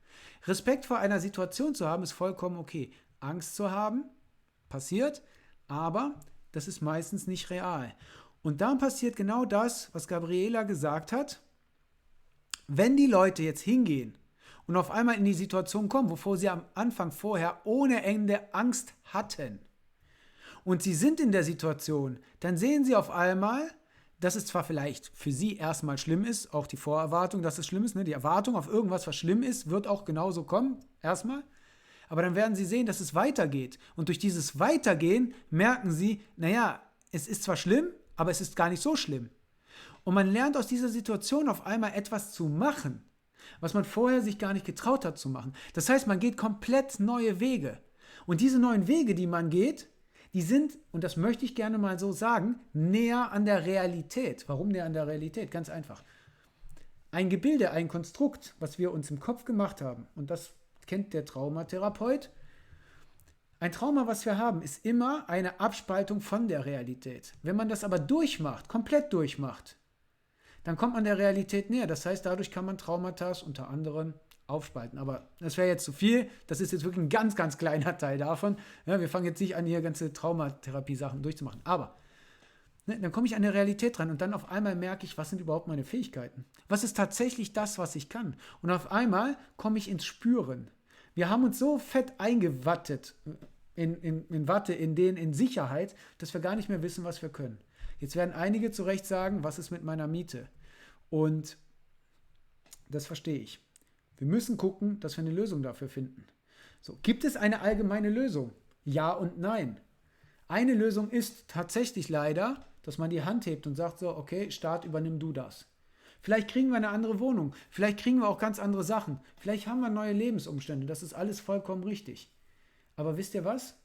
Speaker 1: Respekt vor einer Situation zu haben, ist vollkommen okay. Angst zu haben, passiert, aber das ist meistens nicht real. Und dann passiert genau das, was Gabriela gesagt hat. Wenn die Leute jetzt hingehen und auf einmal in die Situation kommen, wovor sie am Anfang vorher ohne Ende Angst hatten, und sie sind in der Situation, dann sehen sie auf einmal, dass es zwar vielleicht für sie erstmal schlimm ist, auch die Vorerwartung, dass es schlimm ist, ne? Die Erwartung auf irgendwas, was schlimm ist, wird auch genauso kommen, erstmal. Aber dann werden sie sehen, dass es weitergeht. Und durch dieses Weitergehen merken sie, naja, es ist zwar schlimm, aber es ist gar nicht so schlimm. Und man lernt aus dieser Situation auf einmal etwas zu machen, was man vorher sich gar nicht getraut hat zu machen. Das heißt, man geht komplett neue Wege. Und diese neuen Wege, die man geht, die sind, und das möchte ich gerne mal so sagen, näher an der Realität. Warum näher an der Realität? Ganz einfach. Ein Gebilde, ein Konstrukt, was wir uns im Kopf gemacht haben, und das kennt der Traumatherapeut. Ein Trauma, was wir haben, ist immer eine Abspaltung von der Realität. Wenn man das aber durchmacht, komplett durchmacht, dann kommt man der Realität näher. Das heißt, dadurch kann man Traumata unter anderem aufspalten. Aber das wäre jetzt zu viel. Das ist jetzt wirklich ein ganz, ganz kleiner Teil davon. Ja, wir fangen jetzt nicht an, hier ganze Traumatherapie-Sachen durchzumachen. Aber dann komme ich an der Realität dran und dann auf einmal merke ich, was sind überhaupt meine Fähigkeiten? Was ist tatsächlich das, was ich kann? Und auf einmal komme ich ins Spüren. Wir haben uns so fett eingewattet in Watte, in Sicherheit, dass wir gar nicht mehr wissen, was wir können. Jetzt werden einige zu Recht sagen, was ist mit meiner Miete? Und das verstehe ich. Wir müssen gucken, dass wir eine Lösung dafür finden. So, gibt es eine allgemeine Lösung? Ja und nein. Eine Lösung ist tatsächlich leider, dass man die Hand hebt und sagt so, okay, Staat, übernimm du das. Vielleicht kriegen wir eine andere Wohnung, vielleicht kriegen wir auch ganz andere Sachen, vielleicht haben wir neue Lebensumstände, das ist alles vollkommen richtig. Aber wisst ihr was?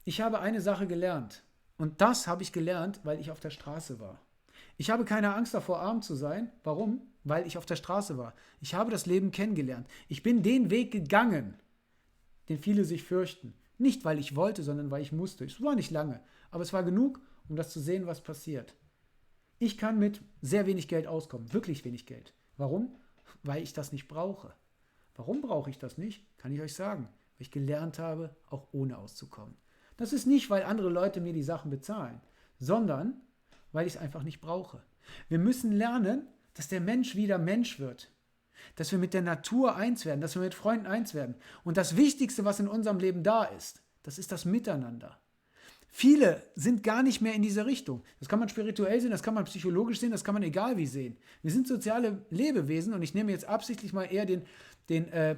Speaker 1: Ich habe eine Sache gelernt und das habe ich gelernt, weil ich auf der Straße war. Ich habe keine Angst davor, arm zu sein. Warum? Weil ich auf der Straße war. Ich habe das Leben kennengelernt. Ich bin den Weg gegangen, den viele sich fürchten. Nicht, weil ich wollte, sondern weil ich musste. Es war nicht lange, aber es war genug, um das zu sehen, was passiert. Ich kann mit sehr wenig Geld auskommen, wirklich wenig Geld. Warum? Weil ich das nicht brauche. Warum brauche ich das nicht? Kann ich euch sagen. Weil ich gelernt habe, auch ohne auszukommen. Das ist nicht, weil andere Leute mir die Sachen bezahlen, sondern weil ich es einfach nicht brauche. Wir müssen lernen, dass der Mensch wieder Mensch wird. Dass wir mit der Natur eins werden, dass wir mit Freunden eins werden. Und das Wichtigste, was in unserem Leben da ist, das ist das Miteinander. Viele sind gar nicht mehr in diese Richtung. Das kann man spirituell sehen, das kann man psychologisch sehen, das kann man egal wie sehen. Wir sind soziale Lebewesen und ich nehme jetzt absichtlich mal eher den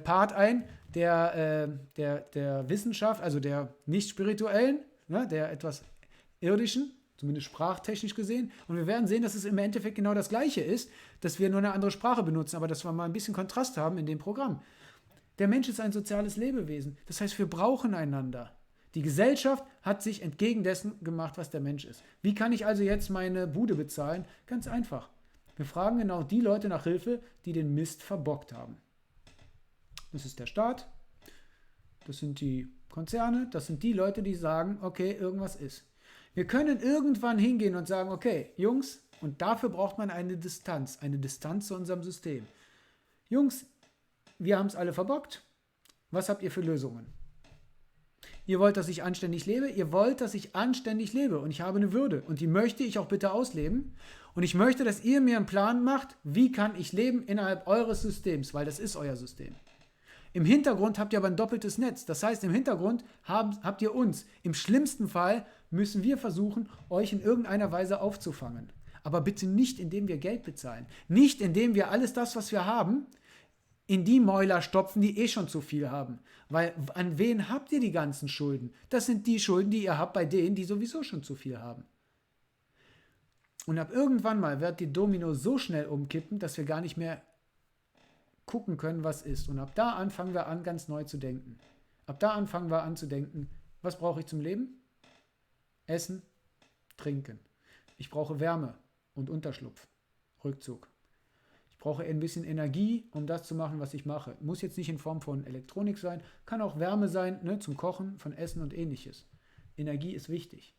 Speaker 1: Part ein, der Wissenschaft, also der nicht spirituellen, ne, der etwas irdischen, zumindest sprachtechnisch gesehen. Und wir werden sehen, dass es im Endeffekt genau das Gleiche ist, dass wir nur eine andere Sprache benutzen, aber dass wir mal ein bisschen Kontrast haben in dem Programm. Der Mensch ist ein soziales Lebewesen. Das heißt, wir brauchen einander. Die Gesellschaft hat sich entgegen dessen gemacht, was der Mensch ist. Wie kann ich also jetzt meine Bude bezahlen? Ganz einfach. Wir fragen genau die Leute nach Hilfe, die den Mist verbockt haben. Das ist der Staat, das sind die Konzerne, das sind die Leute, die sagen, okay, irgendwas ist. Wir können irgendwann hingehen und sagen, okay, Jungs, und dafür braucht man eine Distanz zu unserem System. Jungs, wir haben es alle verbockt. Was habt ihr für Lösungen? Ihr wollt, dass ich anständig lebe? Ihr wollt, dass ich anständig lebe und ich habe eine Würde und die möchte ich auch bitte ausleben. Und ich möchte, dass ihr mir einen Plan macht, wie kann ich leben innerhalb eures Systems, weil das ist euer System. Im Hintergrund habt ihr aber ein doppeltes Netz. Das heißt, im Hintergrund habt ihr uns. Im schlimmsten Fall müssen wir versuchen, euch in irgendeiner Weise aufzufangen. Aber bitte nicht, indem wir Geld bezahlen. Nicht, indem wir alles das, was wir haben, in die Mäuler stopfen, die eh schon zu viel haben. Weil an wen habt ihr die ganzen Schulden? Das sind die Schulden, die ihr habt bei denen, die sowieso schon zu viel haben. Und ab irgendwann mal wird die Domino so schnell umkippen, dass wir gar nicht mehr gucken können, was ist. Und ab da an fangen wir an, ganz neu zu denken. Ab da an fangen wir an zu denken, was brauche ich zum Leben? Essen, trinken. Ich brauche Wärme und Unterschlupf, Rückzug. Ich brauche ein bisschen Energie, um das zu machen, was ich mache. Muss jetzt nicht in Form von Elektronik sein, kann auch Wärme sein, ne, zum Kochen von Essen und ähnliches. Energie ist wichtig.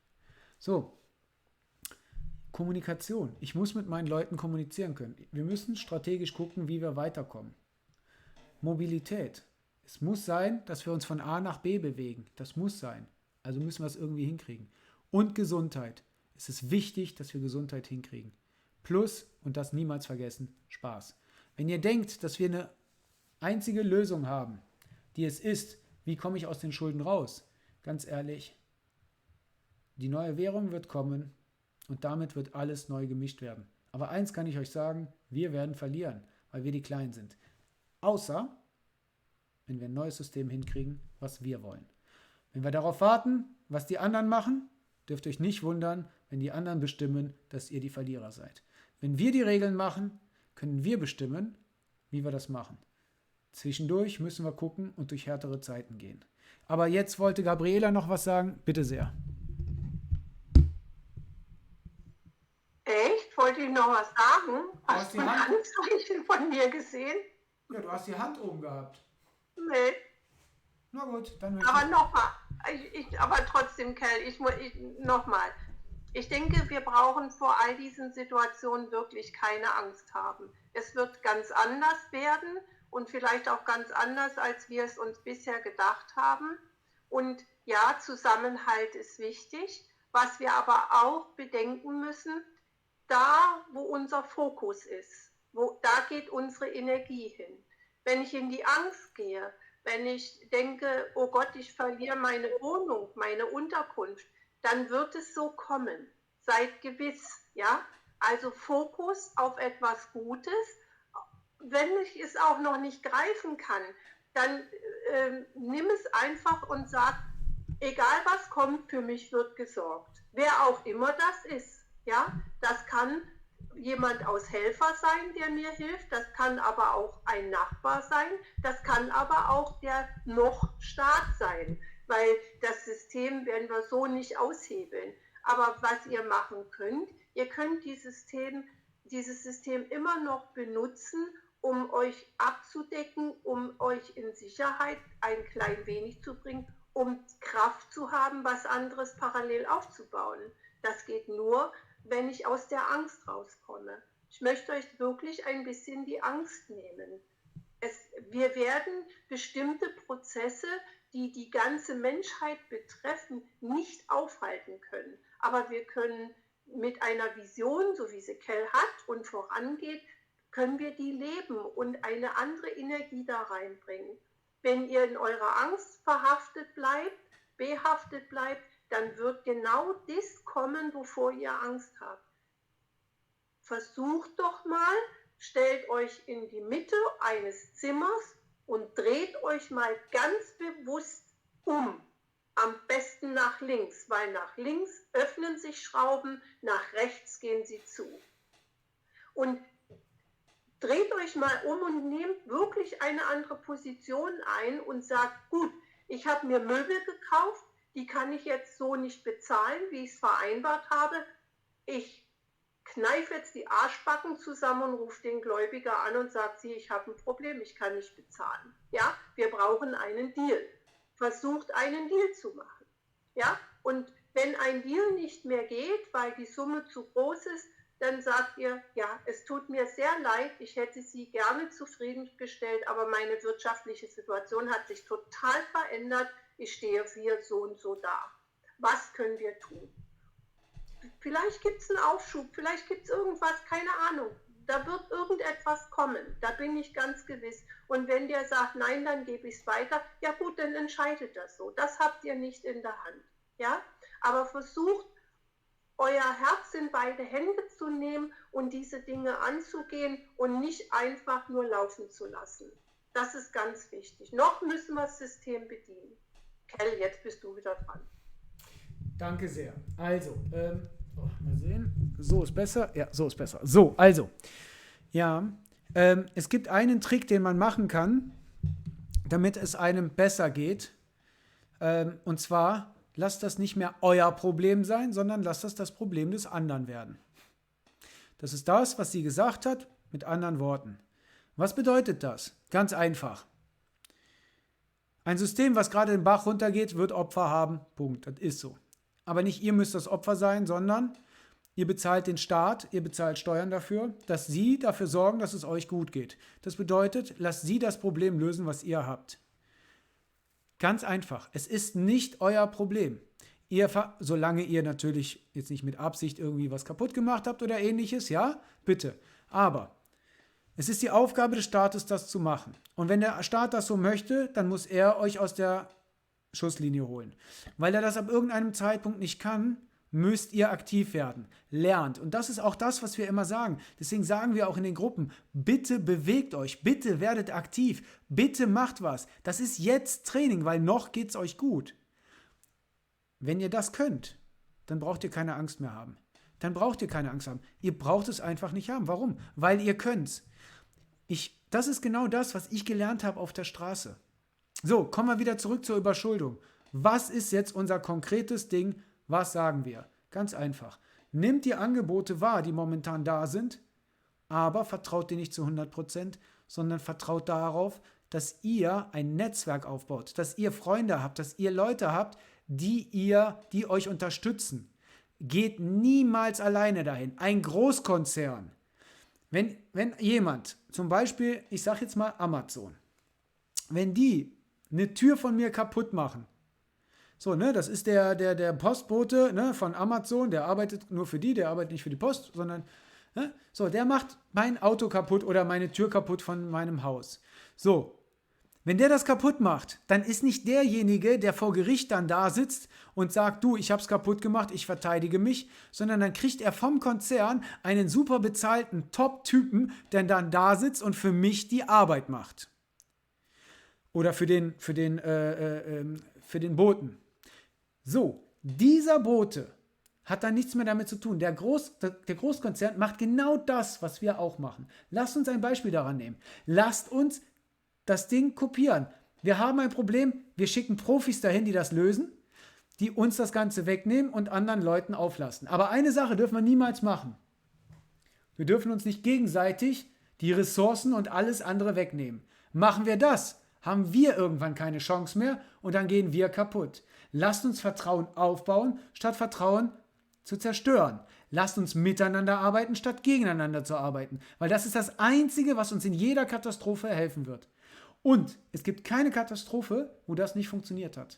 Speaker 1: So, Kommunikation. Ich muss mit meinen Leuten kommunizieren können. Wir müssen strategisch gucken, wie wir weiterkommen. Mobilität. Es muss sein, dass wir uns von A nach B bewegen. Das muss sein. Also müssen wir es irgendwie hinkriegen. Und Gesundheit. Es ist wichtig, dass wir Gesundheit hinkriegen. Plus, und das niemals vergessen, Spaß. Wenn ihr denkt, dass wir eine einzige Lösung haben, die es ist, wie komme ich aus den Schulden raus? Ganz ehrlich, die neue Währung wird kommen und damit wird alles neu gemischt werden. Aber eins kann ich euch sagen, wir werden verlieren, weil wir die Kleinen sind. Außer, wenn wir ein neues System hinkriegen, was wir wollen. Wenn wir darauf warten, was die anderen machen, dürft ihr euch nicht wundern, wenn die anderen bestimmen, dass ihr die Verlierer seid. Wenn wir die Regeln machen, können wir bestimmen, wie wir das machen. Zwischendurch müssen wir gucken und durch härtere Zeiten gehen. Aber jetzt wollte Gabriela noch was sagen. Bitte sehr.
Speaker 2: Echt? Wollte ich noch was sagen?
Speaker 1: hast
Speaker 2: Hast du
Speaker 1: die
Speaker 2: ein
Speaker 1: Hand-
Speaker 2: Anzeichen von mir gesehen?
Speaker 1: Ja, du hast die Hand oben gehabt.
Speaker 2: Nee.
Speaker 1: Na gut, dann
Speaker 2: Aber nochmal, aber trotzdem, Kell, nochmal. Ich denke, wir brauchen vor all diesen Situationen wirklich keine Angst haben. Es wird ganz anders werden und vielleicht auch ganz anders, als wir es uns bisher gedacht haben. Und ja, Zusammenhalt ist wichtig. Was wir aber auch bedenken müssen, da, wo unser Fokus ist, da geht unsere Energie hin. Wenn ich in die Angst gehe, wenn ich denke, oh Gott, ich verliere meine Wohnung, meine Unterkunft, dann wird es so kommen. Seid gewiss, ja? Also Fokus auf etwas Gutes. Wenn ich es auch noch nicht greifen kann, dann nimm es einfach und sag, egal was kommt, für mich wird gesorgt. Wer auch immer das ist, ja? Das kann jemand aus Helfer sein, der mir hilft, das kann aber auch ein Nachbar sein, das kann aber auch der Noch-Staat sein, weil das System werden wir so nicht aushebeln. Aber was ihr machen könnt, ihr könnt dieses System immer noch benutzen, um euch abzudecken, um euch in Sicherheit ein klein wenig zu bringen, um Kraft zu haben, was anderes parallel aufzubauen. Das geht nur, wenn ich aus der Angst rauskomme. Ich möchte euch wirklich ein bisschen die Angst nehmen. Wir werden bestimmte Prozesse, die die ganze Menschheit betreffen, nicht aufhalten können. Aber wir können mit einer Vision, so wie sie Kell hat und vorangeht, können wir die leben und eine andere Energie da reinbringen. Wenn ihr in eurer Angst behaftet bleibt, dann wird genau das kommen, wovor ihr Angst habt. Versucht doch mal, stellt euch in die Mitte eines Zimmers und dreht euch mal ganz bewusst um. Am besten nach links, weil nach links öffnen sich Schrauben, nach rechts gehen sie zu. Und dreht euch mal um und nehmt wirklich eine andere Position ein und sagt, gut, ich habe mir Möbel gekauft, die kann ich jetzt so nicht bezahlen, wie ich es vereinbart habe. Ich kneife jetzt die Arschbacken zusammen und rufe den Gläubiger an und sage, ich habe ein Problem, ich kann nicht bezahlen. Ja, wir brauchen einen Deal. Versucht einen Deal zu machen. Ja, und wenn ein Deal nicht mehr geht, weil die Summe zu groß ist, dann sagt ihr, ja, es tut mir sehr leid, ich hätte Sie gerne zufriedengestellt, aber meine wirtschaftliche Situation hat sich total verändert. Ich stehe hier so und so da. Was können wir tun? Vielleicht gibt es einen Aufschub, vielleicht gibt es irgendwas, keine Ahnung. Da wird irgendetwas kommen, da bin ich ganz gewiss. Und wenn der sagt, nein, dann gebe ich es weiter, ja gut, dann entscheidet das so. Das habt ihr nicht in der Hand. Ja? Aber versucht, euer Herz in beide Hände zu nehmen und diese Dinge anzugehen und nicht einfach nur laufen zu lassen. Das ist ganz wichtig. Noch müssen wir das System bedienen. Kell, jetzt bist du wieder dran.
Speaker 1: Danke sehr. Also, mal sehen. So ist besser. Ja, so ist besser. So, also. Ja, es gibt einen Trick, den man machen kann, damit es einem besser geht. Und zwar, lasst das nicht mehr euer Problem sein, sondern lasst das Problem des anderen werden. Das ist das, was sie gesagt hat, mit anderen Worten. Was bedeutet das? Ganz einfach. Ein System, was gerade den Bach runtergeht, wird Opfer haben. Punkt. Das ist so. Aber nicht ihr müsst das Opfer sein, sondern Ihr bezahlt den Staat, ihr bezahlt Steuern dafür, dass sie dafür sorgen, dass es euch gut geht. Das bedeutet, lasst sie das Problem lösen, was ihr habt. Ganz einfach. Es ist nicht euer Problem. Solange ihr natürlich jetzt nicht mit Absicht irgendwie was kaputt gemacht habt oder ähnliches, ja, bitte. Aber es ist die Aufgabe des Staates, das zu machen. Und wenn der Staat das so möchte, dann muss er euch aus der Schusslinie holen. Weil er das ab irgendeinem Zeitpunkt nicht kann, müsst ihr aktiv werden. Lernt. Und das ist auch das, was wir immer sagen. Deswegen sagen wir auch in den Gruppen, bitte bewegt euch, bitte werdet aktiv, bitte macht was. Das ist jetzt Training, weil noch geht es euch gut. Wenn ihr das könnt, dann braucht ihr keine Angst mehr haben. Dann braucht ihr keine Angst haben. Ihr braucht es einfach nicht haben. Warum? Weil ihr könnt's. Das ist genau das, was ich gelernt habe auf der Straße. So, kommen wir wieder zurück zur Überschuldung. Was ist jetzt unser konkretes Ding? Was sagen wir? Ganz einfach. Nehmt die Angebote wahr, die momentan da sind, aber vertraut denen nicht zu 100%, sondern vertraut darauf, dass ihr ein Netzwerk aufbaut, dass ihr Freunde habt, dass ihr Leute habt, die euch unterstützen. Geht niemals alleine dahin. Ein Großkonzern. Wenn jemand, zum Beispiel, ich sage jetzt mal Amazon, wenn die eine Tür von mir kaputt machen, so, ne, das ist der Postbote, ne, von Amazon, der arbeitet nur für die, der arbeitet nicht für die Post, sondern, ne, so, der macht mein Auto kaputt oder meine Tür kaputt von meinem Haus. So, wenn der das kaputt macht, dann ist nicht derjenige, der vor Gericht dann da sitzt und sagt, du, ich hab's kaputt gemacht, ich verteidige mich, sondern dann kriegt er vom Konzern einen super bezahlten Top-Typen, der dann da sitzt und für mich die Arbeit macht. Oder für den Boten. So, dieser Bote hat dann nichts mehr damit zu tun. Der Großkonzern macht genau das, was wir auch machen. Lasst uns ein Beispiel daran nehmen. Lasst uns das Ding kopieren. Wir haben ein Problem, wir schicken Profis dahin, die das lösen, die uns das Ganze wegnehmen und anderen Leuten auflasten. Aber eine Sache dürfen wir niemals machen. Wir dürfen uns nicht gegenseitig die Ressourcen und alles andere wegnehmen. Machen wir das, haben wir irgendwann keine Chance mehr und dann gehen wir kaputt. Lasst uns Vertrauen aufbauen, statt Vertrauen zu zerstören. Lasst uns miteinander arbeiten, statt gegeneinander zu arbeiten. Weil das ist das Einzige, was uns in jeder Katastrophe helfen wird. Und es gibt keine Katastrophe, wo das nicht funktioniert hat.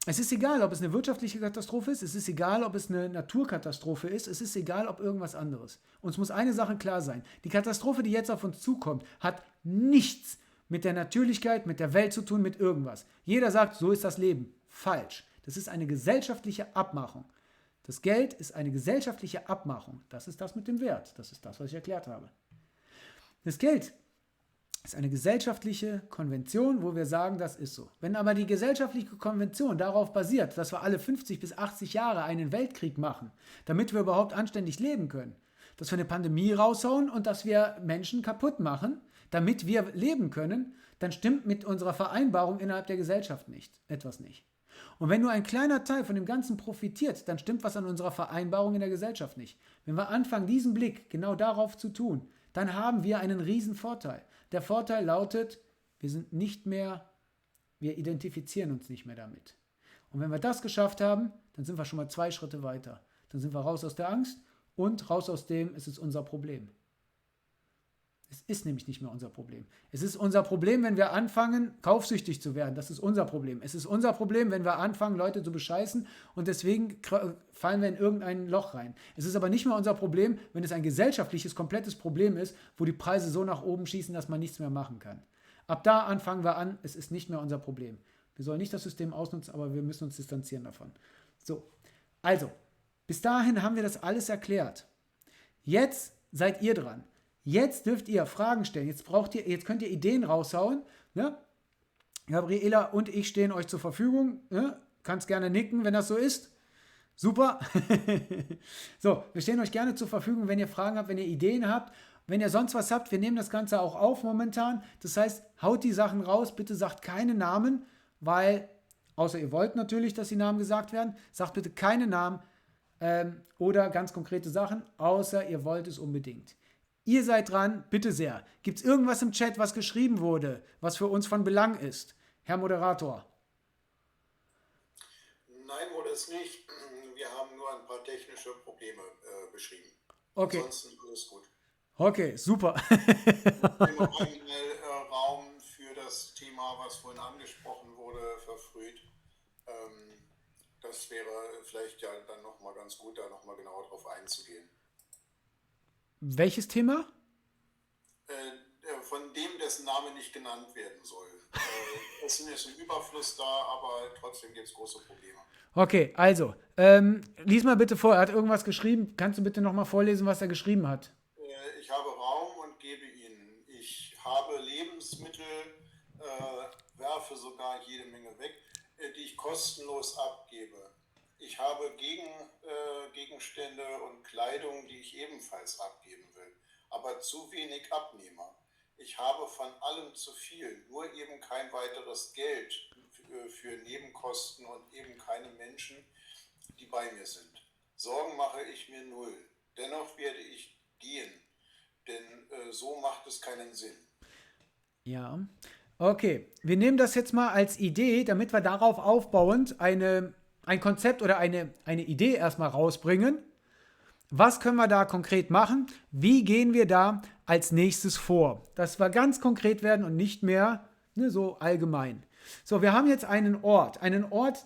Speaker 1: Es ist egal, ob es eine wirtschaftliche Katastrophe ist, es ist egal, ob es eine Naturkatastrophe ist, es ist egal, ob irgendwas anderes. Uns muss eine Sache klar sein. Die Katastrophe, die jetzt auf uns zukommt, hat nichts mit der Natürlichkeit, mit der Welt zu tun, mit irgendwas. Jeder sagt, so ist das Leben. Falsch. Das ist eine gesellschaftliche Abmachung. Das Geld ist eine gesellschaftliche Abmachung. Das ist das mit dem Wert. Das ist das, was ich erklärt habe. Das Geld ist eine gesellschaftliche Konvention, wo wir sagen, das ist so. Wenn aber die gesellschaftliche Konvention darauf basiert, dass wir alle 50 bis 80 Jahre einen Weltkrieg machen, damit wir überhaupt anständig leben können, dass wir eine Pandemie raushauen und dass wir Menschen kaputt machen, damit wir leben können, dann stimmt mit unserer Vereinbarung innerhalb der Gesellschaft etwas nicht. Und wenn nur ein kleiner Teil von dem Ganzen profitiert, dann stimmt was an unserer Vereinbarung in der Gesellschaft nicht. Wenn wir anfangen, diesen Blick genau darauf zu tun, dann haben wir einen riesen Vorteil. Der Vorteil lautet, wir identifizieren uns nicht mehr damit. Und wenn wir das geschafft haben, dann sind wir schon mal 2 Schritte weiter. Dann sind wir raus aus der Angst und raus aus dem, es ist unser Problem. Es ist nämlich nicht mehr unser Problem. Es ist unser Problem, wenn wir anfangen, kaufsüchtig zu werden. Das ist unser Problem. Es ist unser Problem, wenn wir anfangen, Leute zu bescheißen und deswegen fallen wir in irgendein Loch rein. Es ist aber nicht mehr unser Problem, wenn es ein gesellschaftliches, komplettes Problem ist, wo die Preise so nach oben schießen, dass man nichts mehr machen kann. Ab da fangen wir an, es ist nicht mehr unser Problem. Wir sollen nicht das System ausnutzen, aber wir müssen uns distanzieren davon. So, also, bis dahin haben wir das alles erklärt. Jetzt seid ihr dran. Jetzt dürft ihr Fragen stellen. Jetzt könnt ihr Ideen raushauen. Ne? Gabriela und ich stehen euch zur Verfügung. Ne? Kannst gerne nicken, wenn das so ist. Super. So, wir stehen euch gerne zur Verfügung, wenn ihr Fragen habt, wenn ihr Ideen habt. Wenn ihr sonst was habt, wir nehmen das Ganze auch auf momentan. Das heißt, haut die Sachen raus. Bitte sagt keine Namen, weil, außer ihr wollt natürlich, dass die Namen gesagt werden, sagt bitte keine Namen oder ganz konkrete Sachen, außer ihr wollt es unbedingt. Ihr seid dran, bitte sehr. Gibt es irgendwas im Chat, was geschrieben wurde, was für uns von Belang ist? Herr Moderator.
Speaker 4: Nein, wurde es nicht. Wir haben nur ein paar technische Probleme beschrieben.
Speaker 1: Okay,
Speaker 4: Ansonsten alles gut.
Speaker 1: okay, super.
Speaker 4: Im Raum für das Thema, was vorhin angesprochen wurde, verfrüht. Das wäre vielleicht ja dann nochmal ganz gut, da nochmal genauer drauf einzugehen.
Speaker 1: Welches Thema?
Speaker 4: Von dem, dessen Name nicht genannt werden soll. Essen ist im Überfluss da, aber trotzdem gibt es große Probleme.
Speaker 1: Okay, also, lies mal bitte vor. Er hat irgendwas geschrieben. Kannst du bitte nochmal vorlesen, was er geschrieben hat?
Speaker 4: Ich habe Raum und gebe ihnen. Ich habe Lebensmittel, werfe sogar jede Menge weg, die ich kostenlos abgebe. Ich habe Gegenstände und Kleidung, die ich ebenfalls abgeben will, aber zu wenig Abnehmer. Ich habe von allem zu viel, nur eben kein weiteres Geld für Nebenkosten und eben keine Menschen, die bei mir sind. Sorgen mache ich mir null. Dennoch werde ich gehen, denn so macht es keinen Sinn.
Speaker 1: Ja. Okay, wir nehmen das jetzt mal als Idee, damit wir darauf aufbauend ein Konzept oder eine Idee erstmal rausbringen. Was können wir da konkret machen? Wie gehen wir da als nächstes vor? Dass wir ganz konkret werden und nicht mehr so allgemein. So, wir haben jetzt einen Ort,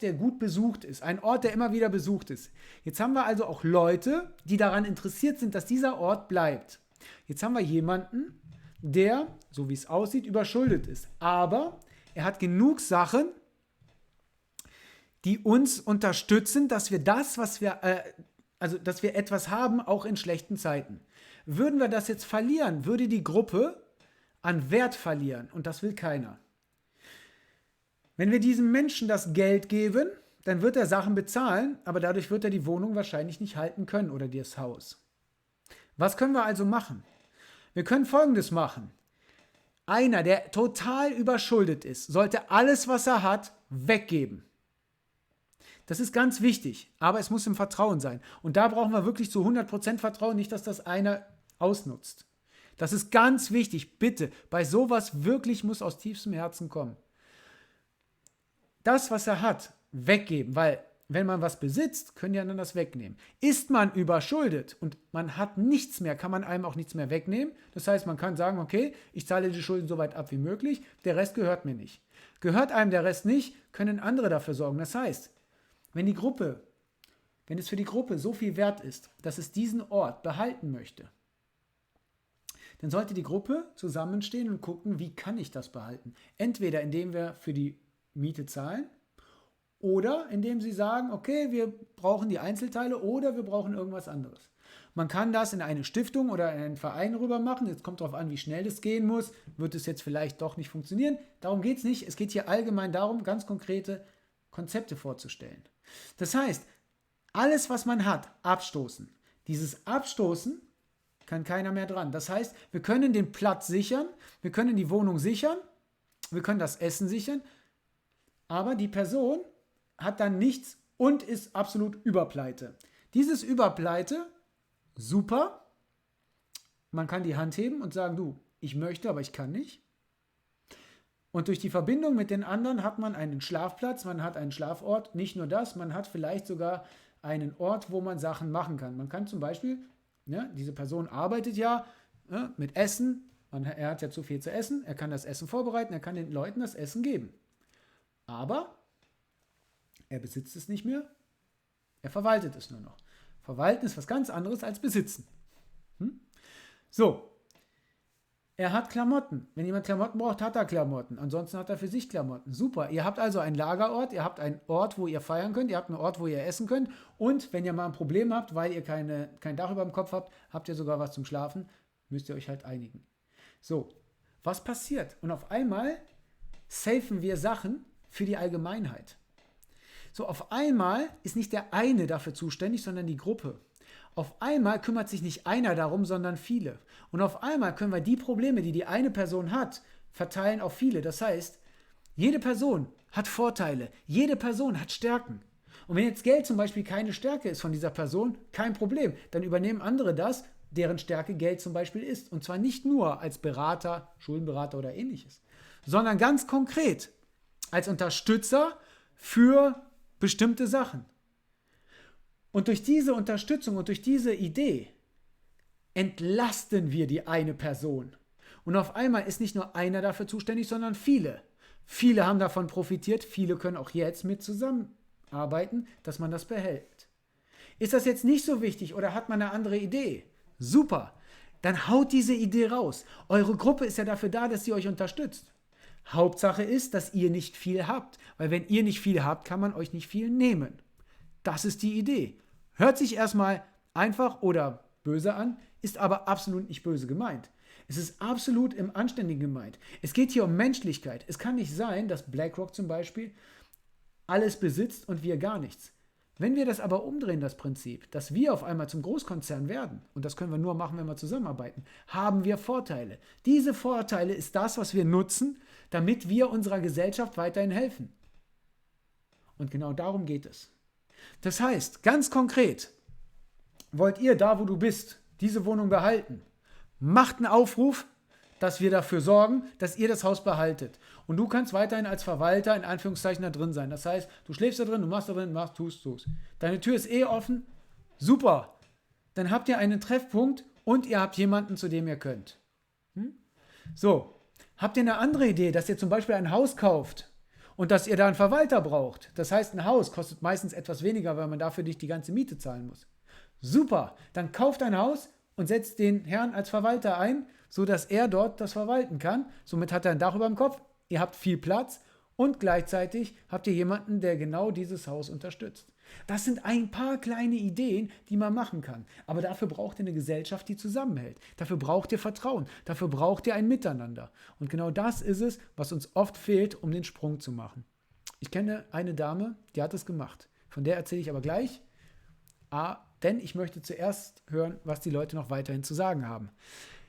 Speaker 1: der gut besucht ist, einen Ort, der immer wieder besucht ist. Jetzt haben wir also auch Leute, die daran interessiert sind, dass dieser Ort bleibt. Jetzt haben wir jemanden, der, so wie es aussieht, überschuldet ist. Aber er hat genug Sachen, die uns unterstützen, dass wir das, dass wir etwas haben, auch in schlechten Zeiten. Würden wir das jetzt verlieren, würde die Gruppe an Wert verlieren. Und das will keiner. Wenn wir diesem Menschen das Geld geben, dann wird er Sachen bezahlen, aber dadurch wird er die Wohnung wahrscheinlich nicht halten können oder das Haus. Was können wir also machen? Wir können Folgendes machen. Einer, der total überschuldet ist, sollte alles, was er hat, weggeben. Das ist ganz wichtig, aber es muss im Vertrauen sein. Und da brauchen wir wirklich zu 100% Vertrauen, nicht, dass das einer ausnutzt. Das ist ganz wichtig. Bitte, bei sowas wirklich muss aus tiefstem Herzen kommen. Das, was er hat, weggeben, weil wenn man was besitzt, können die anderen das wegnehmen. Ist man überschuldet und man hat nichts mehr, kann man einem auch nichts mehr wegnehmen. Das heißt, man kann sagen, okay, ich zahle die Schulden so weit ab wie möglich, der Rest gehört mir nicht. Gehört einem der Rest nicht, können andere dafür sorgen. Das heißt, wenn es für die Gruppe so viel wert ist, dass es diesen Ort behalten möchte, dann sollte die Gruppe zusammenstehen und gucken, wie kann ich das behalten. Entweder indem wir für die Miete zahlen oder indem sie sagen, okay, wir brauchen die Einzelteile oder wir brauchen irgendwas anderes. Man kann das in eine Stiftung oder in einen Verein rüber machen. Jetzt kommt darauf an, wie schnell das gehen muss. Wird es jetzt vielleicht doch nicht funktionieren? Darum geht es nicht. Es geht hier allgemein darum, ganz konkrete Konzepte vorzustellen. Das heißt, alles, was man hat, abstoßen. Dieses Abstoßen kann keiner mehr dran. Das heißt, wir können den Platz sichern, wir können die Wohnung sichern, wir können das Essen sichern, aber die Person hat dann nichts und ist absolut Überpleite. Dieses Überpleite, super. Man kann die Hand heben und sagen, du, ich möchte, aber ich kann nicht. Und durch die Verbindung mit den anderen hat man einen Schlafplatz, man hat einen Schlafort. Nicht nur das, man hat vielleicht sogar einen Ort, wo man Sachen machen kann. Man kann zum Beispiel, diese Person arbeitet ja mit Essen, er hat ja zu viel zu essen, er kann das Essen vorbereiten, er kann den Leuten das Essen geben. Aber er besitzt es nicht mehr, er verwaltet es nur noch. Verwalten ist was ganz anderes als besitzen. So, er hat Klamotten. Wenn jemand Klamotten braucht, hat er Klamotten. Ansonsten hat er für sich Klamotten. Super, ihr habt also einen Lagerort, ihr habt einen Ort, wo ihr feiern könnt, ihr habt einen Ort, wo ihr essen könnt und wenn ihr mal ein Problem habt, weil ihr kein Dach über dem Kopf habt, habt ihr sogar was zum Schlafen, müsst ihr euch halt einigen. So, was passiert? Und auf einmal safen wir Sachen für die Allgemeinheit. So, auf einmal ist nicht der eine dafür zuständig, sondern die Gruppe. Auf einmal kümmert sich nicht einer darum, sondern viele. Und auf einmal können wir die Probleme, die die eine Person hat, verteilen auf viele. Das heißt, jede Person hat Vorteile, jede Person hat Stärken. Und wenn jetzt Geld zum Beispiel keine Stärke ist von dieser Person, kein Problem. Dann übernehmen andere das, deren Stärke Geld zum Beispiel ist. Und zwar nicht nur als Berater, Schuldenberater oder ähnliches, sondern ganz konkret als Unterstützer für bestimmte Sachen. Und durch diese Unterstützung und durch diese Idee entlasten wir die eine Person. Und auf einmal ist nicht nur einer dafür zuständig, sondern viele. Viele haben davon profitiert, viele können auch jetzt mit zusammenarbeiten, dass man das behält. Ist das jetzt nicht so wichtig oder hat man eine andere Idee? Super, dann haut diese Idee raus. Eure Gruppe ist ja dafür da, dass sie euch unterstützt. Hauptsache ist, dass ihr nicht viel habt, weil wenn ihr nicht viel habt, kann man euch nicht viel nehmen. Das ist die Idee. Hört sich erstmal einfach oder böse an, ist aber absolut nicht böse gemeint. Es ist absolut im Anständigen gemeint. Es geht hier um Menschlichkeit. Es kann nicht sein, dass BlackRock zum Beispiel alles besitzt und wir gar nichts. Wenn wir das aber umdrehen, das Prinzip, dass wir auf einmal zum Großkonzern werden, und das können wir nur machen, wenn wir zusammenarbeiten, haben wir Vorteile. Diese Vorteile ist das, was wir nutzen, damit wir unserer Gesellschaft weiterhin helfen. Und genau darum geht es. Das heißt, ganz konkret, wollt ihr da, wo du bist, diese Wohnung behalten? Macht einen Aufruf, dass wir dafür sorgen, dass ihr das Haus behaltet. Und du kannst weiterhin als Verwalter in Anführungszeichen da drin sein. Das heißt, du schläfst da drin, du machst da drin, machst, tust. Deine Tür ist offen. Super. Dann habt ihr einen Treffpunkt und ihr habt jemanden, zu dem ihr könnt. So. Habt ihr eine andere Idee, dass ihr zum Beispiel ein Haus kauft und dass ihr da einen Verwalter braucht? Das heißt, ein Haus kostet meistens etwas weniger, weil man dafür nicht die ganze Miete zahlen muss. Super. Dann kauft ein Haus und setzt den Herrn als Verwalter ein, sodass er dort das verwalten kann. Somit hat er ein Dach über dem Kopf, ihr habt viel Platz und gleichzeitig habt ihr jemanden, der genau dieses Haus unterstützt. Das sind ein paar kleine Ideen, die man machen kann. Aber dafür braucht ihr eine Gesellschaft, die zusammenhält. Dafür braucht ihr Vertrauen. Dafür braucht ihr ein Miteinander. Und genau das ist es, was uns oft fehlt, um den Sprung zu machen. Ich kenne eine Dame, die hat es gemacht. Von der erzähle ich aber gleich. Denn ich möchte zuerst hören, was die Leute noch weiterhin zu sagen haben.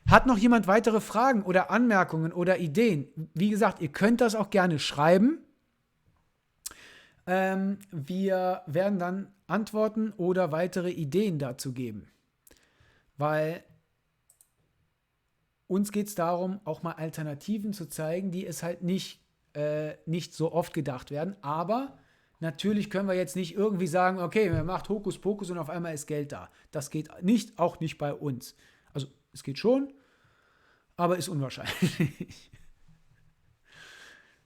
Speaker 1: Hat noch jemand weitere Fragen oder Anmerkungen oder Ideen? Wie gesagt, ihr könnt das auch gerne schreiben. Wir werden dann Antworten oder weitere Ideen dazu geben. Weil uns geht es darum, auch mal Alternativen zu zeigen, die es halt nicht so oft gedacht werden. Aber natürlich können wir jetzt nicht irgendwie sagen, okay, man macht Hokuspokus und auf einmal ist Geld da. Das geht nicht, auch nicht bei uns. Also es geht schon, aber ist unwahrscheinlich.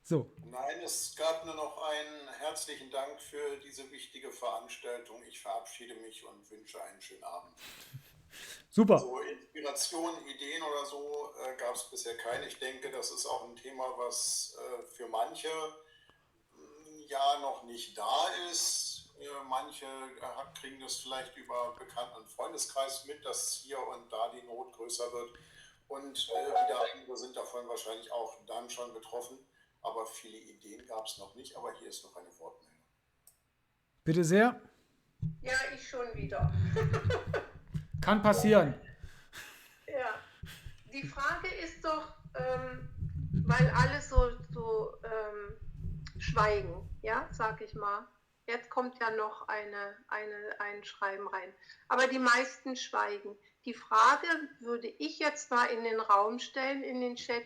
Speaker 1: So.
Speaker 4: Nein, es gab nur noch einen herzlichen Dank für diese wichtige Veranstaltung. Ich verabschiede mich und wünsche einen schönen Abend.
Speaker 1: Super.
Speaker 4: So Inspirationen, Ideen oder so gab es bisher keine. Ich denke, das ist auch ein Thema, was für manche ja noch nicht da ist. Manche kriegen das vielleicht über Bekannten- und Freundeskreis mit, dass hier und da die Not größer wird. Und wieder andere sind davon wahrscheinlich auch dann schon betroffen. Aber viele Ideen gab es noch nicht. Aber hier ist noch eine Wortmeldung.
Speaker 1: Bitte sehr.
Speaker 2: Ja, ich schon wieder.
Speaker 1: Kann passieren.
Speaker 2: Ja, die Frage ist doch, weil alle so schweigen, ja, sag ich mal. Jetzt kommt ja noch ein Schreiben rein. Aber die meisten schweigen. Die Frage würde ich jetzt mal in den Raum stellen, in den Chat,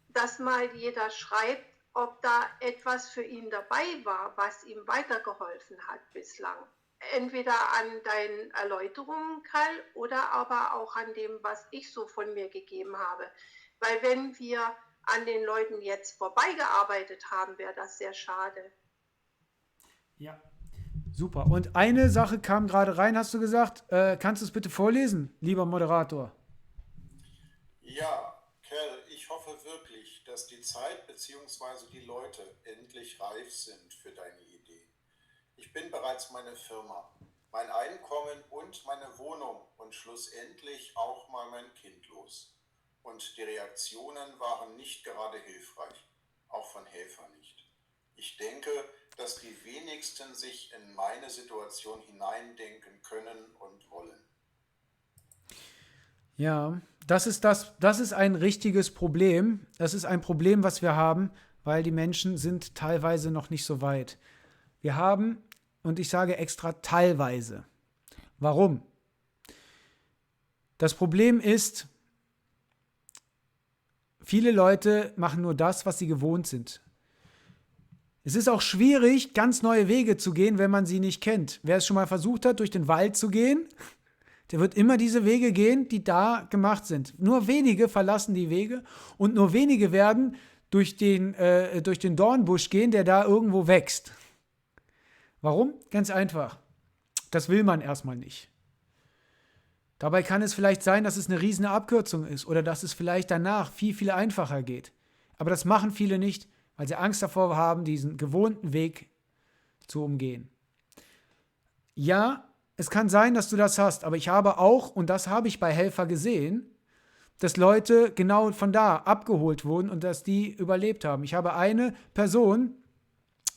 Speaker 2: dass mal jeder schreibt, ob da etwas für ihn dabei war, was ihm weitergeholfen hat bislang. Entweder an deinen Erläuterungen, Karl, oder aber auch an dem, was ich so von mir gegeben habe. Weil wenn wir an den Leuten jetzt vorbeigearbeitet haben, wäre das sehr schade.
Speaker 1: Ja, super. Und eine Sache kam gerade rein, hast du gesagt. Kannst du es bitte vorlesen, lieber Moderator?
Speaker 4: Ja, Kerl, ich hoffe wirklich, dass die Zeit bzw. die Leute endlich reif sind für deine Idee. Ich bin bereits meine Firma, mein Einkommen und meine Wohnung und schlussendlich auch mal mein Kind los. Und die Reaktionen waren nicht gerade hilfreich, auch von Helfern nicht. Ich denke, dass die wenigsten sich in meine Situation hineindenken können und wollen.
Speaker 1: Ja, das ist ein richtiges Problem. Das ist ein Problem, was wir haben, weil die Menschen sind teilweise noch nicht so weit. Wir haben, und ich sage extra teilweise. Warum? Das Problem ist, viele Leute machen nur das, was sie gewohnt sind. Es ist auch schwierig, ganz neue Wege zu gehen, wenn man sie nicht kennt. Wer es schon mal versucht hat, durch den Wald zu gehen, der wird immer diese Wege gehen, die da gemacht sind. Nur wenige verlassen die Wege und nur wenige werden durch den Dornbusch gehen, der da irgendwo wächst. Warum? Ganz einfach. Das will man erstmal nicht. Dabei kann es vielleicht sein, dass es eine riesige Abkürzung ist oder dass es vielleicht danach viel, viel einfacher geht. Aber das machen viele nicht, weil sie Angst davor haben, diesen gewohnten Weg zu umgehen. Ja, es kann sein, dass du das hast, aber ich habe auch, und das habe ich bei Helfer gesehen, dass Leute genau von da abgeholt wurden und dass die überlebt haben. Ich habe eine Person,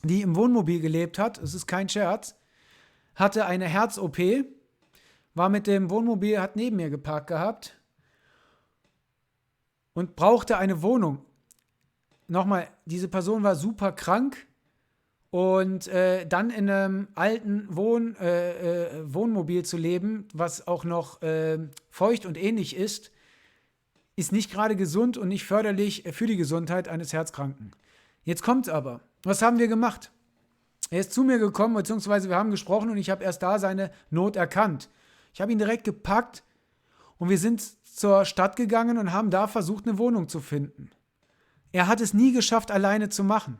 Speaker 1: die im Wohnmobil gelebt hat, es ist kein Scherz, hatte eine Herz-OP, war mit dem Wohnmobil, hat neben mir geparkt gehabt und brauchte eine Wohnung. Nochmal, diese Person war super krank und dann in einem alten Wohnmobil zu leben, was auch noch feucht und ähnlich ist nicht gerade gesund und nicht förderlich für die Gesundheit eines Herzkranken. Jetzt kommt's aber. Was haben wir gemacht? Er ist zu mir gekommen, beziehungsweise wir haben gesprochen und ich habe erst da seine Not erkannt. Ich habe ihn direkt gepackt und wir sind zur Stadt gegangen und haben da versucht, eine Wohnung zu finden. Er hat es nie geschafft, alleine zu machen.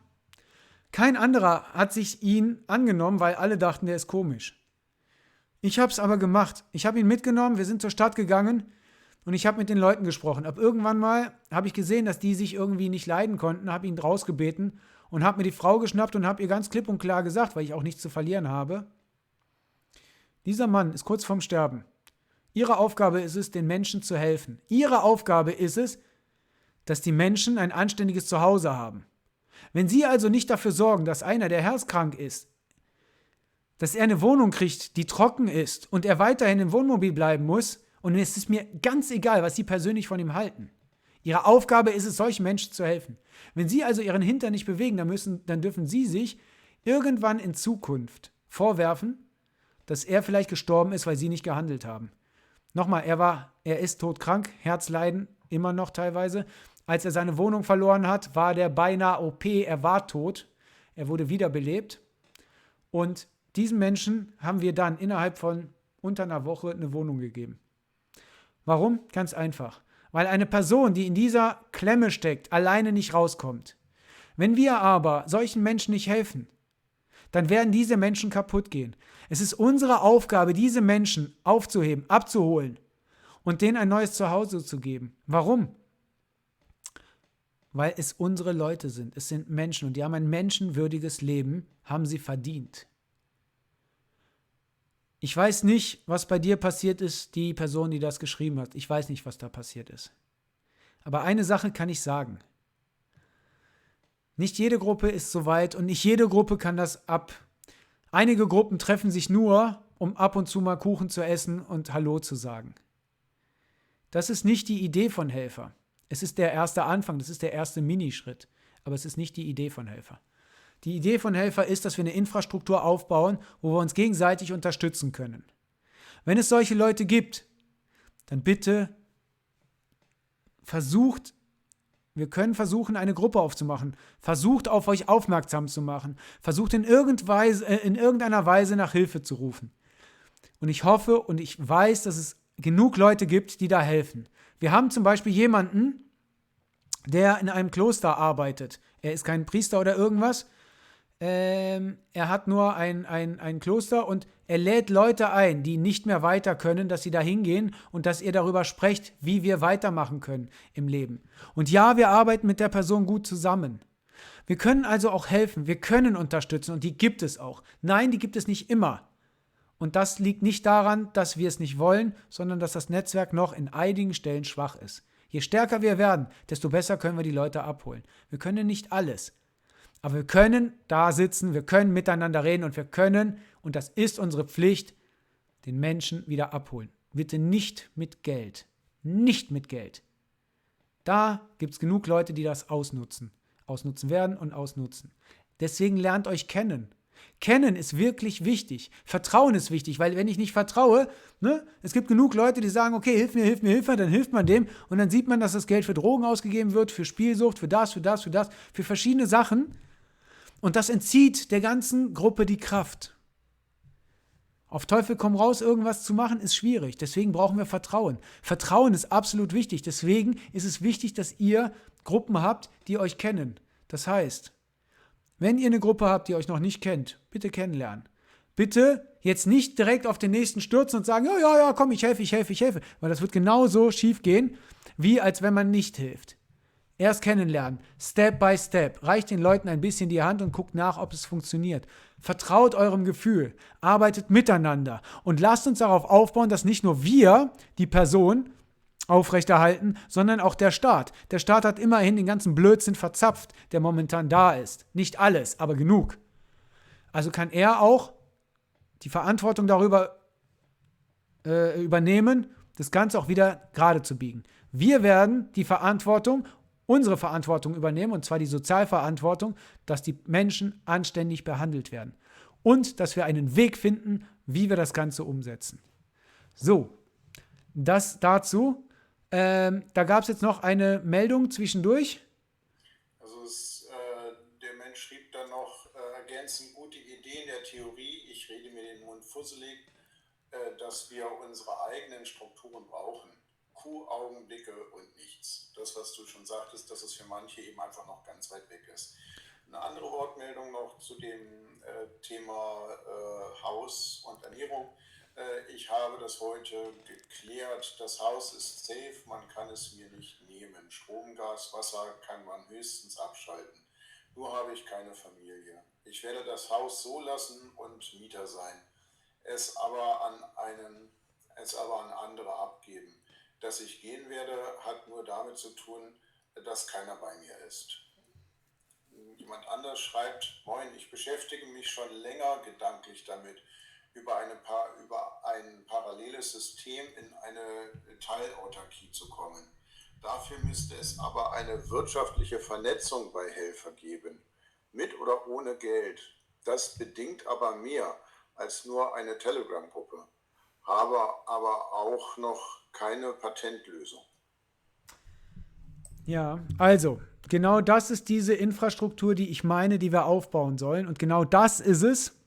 Speaker 1: Kein anderer hat sich ihn angenommen, weil alle dachten, der ist komisch. Ich habe es aber gemacht. Ich habe ihn mitgenommen, wir sind zur Stadt gegangen und ich habe mit den Leuten gesprochen. Ab irgendwann mal habe ich gesehen, dass die sich irgendwie nicht leiden konnten, habe ihn rausgebeten und habe mir die Frau geschnappt und habe ihr ganz klipp und klar gesagt, weil ich auch nichts zu verlieren habe, dieser Mann ist kurz vorm Sterben. Ihre Aufgabe ist es, den Menschen zu helfen. Ihre Aufgabe ist es, dass die Menschen ein anständiges Zuhause haben. Wenn Sie also nicht dafür sorgen, dass einer, der herzkrank ist, dass er eine Wohnung kriegt, die trocken ist und er weiterhin im Wohnmobil bleiben muss, und es ist mir ganz egal, was Sie persönlich von ihm halten. Ihre Aufgabe ist es, solchen Menschen zu helfen. Wenn Sie also Ihren Hintern nicht bewegen, dann dürfen Sie sich irgendwann in Zukunft vorwerfen, dass er vielleicht gestorben ist, weil Sie nicht gehandelt haben. Nochmal, er ist todkrank, Herzleiden, immer noch teilweise. Als er seine Wohnung verloren hat, war der beinahe OP, er war tot. Er wurde wiederbelebt. Und diesem Menschen haben wir dann innerhalb von unter einer Woche eine Wohnung gegeben. Warum? Ganz einfach. Weil eine Person, die in dieser Klemme steckt, alleine nicht rauskommt. Wenn wir aber solchen Menschen nicht helfen, dann werden diese Menschen kaputt gehen. Es ist unsere Aufgabe, diese Menschen aufzuheben, abzuholen und denen ein neues Zuhause zu geben. Warum? Weil es unsere Leute sind. Es sind Menschen und die haben ein menschenwürdiges Leben, haben sie verdient. Ich weiß nicht, was bei dir passiert ist, die Person, die das geschrieben hat. Ich weiß nicht, was da passiert ist. Aber eine Sache kann ich sagen. Nicht jede Gruppe ist so weit und nicht jede Gruppe kann das ab. Einige Gruppen treffen sich nur, um ab und zu mal Kuchen zu essen und Hallo zu sagen. Das ist nicht die Idee von Helfer. Es ist der erste Anfang, das ist der erste Minischritt. Aber es ist nicht die Idee von Helfer. Die Idee von Helfer ist, dass wir eine Infrastruktur aufbauen, wo wir uns gegenseitig unterstützen können. Wenn es solche Leute gibt, dann bitte wir können versuchen, eine Gruppe aufzumachen. Versucht, auf euch aufmerksam zu machen. Versucht in irgendeiner Weise nach Hilfe zu rufen. Und ich hoffe und ich weiß, dass es genug Leute gibt, die da helfen. Wir haben zum Beispiel jemanden, der in einem Kloster arbeitet. Er ist kein Priester oder irgendwas. Er hat nur ein Kloster und er lädt Leute ein, die nicht mehr weiter können, dass sie da hingehen und dass ihr darüber sprecht, wie wir weitermachen können im Leben. Und ja, wir arbeiten mit der Person gut zusammen. Wir können also auch helfen, wir können unterstützen und die gibt es auch. Nein, die gibt es nicht immer. Und das liegt nicht daran, dass wir es nicht wollen, sondern dass das Netzwerk noch in einigen Stellen schwach ist. Je stärker wir werden, desto besser können wir die Leute abholen. Wir können nicht alles. Aber wir können da sitzen, wir können miteinander reden und wir können, und das ist unsere Pflicht, den Menschen wieder abholen. Bitte nicht mit Geld. Nicht mit Geld. Da gibt es genug Leute, die das ausnutzen. Ausnutzen werden und ausnutzen. Deswegen lernt euch kennen. Kennen ist wirklich wichtig. Vertrauen ist wichtig, weil wenn ich nicht vertraue, es gibt genug Leute, die sagen, okay, hilf mir, dann hilft man dem und dann sieht man, dass das Geld für Drogen ausgegeben wird, für Spielsucht, für das, für verschiedene Sachen. Und das entzieht der ganzen Gruppe die Kraft. Auf Teufel komm raus, irgendwas zu machen, ist schwierig. Deswegen brauchen wir Vertrauen. Vertrauen ist absolut wichtig. Deswegen ist es wichtig, dass ihr Gruppen habt, die euch kennen. Das heißt, wenn ihr eine Gruppe habt, die euch noch nicht kennt, bitte kennenlernen. Bitte jetzt nicht direkt auf den nächsten stürzen und sagen, ja, komm, ich helfe. Weil das wird genauso schief gehen, wie als wenn man nicht hilft. Erst kennenlernen, Step by Step. Reicht den Leuten ein bisschen die Hand und guckt nach, ob es funktioniert. Vertraut eurem Gefühl, arbeitet miteinander und lasst uns darauf aufbauen, dass nicht nur wir die Person aufrechterhalten, sondern auch der Staat. Der Staat hat immerhin den ganzen Blödsinn verzapft, der momentan da ist. Nicht alles, aber genug. Also kann er auch die Verantwortung darüber übernehmen, das Ganze auch wieder gerade zu biegen. Wir werden unsere Verantwortung übernehmen, und zwar die Sozialverantwortung, dass die Menschen anständig behandelt werden und dass wir einen Weg finden, wie wir das Ganze umsetzen. So, das dazu. Da gab es jetzt noch eine Meldung zwischendurch.
Speaker 4: Also der Mensch schrieb dann noch ergänzend gute Ideen der Theorie, ich rede mir den Mund fusselig, dass wir unsere eigenen Strukturen brauchen. Kuhaugenblicke und nichts. Das, was du schon sagtest, dass es für manche eben einfach noch ganz weit weg ist. Eine andere Wortmeldung noch zu dem Thema Haus und Ernährung. Ich habe das heute geklärt. Das Haus ist safe, man kann es mir nicht nehmen. Strom, Gas, Wasser kann man höchstens abschalten. Nur habe ich keine Familie. Ich werde das Haus so lassen und Mieter sein, es aber an andere abgeben. Dass ich gehen werde, hat nur damit zu tun, dass keiner bei mir ist. Jemand anders schreibt, moin, ich beschäftige mich schon länger gedanklich damit, über ein paralleles System in eine Teilautarkie zu kommen. Dafür müsste es aber eine wirtschaftliche Vernetzung bei Helfer geben, mit oder ohne Geld. Das bedingt aber mehr als nur eine Telegram-Gruppe, habe aber auch noch keine Patentlösung.
Speaker 1: Ja, also, genau das ist diese Infrastruktur, die ich meine, die wir aufbauen sollen. Und genau das ist es,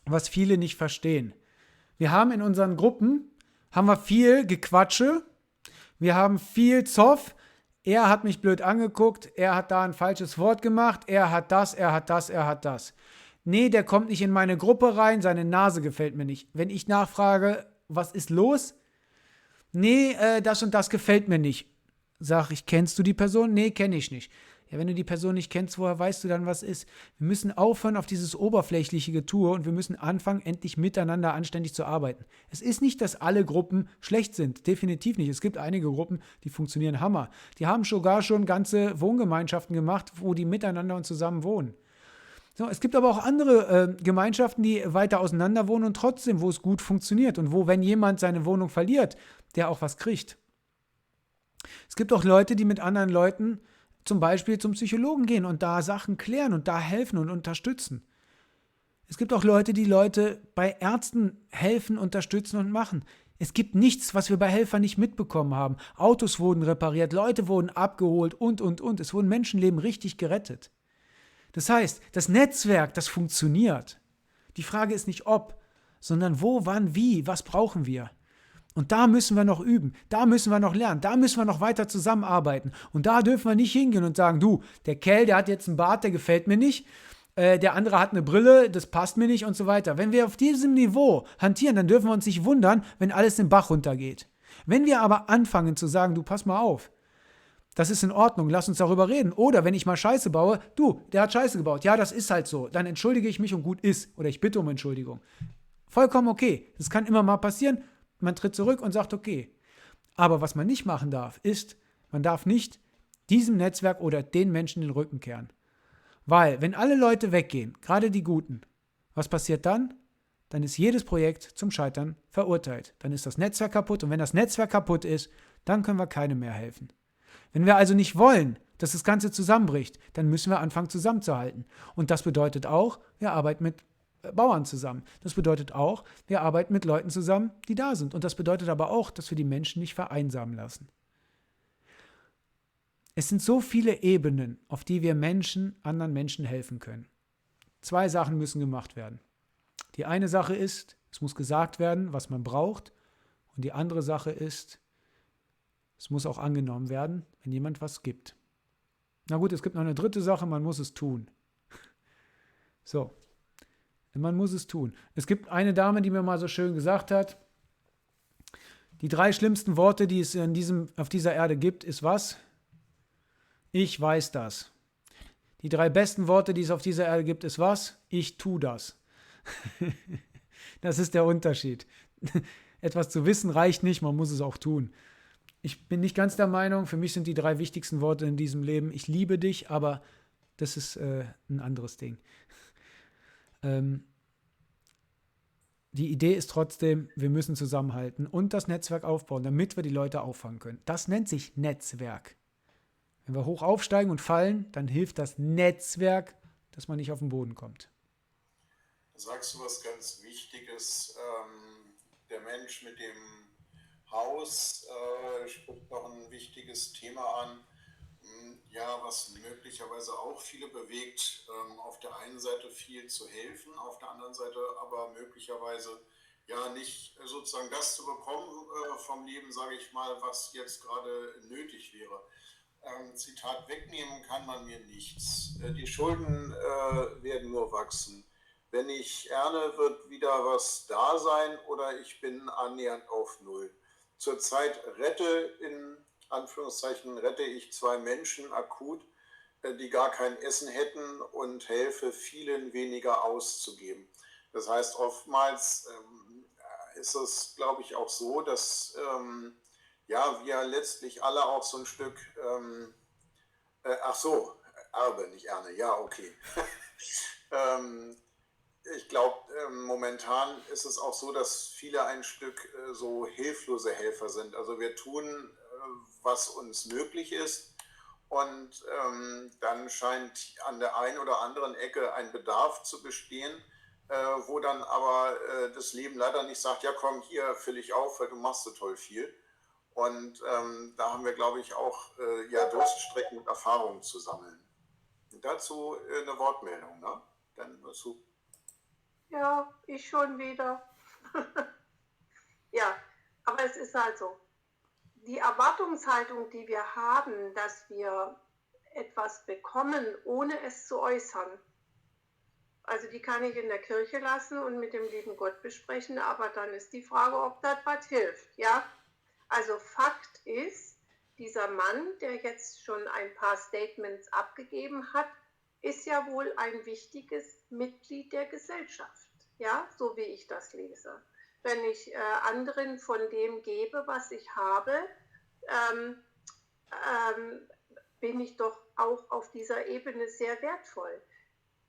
Speaker 1: was viele nicht verstehen. Wir haben in unseren Gruppen, viel Gequatsche, wir haben viel Zoff, er hat mich blöd angeguckt, er hat da ein falsches Wort gemacht, er hat das. Nee, der kommt nicht in meine Gruppe rein, seine Nase gefällt mir nicht. Wenn ich nachfrage, was ist los? Nee, das und das gefällt mir nicht. Sag ich, kennst du die Person? Nee, kenne ich nicht. Ja, wenn du die Person nicht kennst, woher weißt du dann, was ist? Wir müssen aufhören auf dieses oberflächliche Getue und wir müssen anfangen, endlich miteinander anständig zu arbeiten. Es ist nicht, dass alle Gruppen schlecht sind. Definitiv nicht. Es gibt einige Gruppen, die funktionieren Hammer. Die haben sogar schon ganze Wohngemeinschaften gemacht, wo die miteinander und zusammen wohnen. So, es gibt aber auch andere Gemeinschaften, die weiter auseinander wohnen und trotzdem, wo es gut funktioniert und wo, wenn jemand seine Wohnung verliert, der auch was kriegt. Es gibt auch Leute, die mit anderen Leuten zum Beispiel zum Psychologen gehen und da Sachen klären und da helfen und unterstützen. Es gibt auch Leute, die Leute bei Ärzten helfen, unterstützen und machen. Es gibt nichts, was wir bei Helfern nicht mitbekommen haben. Autos wurden repariert, Leute wurden abgeholt und. Es wurden Menschenleben richtig gerettet. Das heißt, das Netzwerk, das funktioniert. Die Frage ist nicht ob, sondern wo, wann, wie, was brauchen wir? Und da müssen wir noch üben, da müssen wir noch lernen, da müssen wir noch weiter zusammenarbeiten. Und da dürfen wir nicht hingehen und sagen, du, der Kerl, der hat jetzt einen Bart, der gefällt mir nicht, der andere hat eine Brille, das passt mir nicht und so weiter. Wenn wir auf diesem Niveau hantieren, dann dürfen wir uns nicht wundern, wenn alles den Bach runtergeht. Wenn wir aber anfangen zu sagen, du, pass mal auf, das ist in Ordnung, lass uns darüber reden. Oder wenn ich mal Scheiße baue, du, der hat Scheiße gebaut, ja, das ist halt so, dann entschuldige ich mich und gut ist. Oder ich bitte um Entschuldigung. Vollkommen okay, das kann immer mal passieren. Man tritt zurück und sagt, okay. Aber was man nicht machen darf, ist, man darf nicht diesem Netzwerk oder den Menschen den Rücken kehren. Weil, wenn alle Leute weggehen, gerade die Guten, was passiert dann? Dann ist jedes Projekt zum Scheitern verurteilt. Dann ist das Netzwerk kaputt und wenn das Netzwerk kaputt ist, dann können wir keinem mehr helfen. Wenn wir also nicht wollen, dass das Ganze zusammenbricht, dann müssen wir anfangen zusammenzuhalten. Und das bedeutet auch, wir arbeiten mit Bauern zusammen. Das bedeutet auch, wir arbeiten mit Leuten zusammen, die da sind. Und das bedeutet aber auch, dass wir die Menschen nicht vereinsamen lassen. Es sind so viele Ebenen, auf die wir anderen Menschen helfen können. 2 Sachen müssen gemacht werden. Die eine Sache ist, es muss gesagt werden, was man braucht. Und die andere Sache ist, es muss auch angenommen werden, wenn jemand was gibt. Na gut, es gibt noch eine dritte Sache, man muss es tun. So, man muss es tun. Es gibt eine Dame, die mir mal so schön gesagt hat, die 3 schlimmsten Worte, die es auf dieser Erde gibt, ist was? Ich weiß das. Die 3 besten Worte, die es auf dieser Erde gibt, ist was? Ich tu das. Das ist der Unterschied. Etwas zu wissen reicht nicht, man muss es auch tun. Ich bin nicht ganz der Meinung, für mich sind die 3 wichtigsten Worte in diesem Leben, ich liebe dich, aber das ist ein anderes Ding. Die Idee ist trotzdem, wir müssen zusammenhalten und das Netzwerk aufbauen, damit wir die Leute auffangen können. Das nennt sich Netzwerk. Wenn wir hoch aufsteigen und fallen, dann hilft das Netzwerk, dass man nicht auf den Boden kommt.
Speaker 4: Da sagst du was ganz Wichtiges. Der Mensch mit dem Haus spricht noch ein wichtiges Thema an, ja, was möglicherweise auch viele bewegt. Auf der einen Seite viel zu helfen, auf der anderen Seite aber möglicherweise ja nicht sozusagen das zu bekommen vom Leben, sage ich mal, was jetzt gerade nötig wäre. Zitat, wegnehmen kann man mir nichts. Die Schulden werden nur wachsen. Wenn ich erne, wird wieder was da sein oder ich bin annähernd auf Null. Zurzeit in Anführungszeichen, rette ich 2 Menschen akut, die gar kein Essen hätten und helfe vielen weniger auszugeben. Das heißt, oftmals ist es, glaube ich, auch so, dass ja, wir letztlich alle auch so ein Stück, Erbe, nicht Erne, ja, okay. Ich glaube, momentan ist es auch so, dass viele ein Stück so hilflose Helfer sind. Also wir tun, was uns möglich ist und dann scheint an der einen oder anderen Ecke ein Bedarf zu bestehen, wo dann aber das Leben leider nicht sagt, ja komm, hier fülle ich auf, weil du machst so toll viel. Und da haben wir, glaube ich, auch ja, Durststrecken und Erfahrungen zu sammeln. Und dazu eine Wortmeldung, ne? Dann dazu.
Speaker 2: Ja, ich schon wieder. Ja, aber es ist halt so. Die Erwartungshaltung, die wir haben, dass wir etwas bekommen, ohne es zu äußern, also die kann ich in der Kirche lassen und mit dem lieben Gott besprechen, aber dann ist die Frage, ob das was hilft. Ja? Also Fakt ist, dieser Mann, der jetzt schon ein paar Statements abgegeben hat, ist ja wohl ein wichtiges Mitglied der Gesellschaft, ja, so wie ich das lese. Wenn ich anderen von dem gebe, was ich habe, bin ich doch auch auf dieser Ebene sehr wertvoll.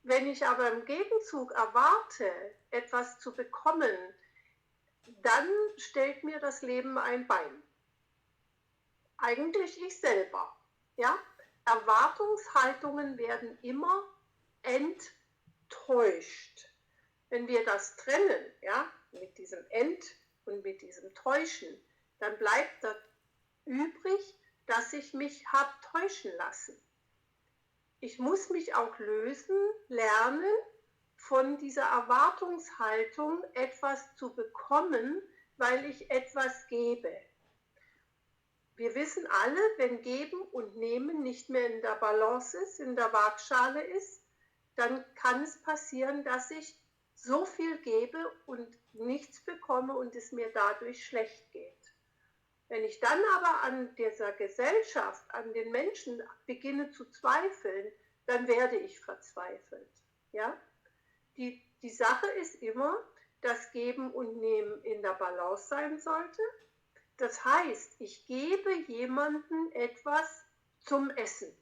Speaker 2: Wenn ich aber im Gegenzug erwarte, etwas zu bekommen, dann stellt mir das Leben ein Bein. Eigentlich ich selber, ja. Erwartungshaltungen werden immer enttäuscht. Wenn wir das trennen, ja, mit diesem und mit diesem Täuschen, dann bleibt das übrig, dass ich mich habe täuschen lassen. Ich muss mich auch lösen, lernen, von dieser Erwartungshaltung etwas zu bekommen, weil ich etwas gebe. Wir wissen alle, wenn Geben und Nehmen nicht mehr in der Balance ist, in der Waagschale ist, dann kann es passieren, dass ich so viel gebe und nichts bekomme und es mir dadurch schlecht geht. Wenn ich dann aber an dieser Gesellschaft, an den Menschen beginne zu zweifeln, dann werde ich verzweifelt. Ja? Die Sache ist immer, dass Geben und Nehmen in der Balance sein sollte. Das heißt, ich gebe jemandem etwas zum Essen.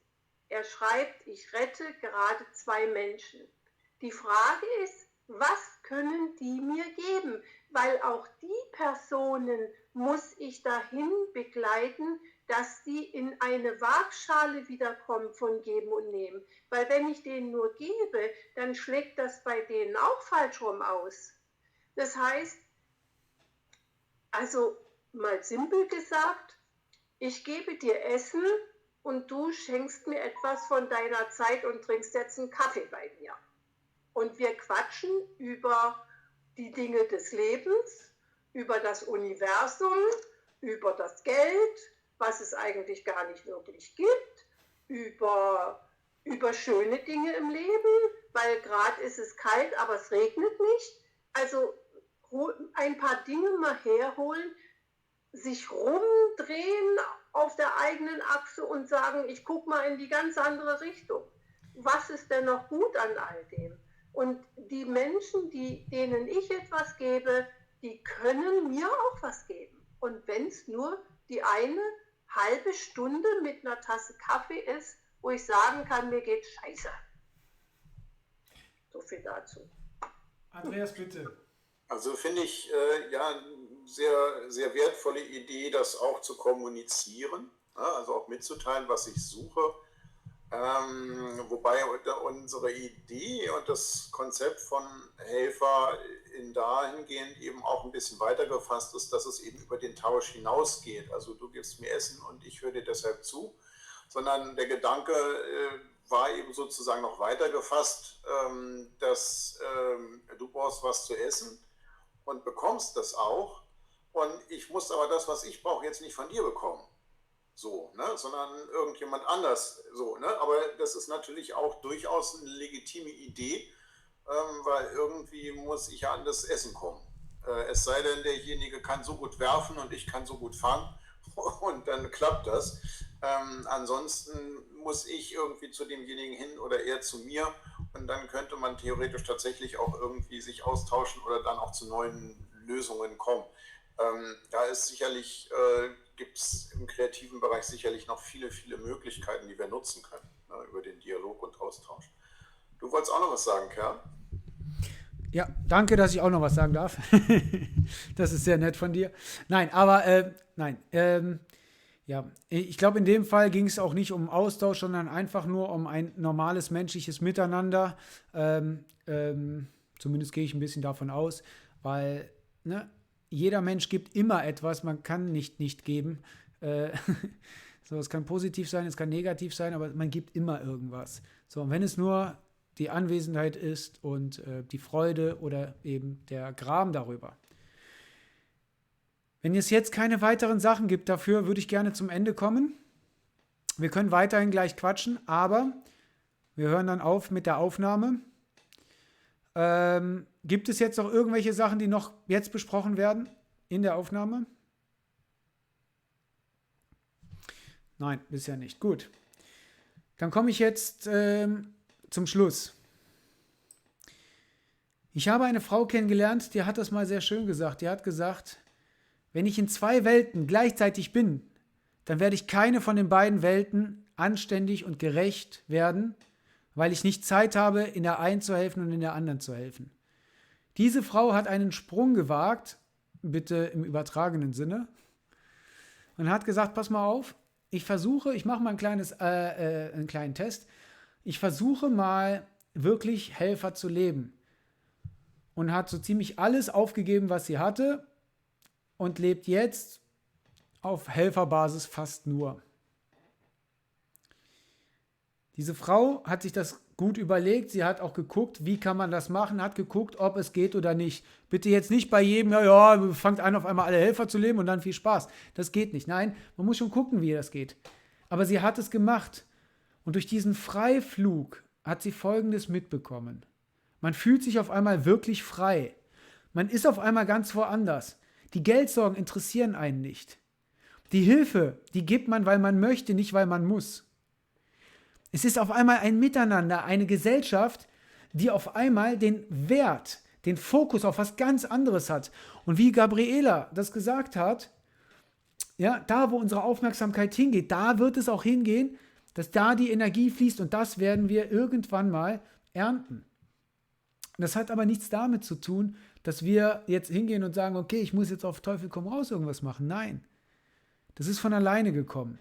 Speaker 2: Er schreibt, ich rette gerade 2 Menschen. Die Frage ist, was können die mir geben? Weil auch die Personen muss ich dahin begleiten, dass sie in eine Waagschale wiederkommen von Geben und Nehmen. Weil wenn ich denen nur gebe, dann schlägt das bei denen auch falsch rum aus. Das heißt, also mal simpel gesagt, ich gebe dir Essen und du schenkst mir etwas von deiner Zeit und trinkst jetzt einen Kaffee bei mir. Und wir quatschen über die Dinge des Lebens, über das Universum, über das Geld, was es eigentlich gar nicht wirklich gibt, über schöne Dinge im Leben, weil gerade ist es kalt, aber es regnet nicht. Also ein paar Dinge mal herholen, sich rumdrehen auf der eigenen Achse und sagen, ich gucke mal in die ganz andere Richtung. Was ist denn noch gut an all dem? Und die Menschen, denen ich etwas gebe, die können mir auch was geben. Und wenn es nur die eine halbe Stunde mit einer Tasse Kaffee ist, wo ich sagen kann, mir geht's scheiße. So viel dazu.
Speaker 1: Andreas, bitte.
Speaker 4: Also finde ich ja sehr, sehr wertvolle Idee, das auch zu kommunizieren, ja, also auch mitzuteilen, was ich suche. Wobei unsere Idee und das Konzept von Helfer in dahingehend eben auch ein bisschen weiter gefasst ist, dass es eben über den Tausch hinausgeht. Also du gibst mir Essen und ich höre dir deshalb zu, sondern der Gedanke war eben sozusagen noch weiter gefasst, dass du brauchst was zu essen und bekommst das auch und ich muss aber das, was ich brauche, jetzt nicht von dir bekommen. So, ne? Sondern irgendjemand anders. So, ne? Aber das ist natürlich auch durchaus eine legitime Idee, weil irgendwie muss ich ja an das Essen kommen. Es sei denn, derjenige kann so gut werfen und ich kann so gut fangen und dann klappt das. Ansonsten muss ich irgendwie zu demjenigen hin oder er zu mir und dann könnte man theoretisch tatsächlich auch irgendwie sich austauschen oder dann auch zu neuen Lösungen kommen. Da ist sicherlich, gibt es im kreativen Bereich sicherlich noch viele, viele Möglichkeiten, die wir nutzen können, ne, über den Dialog und Austausch. Du wolltest auch noch was sagen, Kerl?
Speaker 1: Ja, danke, dass ich auch noch was sagen darf. Das ist sehr nett von dir. Nein, aber nein. Ja, ich glaube, in dem Fall ging es auch nicht um Austausch, sondern einfach nur um ein normales menschliches Miteinander. Zumindest gehe ich ein bisschen davon aus, weil ne, jeder Mensch gibt immer etwas, man kann nicht geben. So, es kann positiv sein, es kann negativ sein, aber man gibt immer irgendwas. So, und wenn es nur die Anwesenheit ist und die Freude oder eben der Gram darüber. Wenn es jetzt keine weiteren Sachen gibt dafür, würde ich gerne zum Ende kommen. Wir können weiterhin gleich quatschen, aber wir hören dann auf mit der Aufnahme. Gibt es jetzt noch irgendwelche Sachen, die noch jetzt besprochen werden in der Aufnahme? Nein, bisher nicht. Gut. Dann komme ich jetzt zum Schluss. Ich habe eine Frau kennengelernt, die hat das mal sehr schön gesagt. Die hat gesagt, wenn ich in 2 Welten gleichzeitig bin, dann werde ich keine von den beiden Welten anständig und gerecht werden, weil ich nicht Zeit habe, in der einen zu helfen und in der anderen zu helfen. Diese Frau hat einen Sprung gewagt, bitte im übertragenen Sinne, und hat gesagt, pass mal auf, ich mache mal einen kleinen Test, ich versuche mal wirklich Helfer zu leben. Und hat so ziemlich alles aufgegeben, was sie hatte, und lebt jetzt auf Helferbasis fast nur. Diese Frau hat sich das gut überlegt, sie hat auch geguckt, wie kann man das machen, hat geguckt, ob es geht oder nicht. Bitte jetzt nicht bei jedem, ja, fangt an, auf einmal alle Helfer zu leben und dann viel Spaß. Das geht nicht. Nein, man muss schon gucken, wie das geht. Aber sie hat es gemacht. Und durch diesen Freiflug hat sie Folgendes mitbekommen. Man fühlt sich auf einmal wirklich frei. Man ist auf einmal ganz woanders. Die Geldsorgen interessieren einen nicht. Die Hilfe, die gibt man, weil man möchte, nicht weil man muss. Es ist auf einmal ein Miteinander, eine Gesellschaft, die auf einmal den Wert, den Fokus auf was ganz anderes hat. Und wie Gabriela das gesagt hat, ja, da wo unsere Aufmerksamkeit hingeht, da wird es auch hingehen, dass da die Energie fließt und das werden wir irgendwann mal ernten. Das hat aber nichts damit zu tun, dass wir jetzt hingehen und sagen, okay, ich muss jetzt auf Teufel komm raus irgendwas machen. Nein, das ist von alleine gekommen.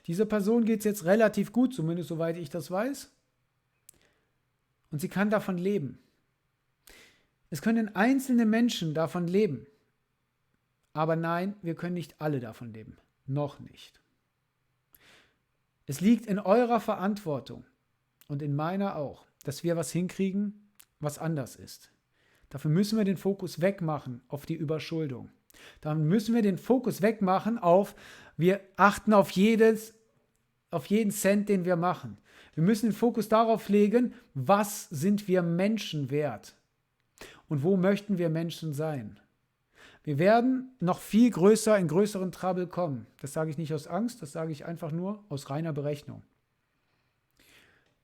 Speaker 1: Dieser Person geht es jetzt relativ gut, zumindest soweit ich das weiß. Und sie kann davon leben. Es können einzelne Menschen davon leben. Aber nein, wir können nicht alle davon leben. Noch nicht. Es liegt in eurer Verantwortung und in meiner auch, dass wir was hinkriegen, was anders ist. Dafür müssen wir den Fokus wegmachen auf die Überschuldung. Dann müssen wir den Fokus wegmachen auf, wir achten auf jeden Cent, den wir machen. Wir müssen den Fokus darauf legen, was sind wir Menschen wert und wo möchten wir Menschen sein. Wir werden noch viel größer in größeren Trouble kommen. Das sage ich nicht aus Angst, das sage ich einfach nur aus reiner Berechnung.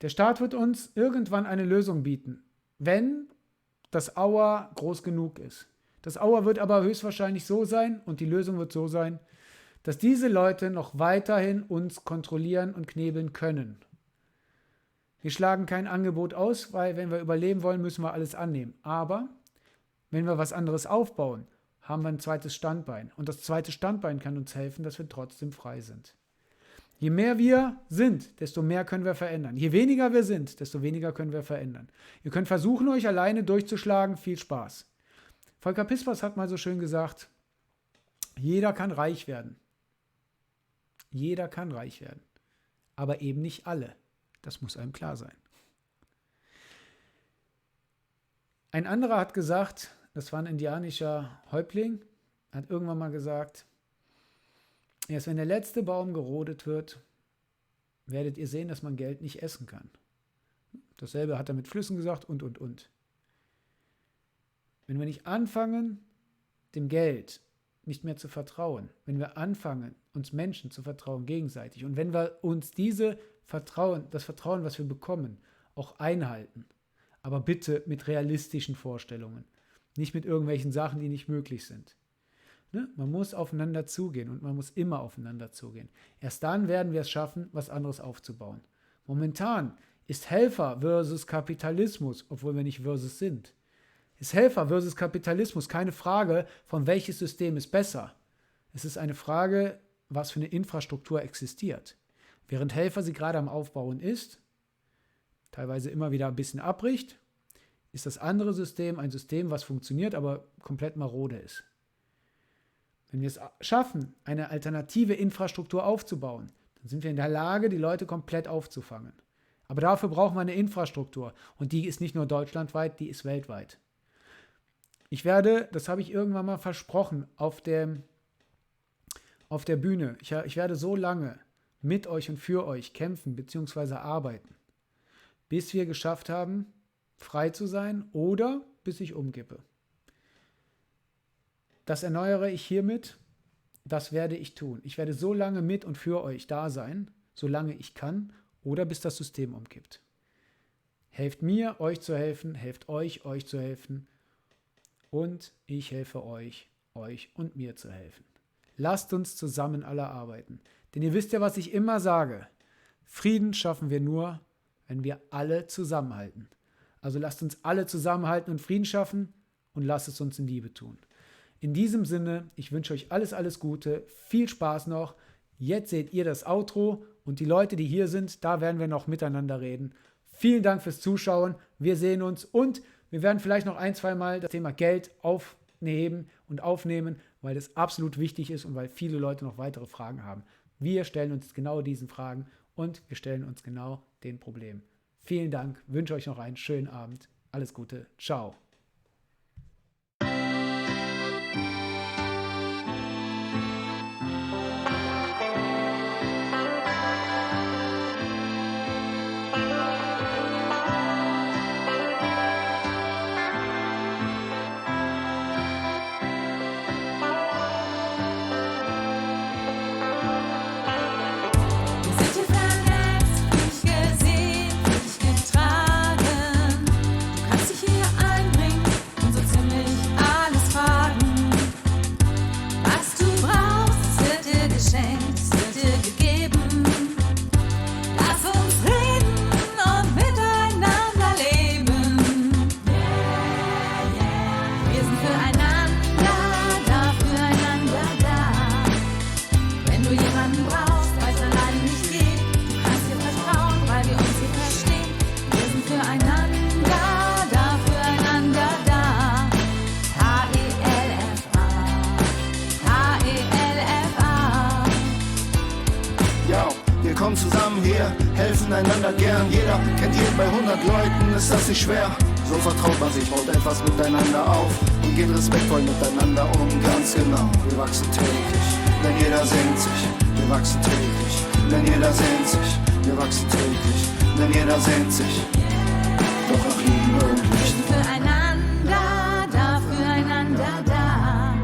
Speaker 1: Der Staat wird uns irgendwann eine Lösung bieten, wenn das Auer groß genug ist. Das Auer wird aber höchstwahrscheinlich so sein und die Lösung wird so sein, dass diese Leute noch weiterhin uns kontrollieren und knebeln können. Wir schlagen kein Angebot aus, weil wenn wir überleben wollen, müssen wir alles annehmen. Aber wenn wir was anderes aufbauen, haben wir ein zweites Standbein. Und das zweite Standbein kann uns helfen, dass wir trotzdem frei sind. Je mehr wir sind, desto mehr können wir verändern. Je weniger wir sind, desto weniger können wir verändern. Ihr könnt versuchen, euch alleine durchzuschlagen. Viel Spaß. Volker Pispers hat mal so schön gesagt, jeder kann reich werden. Jeder kann reich werden. Aber eben nicht alle. Das muss einem klar sein. Ein anderer hat gesagt, das war ein indianischer Häuptling, hat irgendwann mal gesagt, erst wenn der letzte Baum gerodet wird, werdet ihr sehen, dass man Geld nicht essen kann. Dasselbe hat er mit Flüssen gesagt und. Wenn wir nicht anfangen, dem Geld nicht mehr zu vertrauen, wenn wir anfangen, uns Menschen zu vertrauen gegenseitig und wenn wir uns das Vertrauen, was wir bekommen, auch einhalten, aber bitte mit realistischen Vorstellungen, nicht mit irgendwelchen Sachen, die nicht möglich sind. Ne? Man muss aufeinander zugehen und man muss immer aufeinander zugehen. Erst dann werden wir es schaffen, was anderes aufzubauen. Momentan ist Helfer versus Kapitalismus, obwohl wir nicht versus sind. Ist Helfer versus Kapitalismus keine Frage, von welches System ist besser. Es ist eine Frage, was für eine Infrastruktur existiert. Während Helfer sie gerade am Aufbauen ist, teilweise immer wieder ein bisschen abbricht, ist das andere System ein System, was funktioniert, aber komplett marode ist. Wenn wir es schaffen, eine alternative Infrastruktur aufzubauen, dann sind wir in der Lage, die Leute komplett aufzufangen. Aber dafür brauchen wir eine Infrastruktur. Und die ist nicht nur deutschlandweit, die ist weltweit. Ich werde, das habe ich irgendwann mal versprochen, auf der Bühne, ich werde so lange mit euch und für euch kämpfen bzw. arbeiten, bis wir geschafft haben, frei zu sein oder bis ich umkippe. Das erneuere ich hiermit, das werde ich tun. Ich werde so lange mit und für euch da sein, solange ich kann oder bis das System umkippt. Helft mir, euch zu helfen, helft euch zu helfen und ich helfe euch und mir zu helfen. Lasst uns zusammen alle arbeiten. Denn ihr wisst ja, was ich immer sage. Frieden schaffen wir nur, wenn wir alle zusammenhalten. Also lasst uns alle zusammenhalten und Frieden schaffen und lasst es uns in Liebe tun. In diesem Sinne, ich wünsche euch alles Gute, viel Spaß noch. Jetzt seht ihr das Outro und die Leute, die hier sind, da werden wir noch miteinander reden. Vielen Dank fürs Zuschauen. Wir sehen uns und wir werden vielleicht noch 1-2 Mal das Thema Geld aufnehmen, weil das absolut wichtig ist und weil viele Leute noch weitere Fragen haben. Wir stellen uns genau diesen Fragen und wir stellen uns genau den Problemen. Vielen Dank, wünsche euch noch einen schönen Abend. Alles Gute, ciao.
Speaker 5: Zusammen hier, helfen einander gern. Jeder kennt jeden, bei 100 Leuten ist das nicht schwer. So vertraut man sich, baut etwas miteinander auf und geht respektvoll miteinander um, ganz genau. Wir wachsen täglich, denn jeder sehnt sich. Wir wachsen täglich, denn jeder sehnt sich. Wir wachsen täglich, denn jeder sehnt sich. Doch nach Liebe und Licht.
Speaker 6: Füreinander da, füreinander da.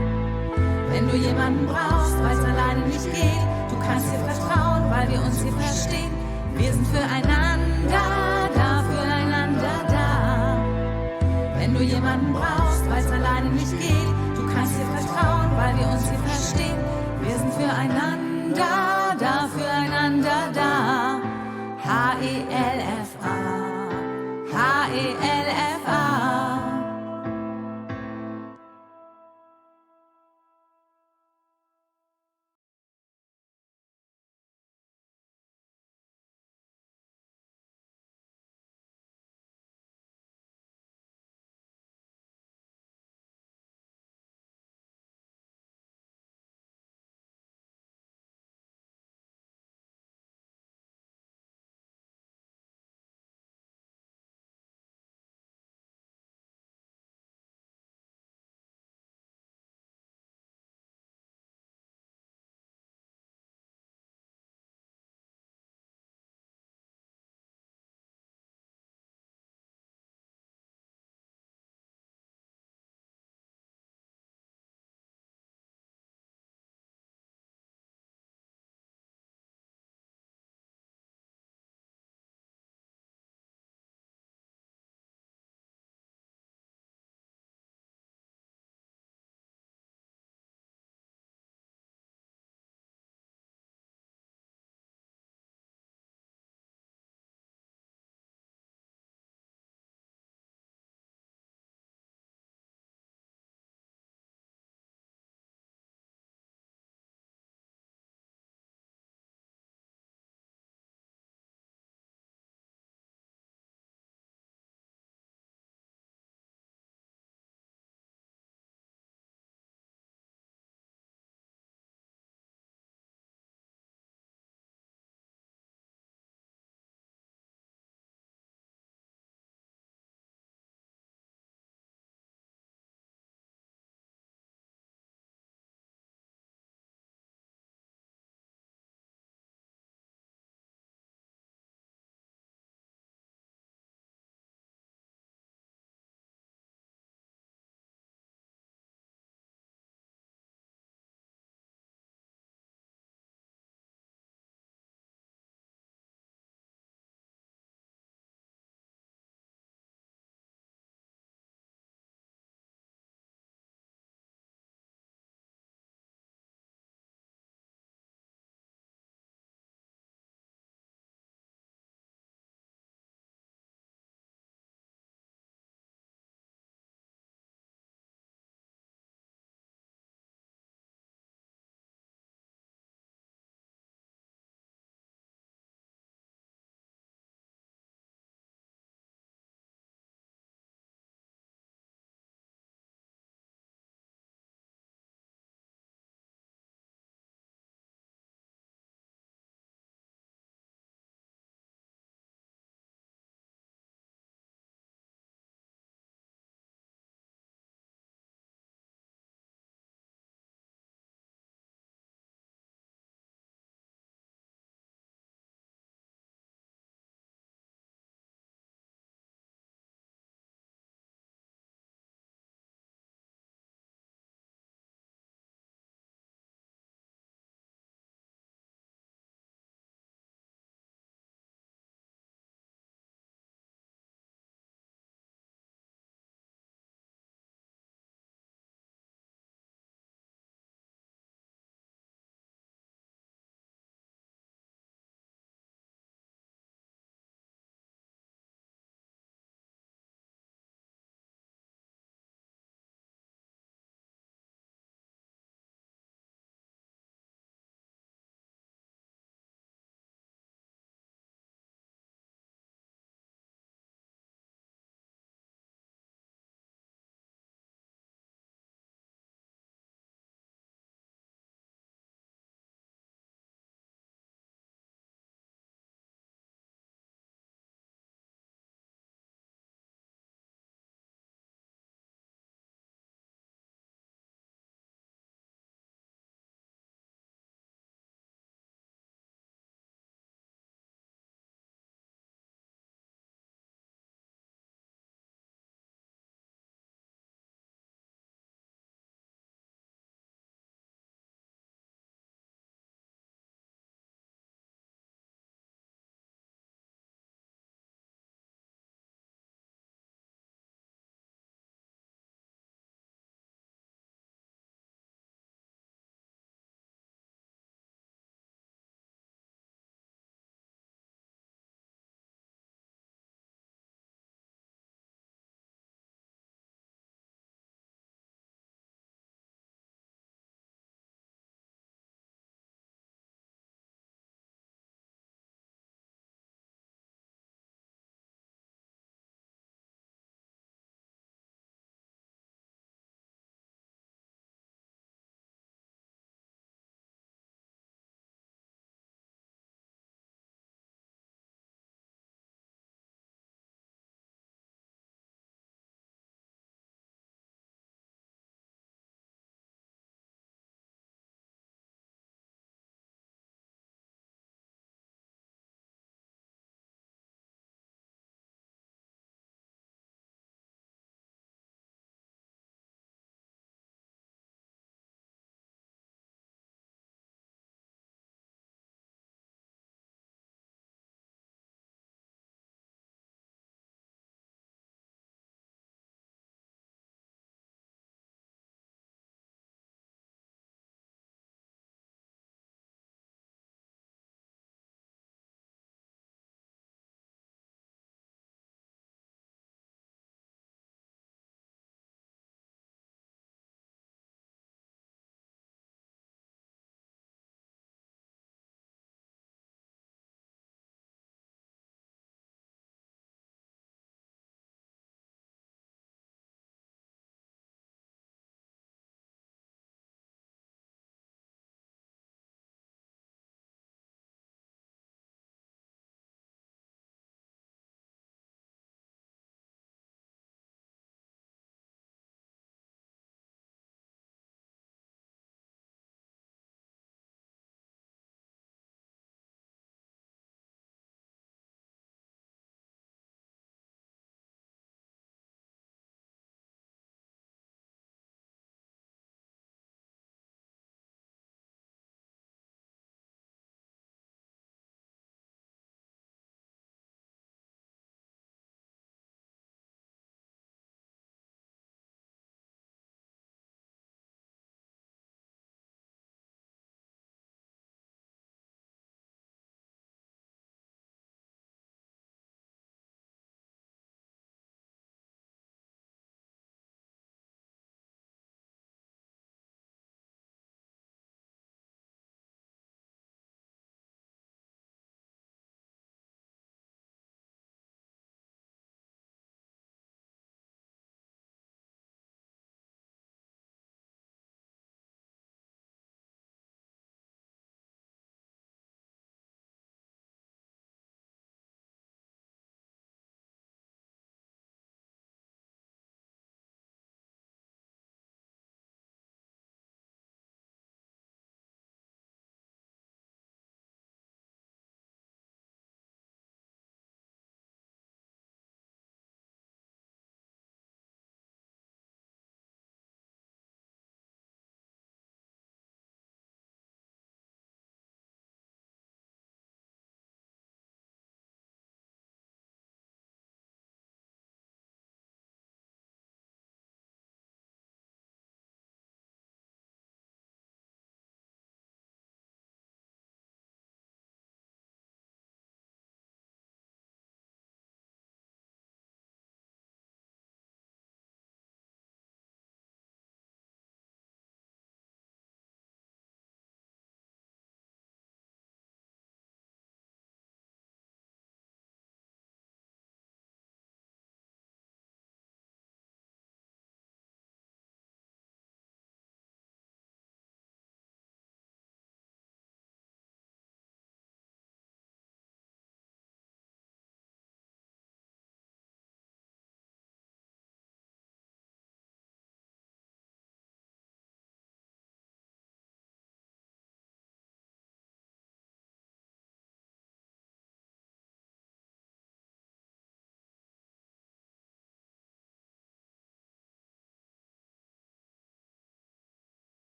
Speaker 6: Wenn du jemanden brauchst, weil es alleine nicht geht, du kannst dir vertrauen, weil wir uns hier verstehen. Wir sind füreinander da, füreinander da. Wenn du jemanden brauchst, weil es alleine nicht geht, du kannst dir vertrauen, weil wir uns hier verstehen. Wir sind füreinander da, füreinander da. HEL